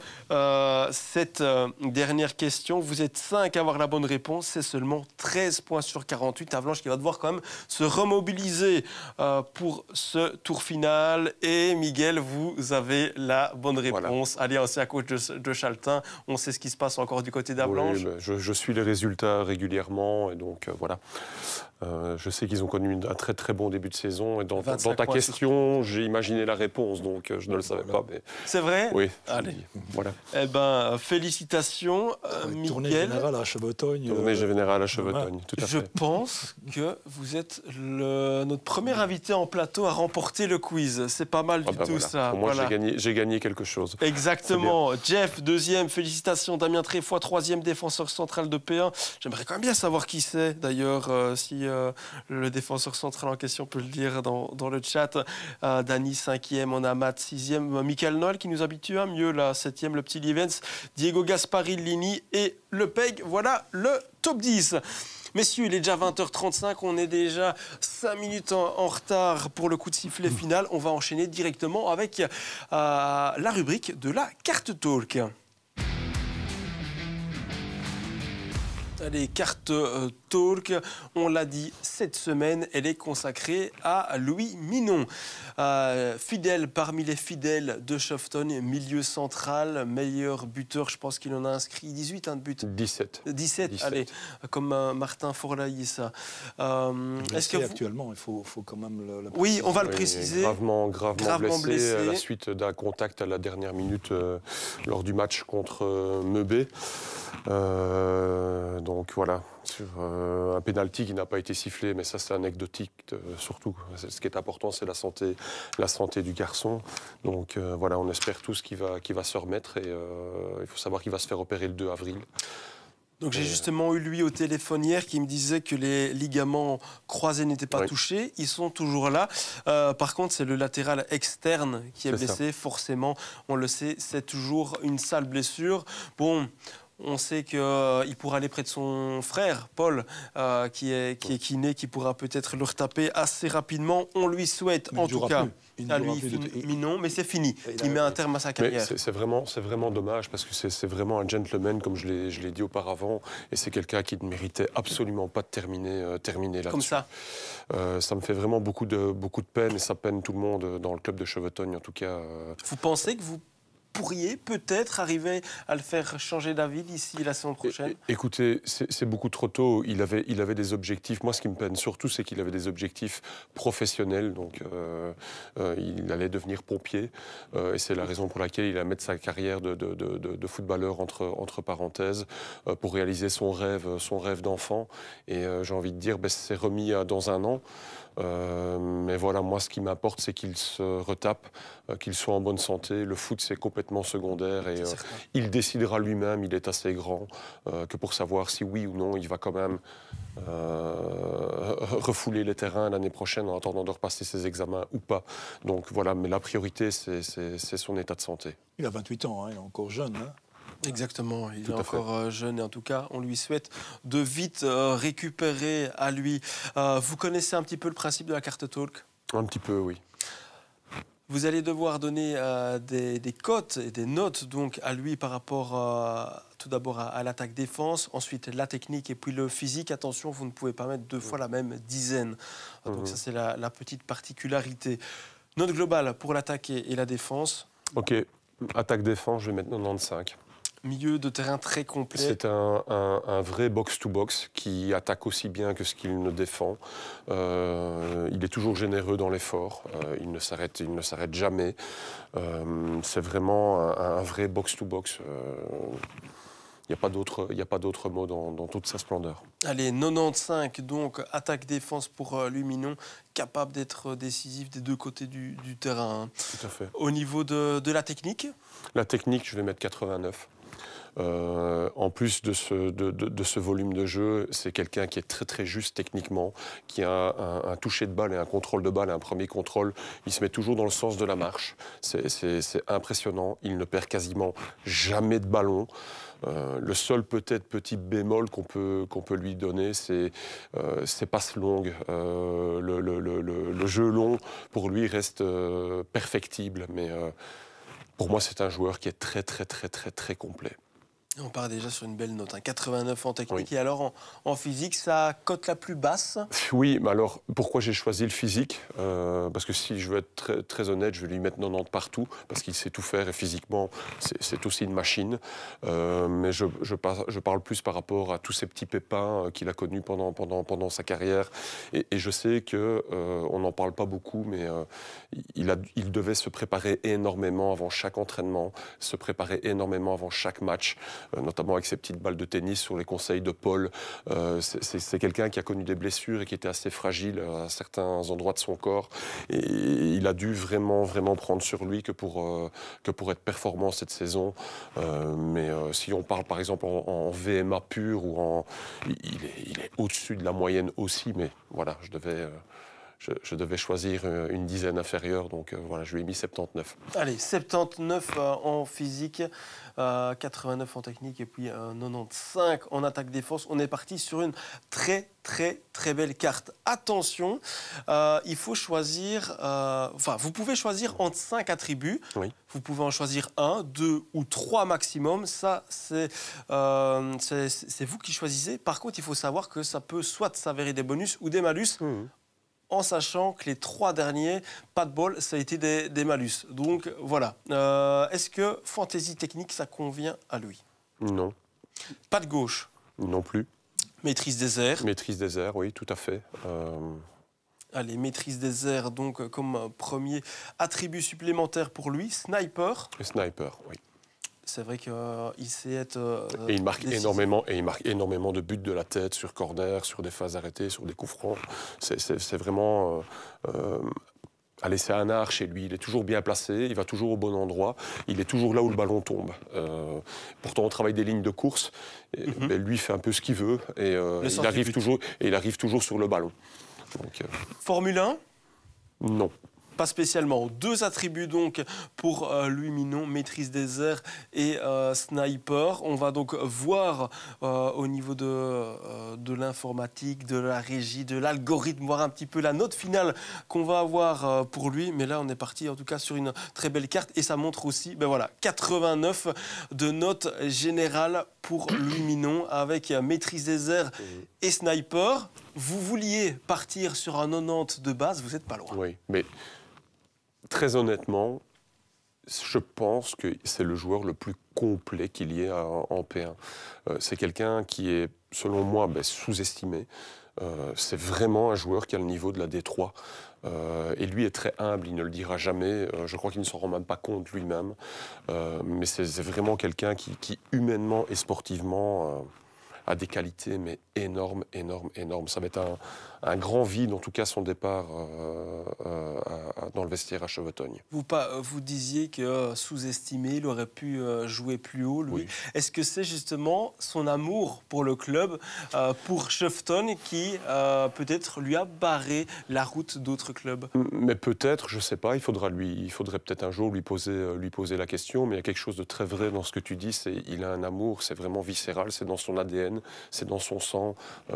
S1: cette dernière question. Vous êtes 5 à avoir la bonne réponse. C'est seulement 13 points sur 48. Avalanche qui va devoir quand même se remobiliser pour ce tour final. Et Miguel, vous avez la bonne réponse. Voilà. Allez, ancien coach de Challetin, on sait ce qui se passe encore du côté d'Avalanche.
S2: Oui, je suis les résultats régulièrement. Et donc, voilà. Je sais qu'ils ont connu un très très bon début de saison. Et dans ta question, j'ai imaginé la réponse. Donc, je ne le savais pas. Mais...
S1: C'est vrai?
S2: Oui.
S1: Allez.
S2: Voilà.
S1: Eh ben, félicitations, Miguel.
S3: Tournée générale à Chevetogne.
S2: Tournée générale à Chevetogne, tout à fait.
S1: Je pense que vous êtes notre premier invité en plateau à remporter le quiz. C'est pas mal du tout ça.
S2: Pour moi, j'ai gagné quelque chose.
S1: Exactement. Jeff, deuxième. Félicitations. Damien Tréfoy, troisième défenseur central de P1. J'aimerais quand même bien savoir qui c'est, d'ailleurs, si le défenseur central en question peut le dire dans le chat. Dany, cinquième. On a Matt, sixième. Michael Noël qui nous habitue à mieux, là. Septième, le petit Livens. Diego Gasparini et Le Peg. Voilà le top 10. Messieurs, il est déjà 20h35, on est déjà 5 minutes en retard pour le coup de sifflet final. On va enchaîner directement avec la rubrique de la carte talk. Allez, carte talk, on l'a dit, cette semaine, elle est consacrée à Louis Minon. Fidèle parmi les fidèles de Shofton, milieu central, meilleur buteur, je pense qu'il en a inscrit 18 de buts.
S2: 17.
S1: 17, allez, comme Martin Forlailly, ça.
S3: Est-ce que actuellement, il faut quand même le préciser.
S1: Oui, on va le préciser.
S2: Gravement blessé à la suite d'un contact à la dernière minute lors du match contre Meubé. Donc voilà, sur un pénalty qui n'a pas été sifflé, mais ça c'est anecdotique surtout. Ce qui est important, c'est la santé du garçon. Donc voilà, on espère tous qu'il va se remettre et il faut savoir qu'il va se faire opérer le 2 avril.
S1: Donc j'ai justement eu lui au téléphone hier qui me disait que les ligaments croisés n'étaient pas touchés. Ils sont toujours là. Par contre, c'est le latéral externe qui est blessé. Ça. Forcément, on le sait, c'est toujours une sale blessure. Bon... On sait qu'il pourra aller près de son frère, Paul, qui est kiné, qui pourra peut-être le retaper assez rapidement. On lui souhaite, en tout cas, à lui, Minon, mais c'est fini. Il met un terme à sa carrière.
S2: C'est vraiment dommage, parce que c'est vraiment un gentleman, comme je l'ai dit auparavant, et c'est quelqu'un qui ne méritait absolument pas de terminer là-dessus.
S1: Comme ça.
S2: Ça me fait vraiment beaucoup de peine, et ça peine tout le monde dans le club de Chevetogne, en tout cas.
S1: Vous pensez que vous pourriez peut-être arriver à le faire changer d'avis d'ici la saison prochaine?
S2: Écoutez, c'est beaucoup trop tôt. Il avait des objectifs. Moi, ce qui me peine surtout, c'est qu'il avait des objectifs professionnels. Donc, il allait devenir pompier. Et c'est la raison pour laquelle il a mettre sa carrière de footballeur entre parenthèses pour réaliser son rêve d'enfant. Et j'ai envie de dire, c'est remis dans un an. Mais voilà, moi, ce qui m'importe, c'est qu'il se retape, qu'il soit en bonne santé. Le foot, c'est complètement secondaire et il décidera lui-même, il est assez grand, que pour savoir si oui ou non, il va quand même refouler les terrains l'année prochaine en attendant de repasser ses examens ou pas. Donc voilà, mais la priorité, c'est son état de santé.
S3: Il a 28 ans, hein, il est encore jeune, hein.
S1: Exactement, il est encore jeune et en tout cas, on lui souhaite de vite récupérer à lui. Vous connaissez un petit peu le principe de la carte talk?
S2: Un petit peu, oui.
S1: Vous allez devoir donner des cotes et des notes donc, à lui par rapport tout d'abord à l'attaque-défense, ensuite la technique et puis le physique. Attention, vous ne pouvez pas mettre 2 fois la même dizaine. Donc ça, c'est la petite particularité. Note globale pour l'attaque et la défense.
S2: Ok, attaque-défense, je vais mettre 95.
S1: Milieu de terrain très complet.
S2: C'est un vrai box-to-box qui attaque aussi bien que ce qu'il ne défend. Il est toujours généreux dans l'effort. Il ne s'arrête jamais. C'est vraiment un vrai box-to-box. Il n'y a pas d'autre mot dans toute sa splendeur.
S1: Allez, 95, donc attaque-défense pour Louis Minon, capable d'être décisif des deux côtés du terrain.
S2: Tout à fait.
S1: Au niveau de la technique?
S2: La technique, je vais mettre 89. En plus de ce volume de jeu, c'est quelqu'un qui est très très juste techniquement, qui a un toucher de balle et un contrôle de balle, un premier contrôle. Il se met toujours dans le sens de la marche. C'est impressionnant. Il ne perd quasiment jamais de ballon. Le seul peut-être petit bémol qu'on peut lui donner, c'est ses passes longues. Le jeu long, pour lui, reste perfectible. Mais pour moi, c'est un joueur qui est très, très, très, très, très complet.
S1: On part déjà sur une belle note, hein. 89 en technique.
S2: Oui.
S1: Et alors, en physique, sa cote la plus basse?
S2: Oui, mais alors, pourquoi j'ai choisi le physique? Parce que si je veux être très, très honnête, je vais lui mettre 90 partout, parce qu'il sait tout faire, et physiquement, c'est aussi une machine. Mais je parle plus par rapport à tous ces petits pépins qu'il a connus pendant sa carrière. Et je sais qu'on n'en parle pas beaucoup, mais il devait se préparer énormément avant chaque entraînement, se préparer énormément avant chaque match, notamment avec ses petites balles de tennis sur les conseils de Paul. C'est quelqu'un qui a connu des blessures et qui était assez fragile à certains endroits de son corps. Et il a dû vraiment, vraiment prendre sur lui que pour être performant cette saison. Mais si on parle par exemple en VMA pur, il est au-dessus de la moyenne aussi. Mais voilà, je devais choisir une dizaine inférieure, donc voilà, je lui ai mis 79.
S1: Allez, 79 en physique, 89 en technique et puis 95 en attaque-défense. On est parti sur une très, très, très belle carte. Attention, il faut choisir... vous pouvez choisir entre 5 attributs.
S2: Oui.
S1: Vous pouvez en choisir 1, 2 ou 3 maximum. Ça, c'est vous qui choisissez. Par contre, il faut savoir que ça peut soit s'avérer des bonus ou des malus. En sachant que les 3 derniers, pas de bol, ça a été des malus. Donc voilà. Est-ce que fantaisie technique, ça convient à lui?
S2: Non.
S1: Pas de gauche?
S2: Non plus.
S1: Maîtrise des airs?
S2: Maîtrise des airs, oui, tout à fait.
S1: Allez, maîtrise des airs, donc comme premier attribut supplémentaire pour lui. Sniper?
S2: Le sniper, oui.
S1: C'est vrai qu'il sait être...
S2: et il marque énormément de buts de la tête, sur corner, sur des phases arrêtées, sur des coups francs. C'est vraiment... Allez, c'est un art chez lui. Il est toujours bien placé, il va toujours au bon endroit, il est toujours là où le ballon tombe. Pourtant, on travaille des lignes de course. Mais lui, il fait un peu ce qu'il veut et il arrive toujours sur le ballon. Donc,
S1: Formule 1?
S2: Non.
S1: Pas spécialement. 2 attributs donc pour Louis Minon, maîtrise des airs et sniper. On va donc voir au niveau de l'informatique, de la régie, de l'algorithme, voir un petit peu la note finale qu'on va avoir pour lui. Mais là, on est parti en tout cas sur une très belle carte et ça montre aussi, 89 de note générale pour Louis Minon avec maîtrise des airs et sniper. Vous vouliez partir sur un 90 de base, vous n'êtes pas loin.
S2: Oui, mais... Très honnêtement, je pense que c'est le joueur le plus complet qu'il y ait en P1. C'est quelqu'un qui est, selon moi, sous-estimé. C'est vraiment un joueur qui a le niveau de la D3. Et lui est très humble, il ne le dira jamais. Je crois qu'il ne s'en rend même pas compte lui-même. Mais c'est vraiment quelqu'un qui, humainement et sportivement... a des qualités, mais énormes. Ça va être un grand vide, en tout cas, son départ dans le vestiaire à Chevetogne.
S1: Vous disiez que sous-estimé, il aurait pu jouer plus haut, lui. Oui. Est-ce que c'est justement son amour pour le club, pour Chevetogne, qui peut-être lui a barré la route d'autres clubs?
S2: Mais peut-être, je ne sais pas. Il faudrait peut-être un jour lui poser la question. Mais il y a quelque chose de très vrai dans ce que tu dis. Il a un amour, c'est vraiment viscéral, c'est dans son ADN, c'est dans son sang,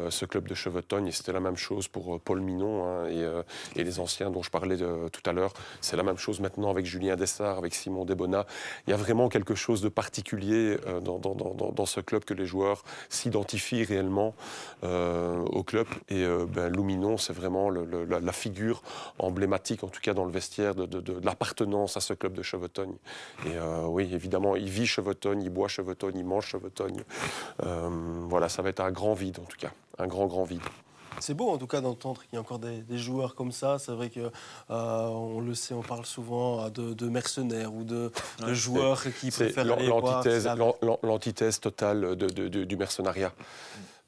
S2: ce club de Chevetogne. Et c'était la même chose pour Paul Minon et les anciens dont je parlais tout à l'heure. C'est la même chose maintenant avec Julien Dessart, avec Simon Desbonnat. Il y a vraiment quelque chose de particulier dans ce club que les joueurs s'identifient réellement au club. Et Lou Minon, c'est vraiment la figure emblématique, en tout cas dans le vestiaire, de l'appartenance à ce club de Chevetogne. Et oui, évidemment, il vit Chevetogne, il boit Chevetogne, il mange Chevetogne. Voilà, ça va être un grand vide, en tout cas. Un grand vide.
S1: C'est beau en tout cas d'entendre qu'il y a encore des joueurs comme ça. C'est vrai que on le sait, on parle souvent de mercenaires ou de joueurs qui préfèrent aller voir.
S2: L'antithèse totale du mercenariat.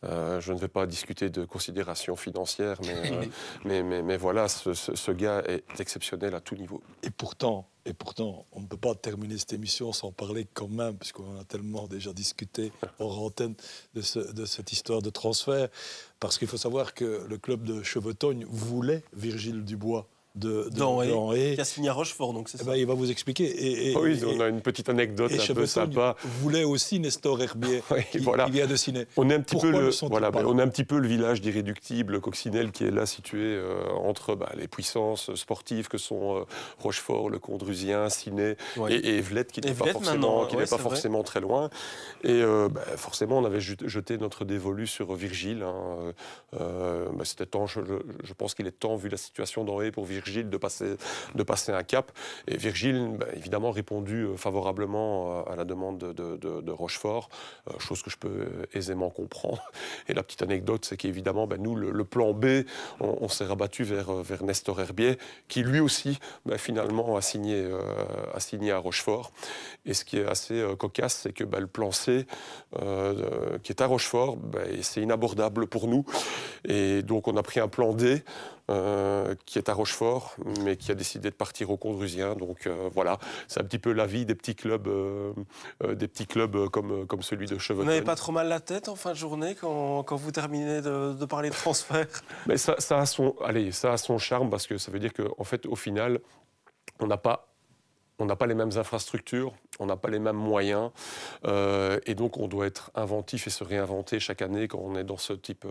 S2: Je ne vais pas discuter de considérations financières, mais voilà, ce gars est exceptionnel à tout niveau.
S3: Et pourtant, on ne peut pas terminer cette émission sans parler quand même, puisqu'on a tellement déjà discuté hors antenne de cette histoire de transfert, parce qu'il faut savoir que le club de Chevetogne voulait Virgile Dubois
S1: qui a signé à Rochefort, donc c'est ça.
S3: Ben, il va vous expliquer.
S2: Oui, on a une petite anecdote un peu sympa.
S3: Voulait aussi Nestor Herbier, qui vient de signer.
S2: On est un petit on est un petit peu le village d'irréductible, Coccinelle, qui est là situé entre les puissances sportives que sont Rochefort, le Condrusien, Ciné et Vlette, qui n'est pas forcément très loin. Et forcément, on avait jeté notre dévolu sur Virgile. C'était temps, je pense qu'il est temps, vu la situation d'Henri, pour Virgile de passer un cap. Et Virgile, évidemment, répondu favorablement à la demande de Rochefort, chose que je peux aisément comprendre. Et la petite anecdote, c'est qu'évidemment, nous, le plan B, on s'est rabattu vers Nestor Herbier, qui lui aussi, finalement, a signé à Rochefort. Et ce qui est assez cocasse, c'est que le plan C, qui est à Rochefort, c'est inabordable pour nous. Et donc, on a pris un plan D, qui est à Rochefort, mais qui a décidé de partir au Condrusien. Donc voilà, c'est un petit peu la vie des petits clubs comme celui de Chevetogne.
S1: Vous n'avez pas trop mal la tête en fin de journée quand vous terminez de parler de transfert?
S2: Mais ça a son charme, parce que ça veut dire qu'en fait, au final, on n'a pas les mêmes infrastructures, on n'a pas les mêmes moyens, et donc on doit être inventif et se réinventer chaque année quand on est dans ce type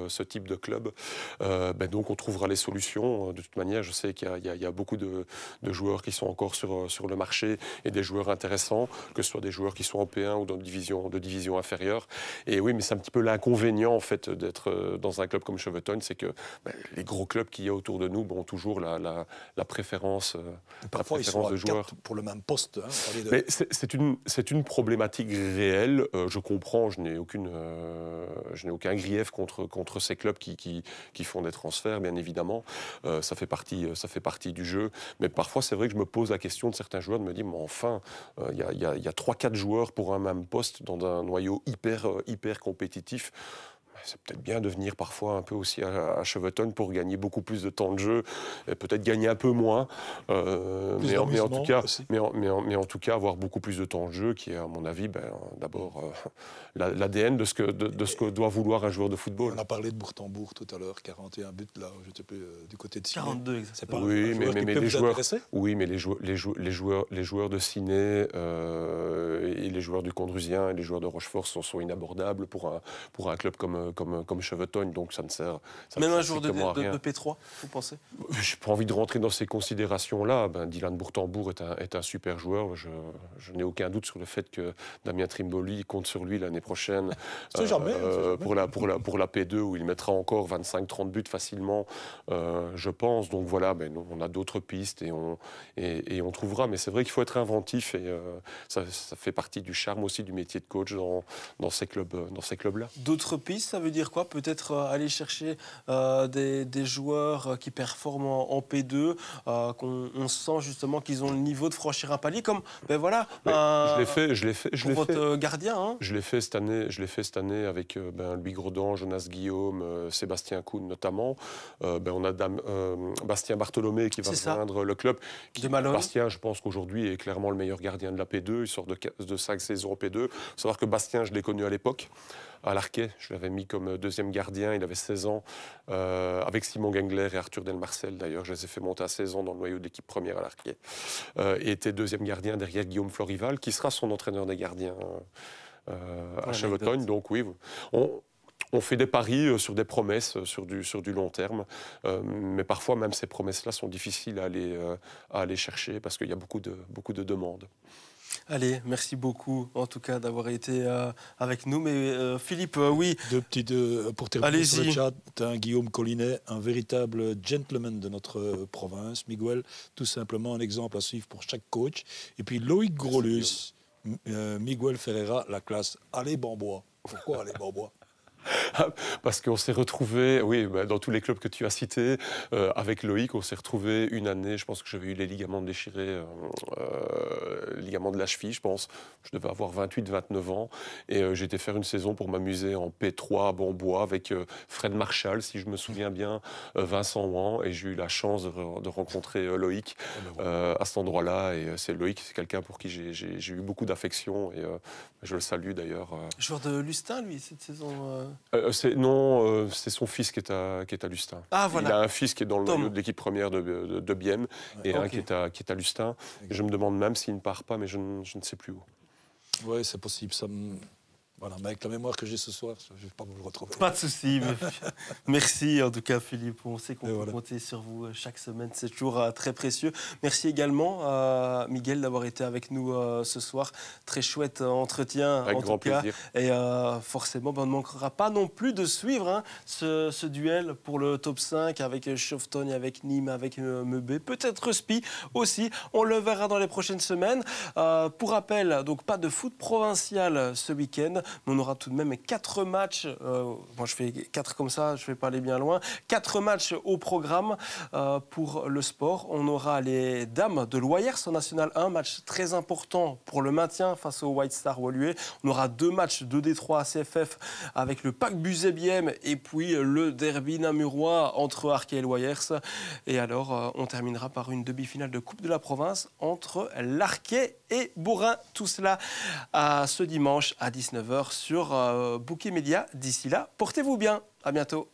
S2: de club. Donc on trouvera les solutions. De toute manière, je sais qu'il y a beaucoup de joueurs qui sont encore sur le marché, et des joueurs intéressants, que ce soit des joueurs qui sont en P1 ou dans de division inférieure. Et oui, mais c'est un petit peu l'inconvénient en fait d'être dans un club comme Chevetogne, c'est que les gros clubs qu'il y a autour de nous ont toujours la préférence,
S3: de joueurs. Pour le même poste.
S2: Mais c'est une problématique réelle. Je comprends, je n'ai aucun grief contre ces clubs qui font des transferts, bien évidemment. Ça fait partie du jeu. Mais parfois, c'est vrai que je me pose la question de certains joueurs, de me dire, mais enfin, il y a 3-4 joueurs pour un même poste dans un noyau hyper compétitif. C'est peut-être bien de venir parfois un peu aussi à Chevetogne pour gagner beaucoup plus de temps de jeu, et peut-être gagner un peu moins, mais en tout cas avoir beaucoup plus de temps de jeu, qui est à mon avis d'abord l'ADN de ce que doit vouloir un joueur de football.
S3: On a parlé de Bourg-en-Bourg tout à l'heure, 41 buts là, je ne sais plus, du côté de Ciné.
S1: 42 exactement.
S2: Oui, mais les joueurs de Ciné et les joueurs du Condrusien et les joueurs de Rochefort sont inabordables pour un club comme Chevetogne, donc ça ne sert
S1: même un jour de P3, vous pensez?
S2: J'ai pas envie de rentrer dans ces considérations-là. Dylan Bourg-en-Bourg est un super joueur. Je n'ai aucun doute sur le fait que Damien Trimboli compte sur lui l'année prochaine pour la P2, où il mettra encore 25-30 buts facilement, je pense. Donc voilà, on a d'autres pistes et on trouvera. Mais c'est vrai qu'il faut être inventif, et ça fait partie du charme aussi du métier de coach dans ces clubs-là.
S1: D'autres pistes, ça veut dire quoi? Peut-être aller chercher des joueurs qui performent en P2, qu'on sent justement qu'ils ont le niveau de franchir un palier, comme
S2: je l'ai fait
S1: votre gardien. Hein.
S2: Je l'ai fait cette année avec Louis Grodan, Jonas Guillaume, Sébastien Kuhn notamment. On a Bastien Bartholomé qui va rejoindre le club. Bastien, je pense qu'aujourd'hui est clairement le meilleur gardien de la P2. Il sort de 5 saisons en P2. Il faut savoir que Bastien, je l'ai connu à l'époque. À l'Arquet, je l'avais mis comme deuxième gardien, il avait 16 ans, avec Simon Gengler et Arthur Delmarcel. D'ailleurs, je les ai fait monter à 16 ans dans le noyau de l'équipe première à l'Arquet. Et était deuxième gardien derrière Guillaume Florival, qui sera son entraîneur des gardiens à Chevetogne. Donc oui, on fait des paris sur des promesses, sur du long terme. Mais parfois, même ces promesses-là sont difficiles à aller chercher, parce qu'il y a beaucoup de demandes.
S1: Allez, merci beaucoup en tout cas d'avoir été avec nous. Mais Philippe, oui.
S3: Pour terminer sur le chat, Guillaume Collinet, un véritable gentleman de notre province. Miguel, tout simplement un exemple à suivre pour chaque coach. Et puis Loïc Grolus, Miguel Ferreira, la classe Allez Bambois. Pourquoi Allez Bambois?
S2: Parce qu'on s'est retrouvés, oui, dans tous les clubs que tu as cités, avec Loïc, on s'est retrouvés une année, je pense que j'avais eu les ligaments déchirés, ligaments de la cheville, je pense. Je devais avoir 28-29 ans. Et j'ai été faire une saison pour m'amuser en P3 à Bonbois avec Fred Marshall, si je me souviens bien, Vincent Ouan. Et j'ai eu la chance de rencontrer Loïc à cet endroit-là. Et c'est Loïc, c'est quelqu'un pour qui j'ai eu beaucoup d'affection. Et je le salue d'ailleurs.
S1: Joueur de Lustin, lui, cette saison
S2: Non, c'est son fils qui est à Lustin.
S1: Ah, voilà.
S2: Il a un fils qui est dans le noyau de l'équipe première de Bienne et un qui est à Lustin. Je me demande même s'il ne part pas, mais je ne sais plus où.
S3: Oui, c'est possible. Voilà, mais avec la mémoire que j'ai ce soir, je ne vais pas vous le retrouver.
S1: Pas de souci. Merci en tout cas, Philippe. On sait qu'on peut compter sur vous chaque semaine. C'est toujours très précieux. Merci également à Miguel d'avoir été avec nous ce soir. Très chouette entretien
S2: avec
S1: en
S2: grand
S1: tout cas.
S2: plaisir.
S1: Et forcément, on ne manquera pas non plus de suivre ce duel pour le top 5 avec Chauveton, avec Nîmes, avec Meubé. Peut-être Spi aussi. On le verra dans les prochaines semaines. Pour rappel, donc pas de foot provincial ce week-end. Mais on aura tout de même 4 matchs. Moi, je fais 4 comme ça, je ne vais pas aller bien loin. 4 matchs au programme pour le sport. On aura les dames de Loyers en National 1, match très important pour le maintien face au White Star Woluwe. On aura 2 matchs de Détroit à CFF avec le PAC Buzet-Bième et puis le derby namurois entre Arquet et Loyers. Et alors, on terminera par une demi-finale de Coupe de la Province entre l'Arquet et Bourrin. Tout cela ce dimanche à 19h sur Bouquet Média. D'ici là, portez-vous bien. À bientôt.